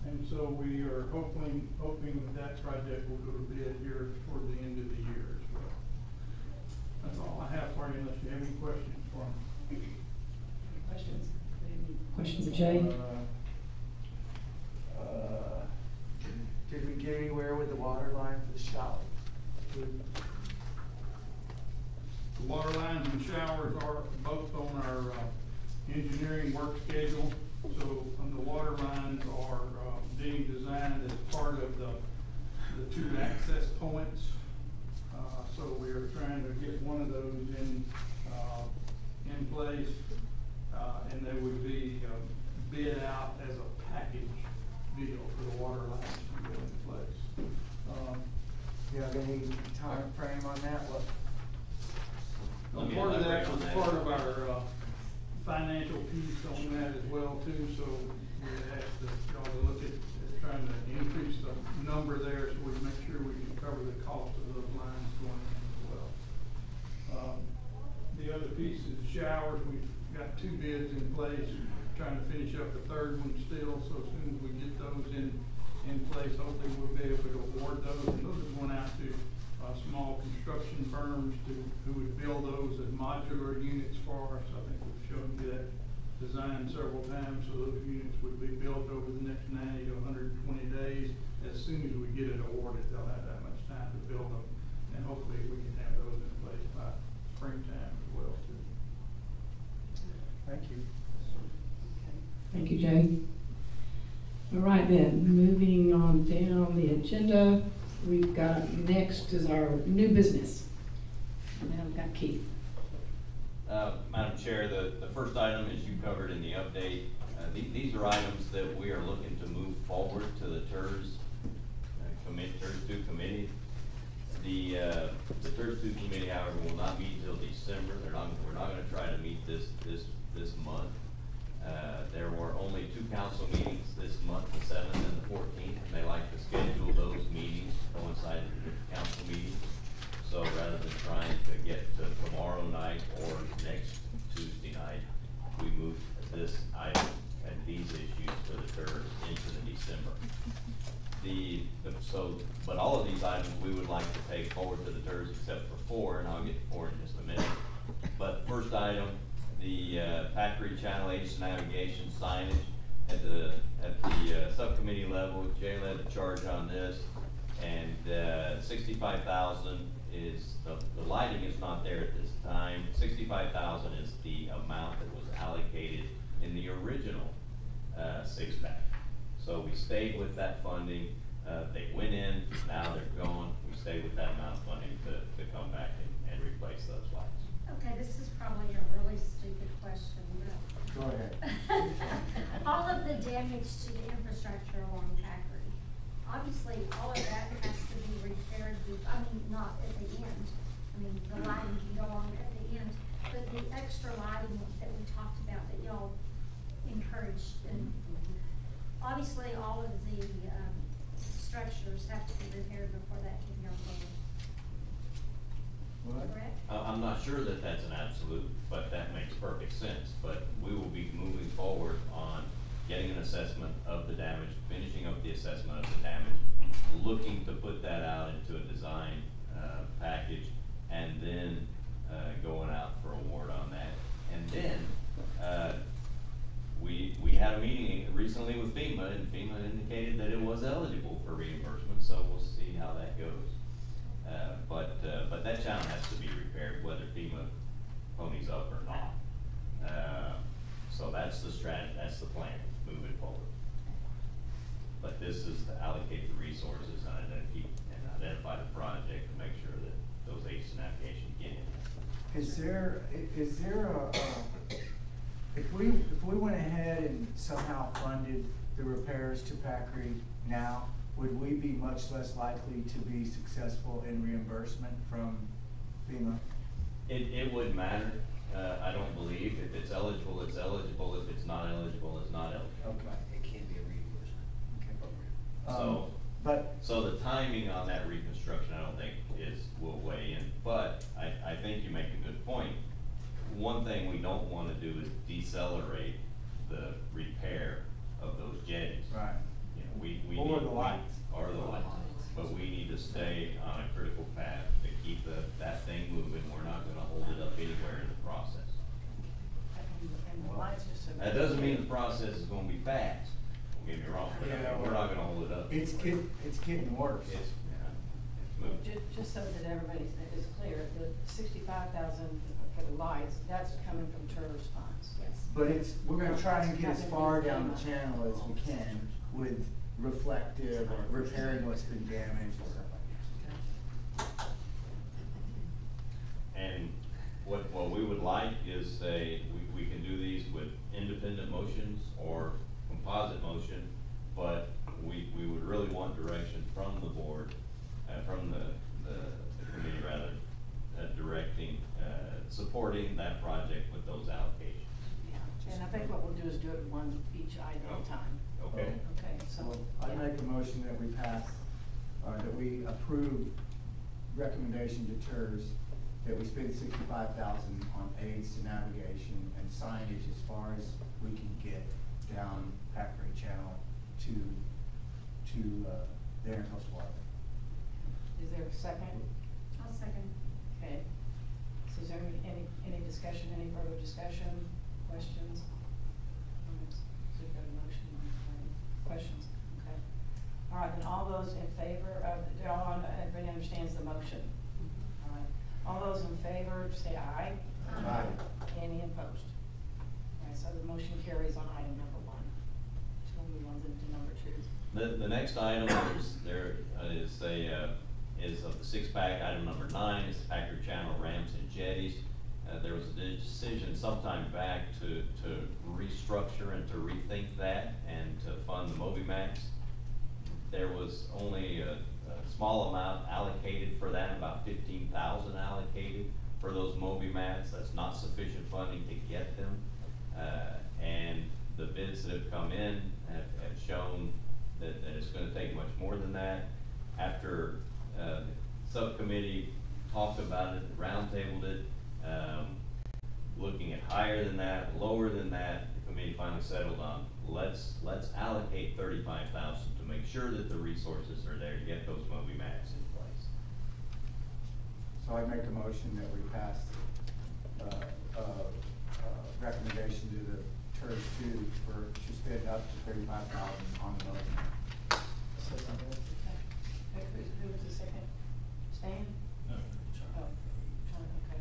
and so we are hoping that project will go to bid here toward the end of the year as well. That's all I have for you, unless you have any questions for me. Questions? Question for Jay? Did we get anywhere with the water line for the shower? The water lines and showers are both on our engineering work schedule. So the water lines are being designed as part of the 2 access points. So we are trying to get one of those in place, and they would be bid out as a package deal for the water lines to go in place. You have any time frame on that? Part of that was part of our financial piece on that as well too, so we asked y'all to look at trying to increase the number there so we make sure we can cover the cost of those lines going in as well. The other piece is showers. We've got 2 bids in place, trying to finish up the 3rd one still, so as soon as we get those in place, hopefully we'll be able to award those, and those are going out to small construction firms who would build those as modular units for us. I think we've shown you that design several times, so those units would be built over the next 90 to 120 days. As soon as we get it awarded, they'll have that much time to build them, and hopefully we can have those in place by springtime as well too. Thank you. Thank you, Jay. All right then, moving on down the agenda, we've got next is our new business. And then we've got Keith. Madam Chair, the first item, as you covered in the update, these are items that we are looking to move forward to the TERS TERS 2 committee. The TERS 2 committee, however, will not meet until December. We're not going to try to meet this month. There were only 2 council meetings this month, the 7th and the 14th, and they like to schedule those meetings coinciding with the council meetings. So rather than trying to get to tomorrow night or next Tuesday night, we moved this item and these issues to the TERS into the December. But all of these items we would like to take forward to the TERS except for 4, and I'll get to 4 in just a minute. But first item, the Pakery Channel H navigation signage at the subcommittee level. Jay led the charge on this, and $65,000 is the lighting is not there at this time. $65,000 is the amount that was allocated in the original 6-pack. So we stayed with that funding. They went in, now they're gone. We stayed with that amount of funding to come back and replace those lights. Okay, this is probably a really stupid question, but. Go ahead. All of the damage to the infrastructure along Pakery, obviously all of that has to be repaired, not at the end. The lighting can go on at the end, but the extra lighting that we talked about that y'all encouraged, and obviously all of the structures have to be repaired before that can go forward. What? Correct? I'm not sure that that's an absolute, but that makes perfect sense. But we will be moving forward on getting an assessment of the damage, finishing up the assessment of the damage, looking to put that out into a design package, and then going out for award on that. And then we had a meeting recently with FEMA, and FEMA indicated that it was eligible for reimbursement, so we'll see how that goes. But that channel has to be repaired, whether FEMA ponies up or not. So that's the strategy, that's the plan, moving forward. But this is to allocate the resources and identify the project to make sure that those agents in navigation get in. Is there if we went ahead and somehow funded the repairs to Pakery now, would we be much less likely to be successful in reimbursement from FEMA? It wouldn't matter, I don't believe. If it's eligible, it's eligible. If it's not eligible, it's not eligible. Okay. It can't be a reimbursement. Okay. So the timing on that reconstruction, I don't think will weigh in, but I think you make a good point. One thing we don't wanna do is decelerate the repair of those jetties. Right. You know, we Or need. the lights. Or the lights, but we need to stay on a critical path to keep that thing moving. We're not gonna hold it up anywhere in the process. And the lights just. That doesn't mean the process is gonna be fast, don't get me wrong, but Yeah, we're not gonna hold it up. It's getting worse. It's moving. Just so that everybody is clear, the 65,000 for the lights, that's coming from TERS funds. Yes. But we're gonna try and get as far down the channel as we can with reflective or repairing what's been damaged and stuff like that. And what we would like is we can do these with independent motions or composite motion, but we would really want direction from the board, from the committee rather, directing, supporting that project with those allocations. Yeah, and I think what we'll do is do it each item at a time. Okay. Okay, so. So I make a motion that we pass, that we approve recommendation to TERS that we spend 65,000 on aids to navigation and signage as far as we can get down Pakery Channel to the Intercoast Water. Is there a second? I'll second. Okay. So is there any discussion, any further discussion, questions? So you've got a motion, questions, okay. All right, then all those in favor of, everybody understands the motion? All right, all those in favor, say aye. Aye. Any opposed? All right, so the motion carries on item number 1. So we'll move on to number 2. The next item is of the 6-pack, item number 9, is Pakery Channel ramps and jetties. There was a decision sometime back to restructure and to rethink that and to fund the MobiMax. There was only a small amount allocated for that, about 15,000 allocated for those MobiMax. That's not sufficient funding to get them. And the bids that have come in have shown that it's gonna take much more than that. After the subcommittee talked about it, roundtabled it, looking at higher than that, lower than that, the committee finally settled on, let's allocate 35,000 to make sure that the resources are there to get those MobiMax in place. So I make a motion that we pass recommendation to the TERS 2 to spend up to 35,000 on the MobiMax. Who was the second? Stan? No. Oh, John, okay.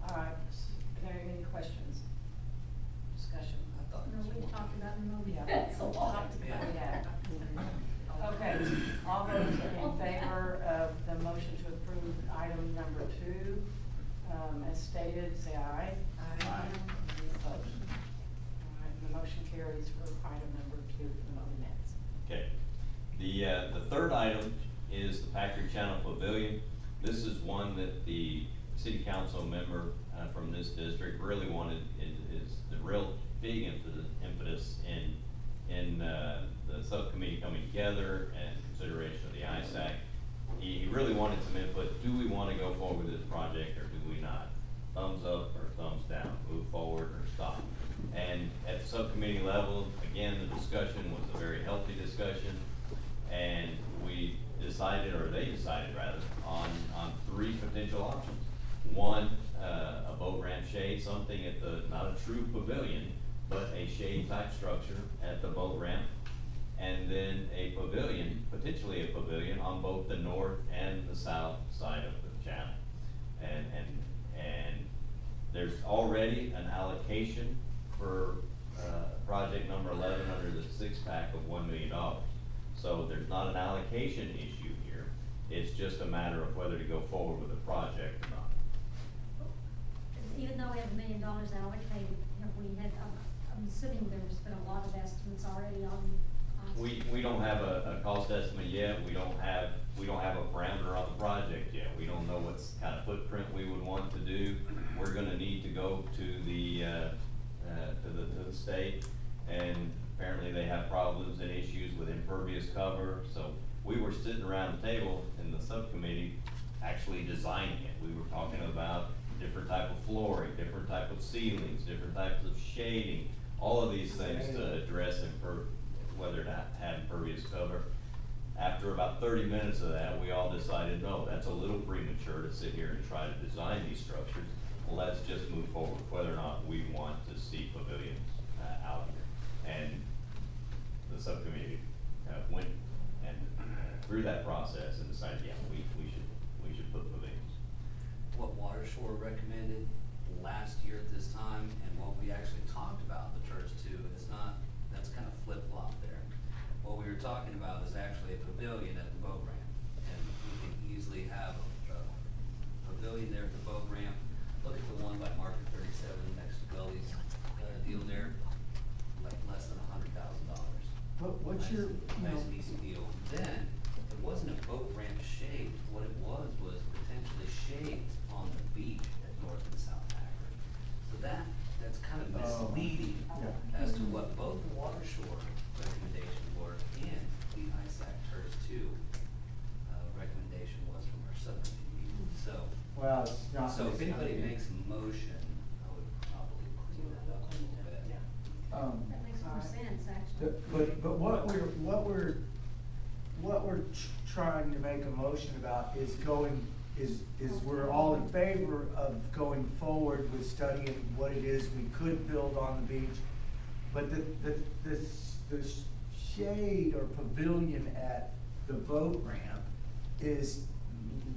All right, are there any questions? Discussion? No, we talked about the movie. Yeah. That's a lot. Yeah. Okay, all those in favor of the motion to approve item number 2, as stated, say aye. Aye. Any opposed? All right, the motion carries for item number 2 for the MobiMax. Okay. The third item is the Pakery Channel Pavilion. This is one that the city council member from this district really wanted, is the real big impetus in the subcommittee coming together and consideration of the ISAC. He really wanted some input. Do we want to go forward with this project or do we not? Thumbs up or thumbs down, move forward or stop. And at the subcommittee level, again, the discussion was a very healthy discussion. And we decided, or they decided rather, on 3 potential options. One, a boat ramp shade, something at not a true pavilion, but a shade type structure at the boat ramp. And then a pavilion, potentially a pavilion, on both the north and the south side of the channel. And There's already an allocation for, project number 11 under the six-pack of $1 million. So there's not an allocation issue here. It's just a matter of whether to go forward with the project or not. Even though we have $1 million allocated, have we had, I'm assuming there's been a lot of estimates already on. We don't have a cost estimate yet. We don't have a parameter on the project yet. We don't know what kind of footprint we would want to do. We're gonna need to go to the state, and apparently they have problems and issues with impervious cover. So we were sitting around the table in the subcommittee actually designing it. We were talking about different type of flooring, different type of ceilings, different types of shading, all of these things to address whether to have impervious cover. After about 30 minutes of that, we all decided, no, that's a little premature to sit here and try to design these structures. Let's just move forward with whether or not we want to see pavilions out here. And the subcommittee went and through that process and decided, yeah, we should put pavilions. What Water Shore recommended last year at this time, and what we actually talked about, the TERS too, is not, that's kind of flip-flop there. What we were talking about is actually a pavilion at the boat ramp, and we can easily have a pavilion there at the boat ramp. Look at the one by Market 37 next to Gully's deal there, like less than $100,000. What's nice, your, nice and easy deal. Then it wasn't a boat ramp shade. What it was potentially shades on the beach at North and South Pakery. So that's kind of misleading as to what both the Water Shore recommendation were and the ISAC TERS 2 recommendation was from our subcommittee meeting. So, well, it's not. So if anybody makes a motion, I would probably clean that up a little bit. That makes more sense, actually. But what we're trying to make a motion about is we're all in favor of going forward with studying what it is we could build on the beach. But the shade or pavilion at the boat ramp is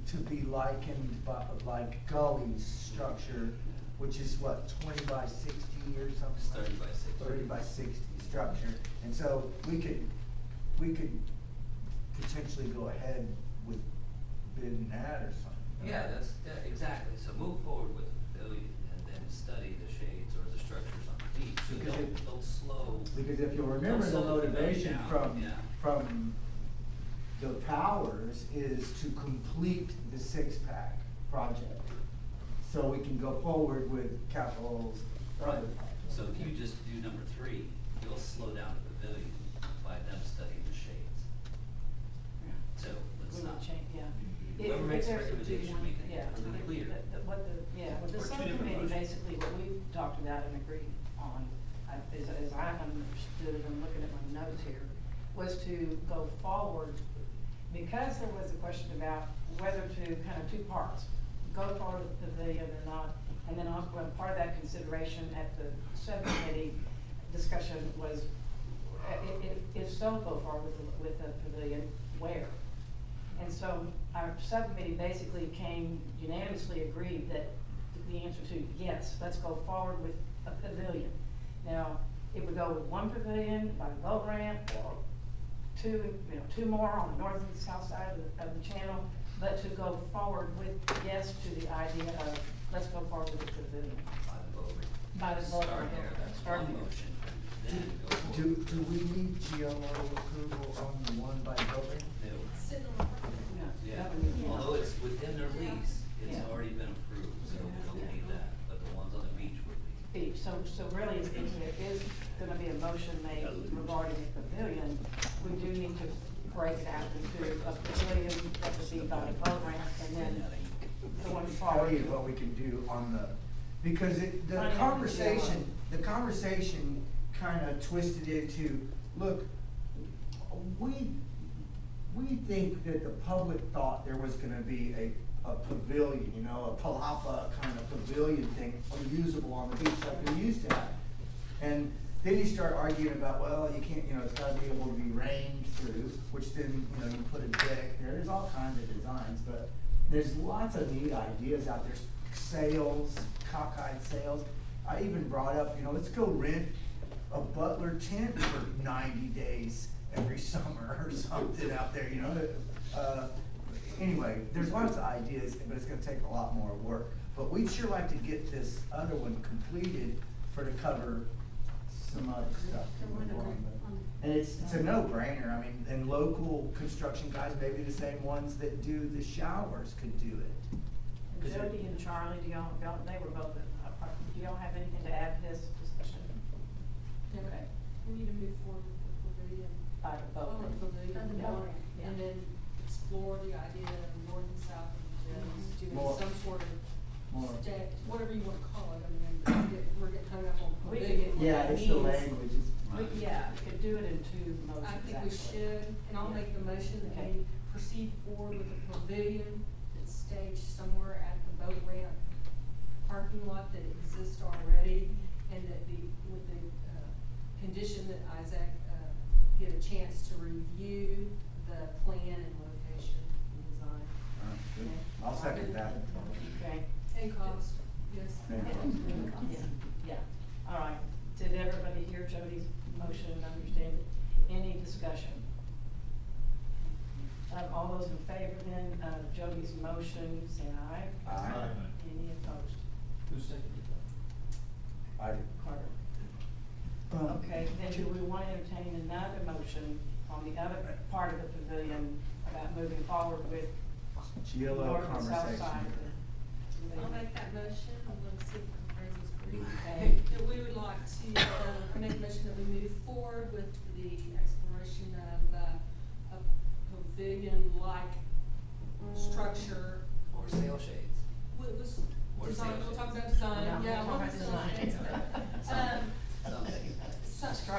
to be likened like Gully's structure, which is what, 20 by 60 or something? 30 by 60. 30 by 60 structure. And so we could potentially go ahead with bidding that or something. Yeah, exactly. So move forward with the pavilion and then study the shades or the structures on the beach. So they'll slow. Because if you'll remember, the motivation from the powers is to complete the six-pack project. So we can go forward with capital. Right. So if you just do number 3, you'll slow down the pavilion by them studying the shades. So let's not change. Whoever makes a recommendation, make it really clear. With the subcommittee, basically, what we talked about and agreed on, as I understood, and looking at my notes here, was to go forward, because there was a question about whether to, kind of two parts, go forward with the pavilion or not, and then also, part of that consideration at the subcommittee discussion was, if so, go forward with the pavilion, where? And so our subcommittee basically unanimously agreed that the answer to yes, let's go forward with a pavilion. Now, it would go with one pavilion by the boat ramp, or two more on the north and south side of the channel, but to go forward with yes to the idea of let's go forward with the pavilion. By the boat ramp. Start there, that's one motion. Then go forward. Do we need GLO approval on the one by the boat ramp? Yeah, although it's within their lease, it's already been approved, so we don't need that, but the ones on the beach would be. So really, if there is gonna be a motion made regarding the pavilion, we do need to break it out into a pavilion that would be by the boat ramp, and then the one Tell you forward. what we can do on because the conversation kind of twisted into, look, we think that the public thought there was gonna be a pavilion, a palapa kind of pavilion thing, usable on the beach like we used to have. And then you start arguing about, well, you can't, it's gotta be able to be rained through, which then, you put a deck there. There's all kinds of designs, but there's lots of neat ideas out there. sales, cockeyed sales. I even brought up, let's go rent a Butler tent for 90 days every summer or something out there, Anyway, there's lots of ideas, but it's gonna take a lot more work. But we'd sure like to get this other one completed to cover some other stuff. And it's a no-brainer, and local construction guys, maybe the same ones that do the showers could do it. And Jody and Charlie, they were both, do y'all have anything to add to this discussion? Okay. We need to move forward with the pavilion. By the boat. And then explore the idea of north and south of the Jetties, doing some sort of stack, whatever you wanna call it, we're getting hung up on pavilion. Yeah, it's the language. We could do it in two motions. I think we should, and I'll make the motion that we proceed forward with the pavilion that's staged somewhere at the boat ramp parking lot that exists already, and that with the condition that Isaac get a chance to review the plan and location and design. Good. I'll second that. Okay. And cost, yes. Yeah, all right. Did everybody hear Jody's motion and understand it? Any discussion? All those in favor then of Jody's motion, say aye. Aye. Any opposed? Who's seconded that? I did. Carter. Okay, then do we want to entertain another motion on the other part of the pavilion about moving forward with GLO north and south conversation. side? I'll make that motion, I'm gonna see if the phrase is correct. Okay. That we would like to, make a motion that we move forward with the exploration of, a pavilion-like structure. Or sail shades. With this Or design, sail we'll talk shades. about design, No, yeah, we'll we'll talk about design.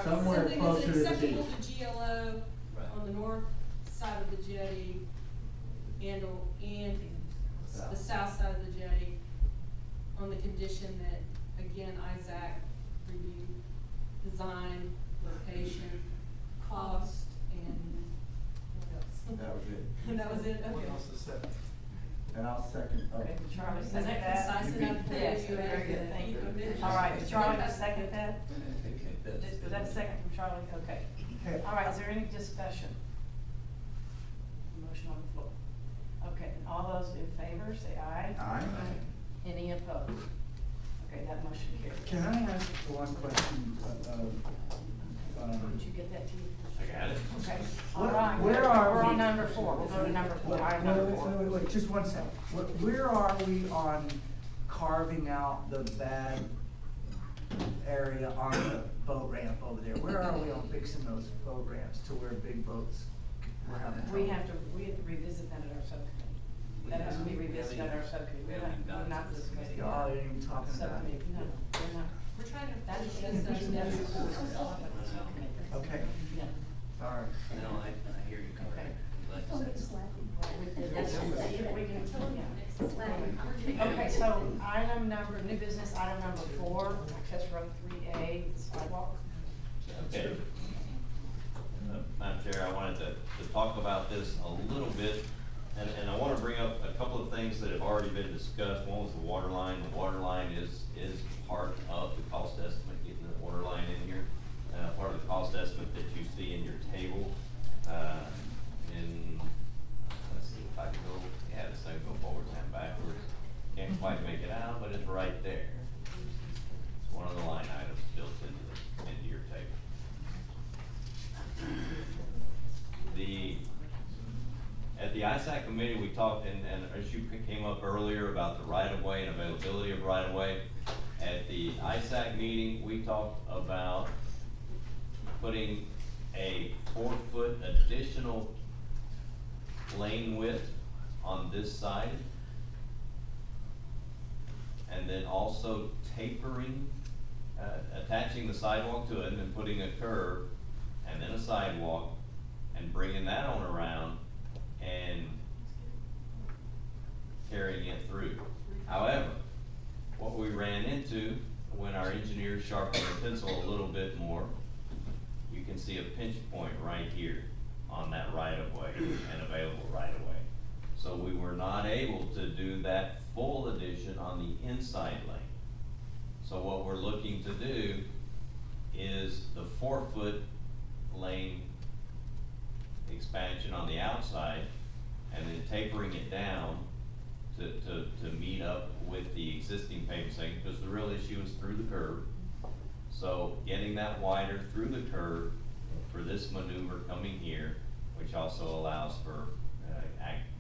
Somewhere Something closer to that's the acceptable beach. to GLO on the north side of the jetty and the south side of the jetty, on the condition that, again, Isaac review design, location, cost, and what else? That was it. That was it, okay. What else is second? And I'll second. Okay, Charlie, Is second that that? concise enough for Yes, you? very good, thank you. Okay. All right, Charlie, you second that? Okay, Was that a second from Charlie? Okay. Okay. All right, is there any discussion? Motion on the floor. Okay, and all those in favor, say aye. Aye. Any opposed? Okay, that motion carries. Can I ask one question? Did you get that, Keith? I got it. Okay, all Where- right. where are We're on we? number 4. We'll go to number 4. Item number 4. Wait, just one second. Where are we on carving out the bad area on the boat ramp over there? Where are we on fixing those boat ramps to where big boats were having trouble? We have to revisit that at our subcommittee. That has to be revisited at our subcommittee. We're not this committee. Y'all ain't even talking about it. Subcommittee, no, we're not. We're trying to That's, finish that's, this. that's the course of the subcommittee. Okay, Yeah. all right. No, I hear you, Carter. Okay. I'm glad you said that. Okay, so item number, new business, item number 4, access road 3A, the sidewalk. Okay. Madam Chair, I wanted to talk about this a little bit, and I want to bring up a couple of things that have already been discussed. One was the water line. The water line is part of the cost estimate, getting the water line in here. Part of the cost estimate that you see in your table. Let's see if I can go, yeah, this thing go forwards and backwards. Can't quite make it out, but it's right there. It's one of the line items built into your table. At the ISAC committee, we talked, and an issue came up earlier about the right-of-way and availability of right-of-way. At the ISAC meeting, we talked about putting a 4-foot additional lane width on this side, and then also tapering, attaching the sidewalk to it, and then putting a curb, and then a sidewalk, and bringing that on around, and carrying it through. However, what we ran into when our engineers sharpened their pencil a little bit more, you can see a pinch point right here on that right-of-way and available right-of-way. So we were not able to do that full addition on the inside lane. So what we're looking to do is the 4-foot lane expansion on the outside, and then tapering it down to meet up with the existing pavement section, because the real issue is through the curve. So getting that wider through the curve for this maneuver coming here, which also allows for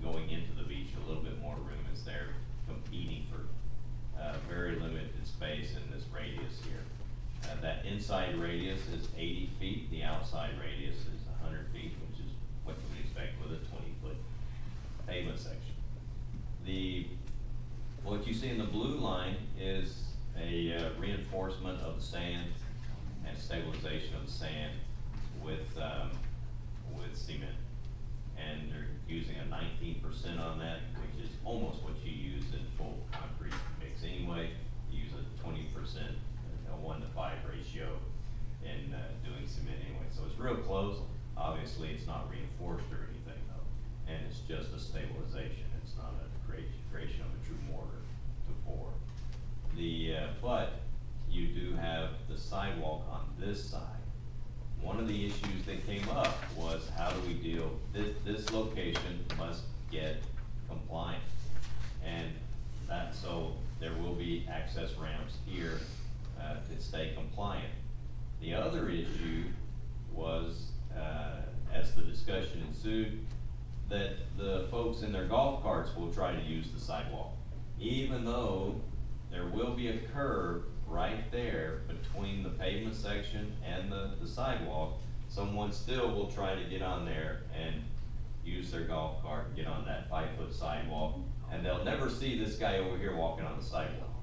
going into the beach, a little bit more room is there, competing for very limited space in this radius here. That inside radius is 80 feet, the outside radius is 100 feet, which is what you would expect with a 20-foot pavement section. What you see in the blue line is a reinforcement of the sand and stabilization of the sand with cement. And they're using a 19% on that, which is almost what you use in full concrete mix anyway. You use a 20%, a 1-to-5 ratio in doing cement anyway. So it's real close. Obviously, it's not reinforced or anything though, and it's just a stabilization. It's not a creation of a true mortar to pour. But you do have the sidewalk on this side. One of the issues that came up was how do we deal, this location must get compliant. And so there will be access ramps here to stay compliant. The other issue was, as the discussion ensued, that the folks in their golf carts will try to use the sidewalk, even though there will be a curb right there between the pavement section and the sidewalk. Someone still will try to get on there and use their golf cart and get on that 5-foot sidewalk, and they'll never see this guy over here walking on the sidewalk.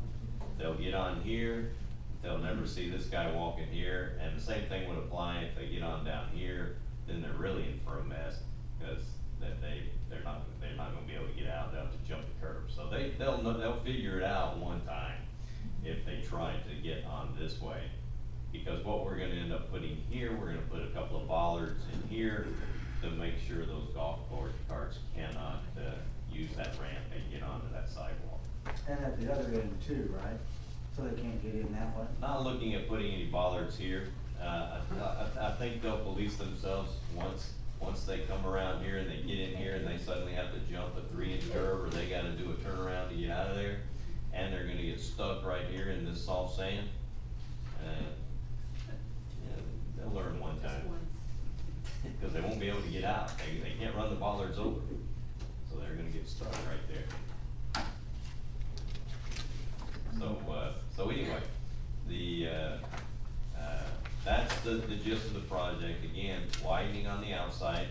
They'll get on here, they'll never see this guy walking here, and the same thing would apply if they get on down here. Then they're really in for a mess, because they're not going to be able to get out. They'll have to jump the curb. So they'll figure it out one time if they try to get on this way, because what we're going to end up putting here, we're going to put a couple of bollards in here to make sure those golf carts cannot use that ramp and get onto that sidewalk. And at the other end too, right? So they can't get in that way? Not looking at putting any bollards here. I think they'll police themselves once they come around here and they get in here and they suddenly have to jump a 3-inch curve, or they got to do a turnaround to get out of there, and they're going to get stuck right here in this soft sand. They'll learn one time, because they won't be able to get out. They can't run the bollards over, so they're going to get stuck right there. So anyway, that's the gist of the project. Again, widening on the outside,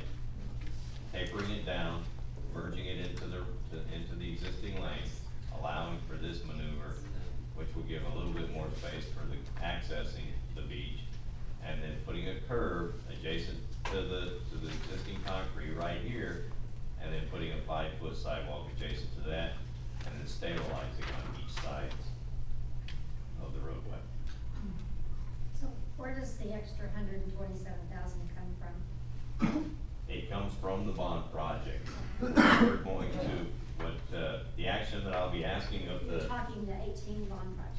tapering it down, merging it into the existing lane, allowing for this maneuver, which will give a little bit more space for the accessing the beach, and then putting a curb adjacent to the existing concrete right here, and then putting a 5-foot sidewalk adjacent to that, and then stabilizing on each side of the roadway. So where does the extra $127,000 come from? It comes from the bond project. We're going to, the action that I'll be asking of You're the. talking the 18 bond project?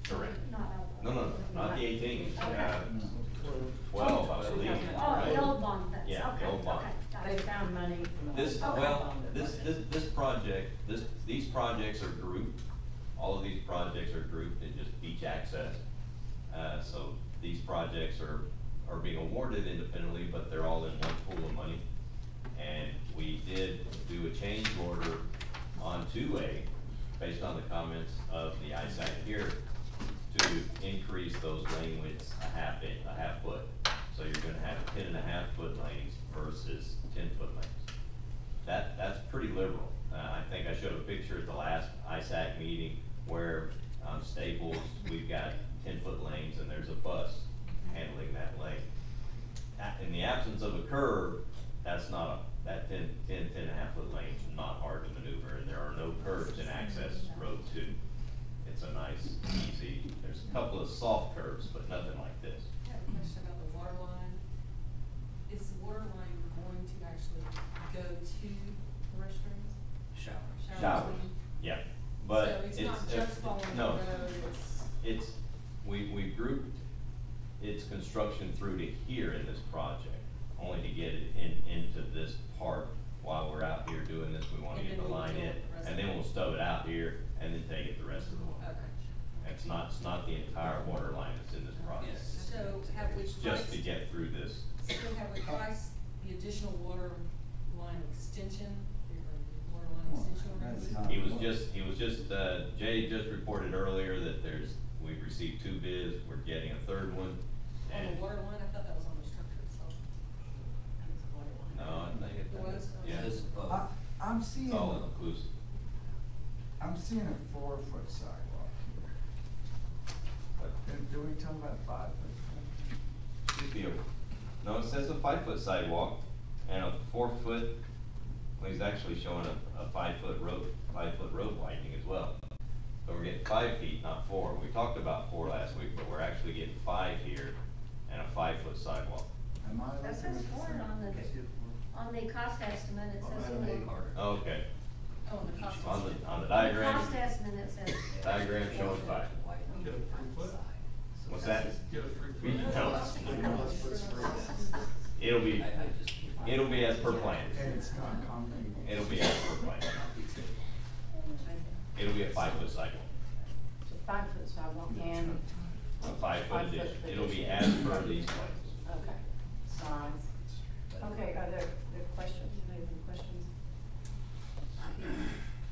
Correct. Not No, not the 18, Okay. 12, I believe. Oh, the old bond funds, Yeah, the okay, old bond. okay, got They it. found money from the. This, well, this project, these projects are grouped. All of these projects are grouped in just beach access. So these projects are being awarded independently, but they're all in one pool of money. And we did do a change order on 2A, based on the comments of the ISAC here, to increase those lane widths a half foot. So you're gonna have 10.5-foot lanes versus 10-foot lanes. That's pretty liberal. I think I showed a picture at the last ISAC meeting where on Staples, we've got 10-foot lanes and there's a bus handling that lane. In the absence of a curve, that's not that 10.5-foot lane is not hard to maneuver, and there are no curves in access road 2. It's a nice, easy, there's a couple of soft curves, but nothing like this. I have a question about the water line. Is the water line going to actually go to the restrooms? Showers, yeah. construction through to here in this project, only to get it into this part. While we're out here doing this, we wanna And get then the we'll line do in, it the rest and of then it. we'll stub it out here, and then take it the rest of the way. Okay. It's not the entire water line that's in this project. So have we It's just to priced, get through this. so have we priced the additional water line extension, or water line extension? He was just, Jay just reported earlier that we've received 2 bids, we're getting a 3rd one. On And the water line, I thought that was on the structure itself. no, I think It was? yeah, I'm seeing, it's all inclusive. I'm seeing a 4-foot sidewalk here. And do we talk about 5 foot? Should be no, it says a 5-foot sidewalk and a 4-foot, well, he's actually showing a 5-foot road widening as well. So we're getting 5 feet, not 4. We talked about 4 last week, but we're actually getting 5 here and a 5-foot sidewalk. Am I That looking says at the 4 same? on the cost estimate, it says 4. Okay. Oh, the cost. On the On the diagram, cost estimate, it says. diagram showing 5. What's that? No. It'll be as per plan. And it's not concrete. It'll be as per plan. It'll be a 5-foot sidewalk, So 5-foot sidewalk and, a 5-foot addition. It'll be as per these plans. okay, signs. Okay, are there questions? Do you have any questions?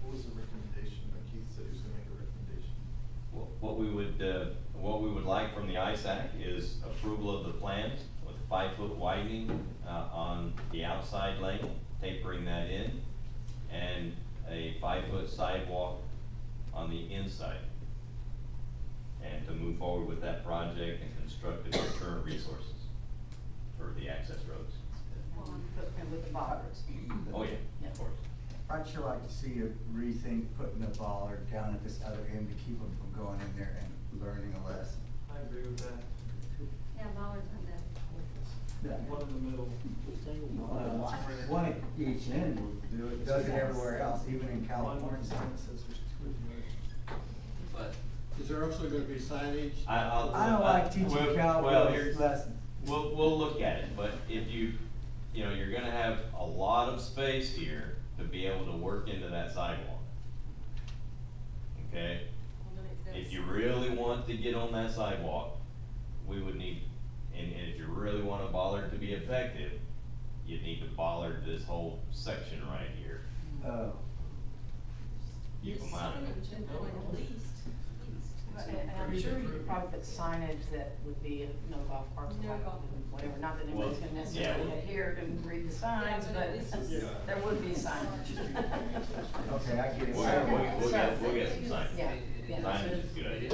What was the recommendation? Keith said he was gonna make a recommendation. What we would like from the ISAC is approval of the plans with a 5-foot widening, on the outside lane, tapering that in, and a 5-foot sidewalk on the inside. And to move forward with that project and construct it with current resources for the access roads. And with the bollards. Oh, yeah, of course. I'd sure like to see a rethink putting a bollard down at this other end to keep them from going in there and learning a lesson. I agree with that. Yeah, bollards on that. Yeah. One in the middle. One at each end will do it, does it everywhere else, even in California. But Is there also gonna be signage? I don't like teaching cowboys lessons. We'll look at it, but if you're gonna have a lot of space here to be able to work into that sidewalk. Okay? If you really want to get on that sidewalk, we would need, and if you really want a bollard to be effective, you'd need to bollard this whole section right here. Oh. Keep them out of it. And I'm sure you could probably put signage that would be, no golf carts, No golf. whatever, not that anybody's gonna necessarily yeah. adhere and read the signs, Yeah, but but it's- there would be signage. Okay, I get it. We'll get some signage. Yeah, yeah. Signage is a good idea.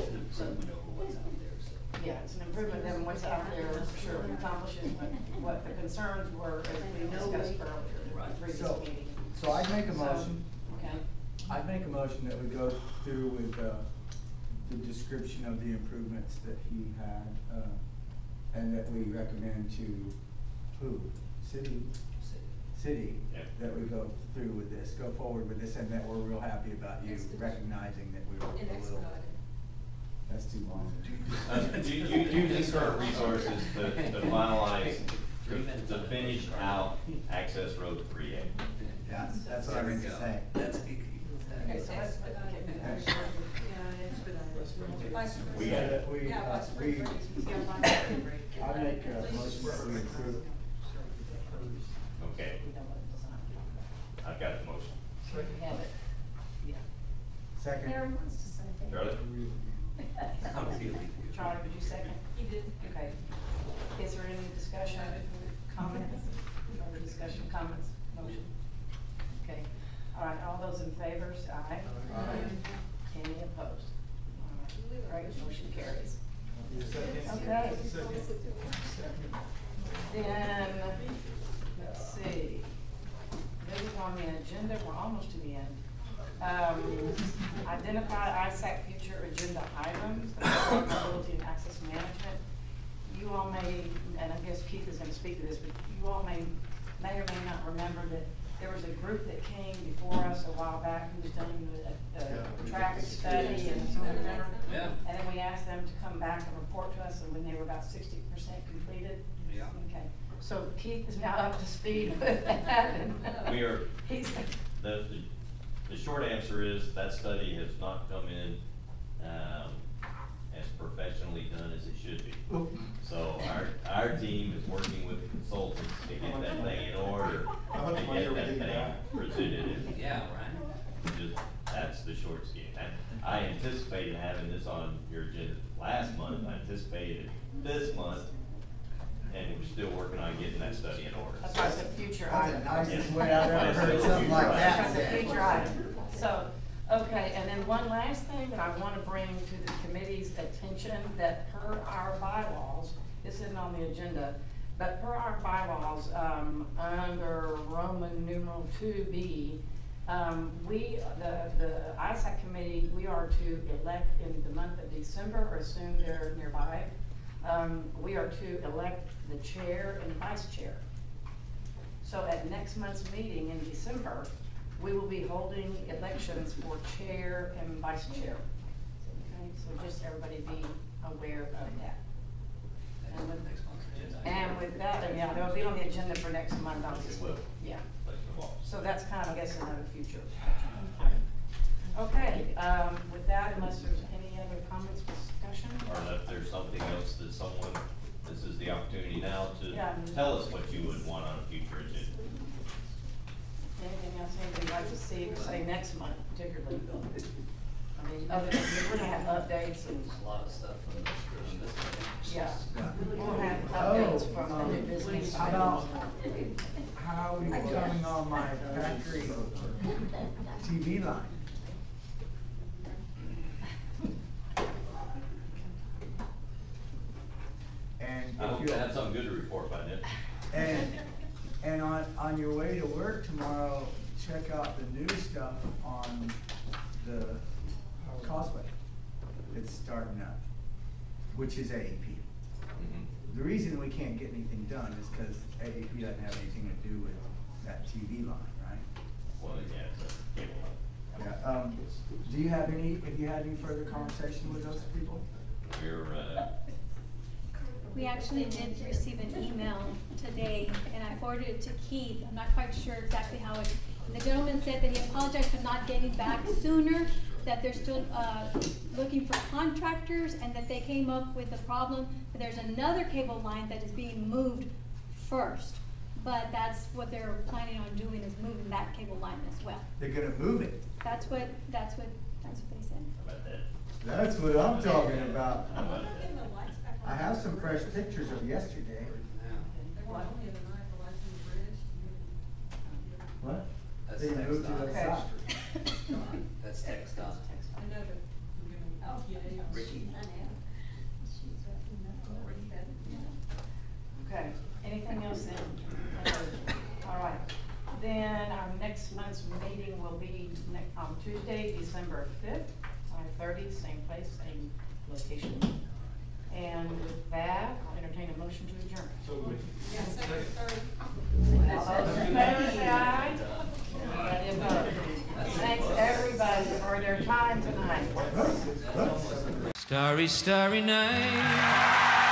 Yeah, it's an improvement, then what's out there, sure, accomplishes what the concerns were, as we discussed earlier, in the previous So, meeting. so I'd make a So, motion, okay, I'd make a motion that we go through with, the description of the improvements that he had, and that we recommend to who? City, Yeah. that we go through with this, go forward with this, and that we're real happy about you recognizing that we were And a little, expedited. that's too long. Using current resources to finalize, to finish out access road 3A. Yeah, that's what I meant to say. That's key. okay, so let's, We got it. We, Yeah, vice we, versa. I make a motion that we approve. Okay, I've got the motion. we have it, yeah. Second. Aaron wants to say. Charlotte? Charlie, would you second? He did. Okay. Is there any discussion, comments, other discussion, comments, motion? Okay, all right, all those in favor, say aye. Aye. Any opposed? All right, great, motion carries. Second. Okay. Second. Then, let's see. Moving on the agenda, we're almost to the end. Identify ISAC future agenda items, mobility and access management. You all may, and I guess Keith is gonna speak to this, but you all may or may not remember that there was a group that came before us a while back who was done a traffic study and some of them. Yeah. And then we asked them to come back and report to us, and when they were about 60% completed. Yeah. Okay, so Keith is now up to speed with that, and We are, he's, the short answer is that study has not come in, as professionally done as it should be. So our team is working with consultants to get that thing in order, to get that thing presented. Yeah, right. Just, that's the short skin. I anticipated having this on your agenda last month, I anticipated this month, and we're still working on getting that study in order. that's why it's a future That's item. the nicest way I've ever heard something like that That's a said. future item. So, okay, and then one last thing that I want to bring to the committee's attention, that per our bylaws, this isn't on the agenda, but per our bylaws, under Roman numeral 2B, the ISAC committee, we are to elect in the month of December, or assume they're nearby. We are to elect the chair and vice chair. So at next month's meeting in December, we will be holding elections for chair and vice chair. Okay, so just everybody be aware of that. And with, Next month's agenda. and with that, yeah, they'll be on the agenda for next month, obviously. Will. Yeah. Like the law. So that's kind of, I guess, another future. Okay, with that, unless there's any other comments, discussion? Or if there's something else that someone, this is the opportunity now to Yeah. tell us what you would want on a future agenda. Anything else anybody'd like to see, say next month particularly? I mean, other than, we're gonna have updates and, A lot of stuff from this one. yeah, we'll have updates from the new business. How about, how are we coming on my Pakery TV line? And I hope if to you have something good to report by then. and on your way to work tomorrow, check out the new stuff on the Causeway. It's starting up, which is AEP. The reason we can't get anything done is because AEP doesn't have anything to do with that TV line, right? Well, yeah, it's a cable line. Yeah, do you have have you had any further conversation with those people? We're, We actually did receive an email today, and I forwarded it to Keith. I'm not quite sure exactly how it, the gentleman said that he apologized for not getting back sooner, that they're still looking for contractors, and that they came up with the problem, but there's another cable line that is being moved first. But that's what they're planning on doing, is moving that cable line as well. They're gonna move it. That's what they said. how about that? That's what I'm talking about. I have some fresh pictures of yesterday. What? That's They moved to the text side. That's text dot. I know that we're gonna get a. Ricky. Okay, anything else then? All right, then our next month's meeting will be on Tuesday, December 5th, 5:30, same place, same location. And with that, I'll entertain a motion to adjourn. Yeah, second, third. All those in favor, say aye. Everybody opposed. Thanks everybody for their time tonight. Starry, starry night.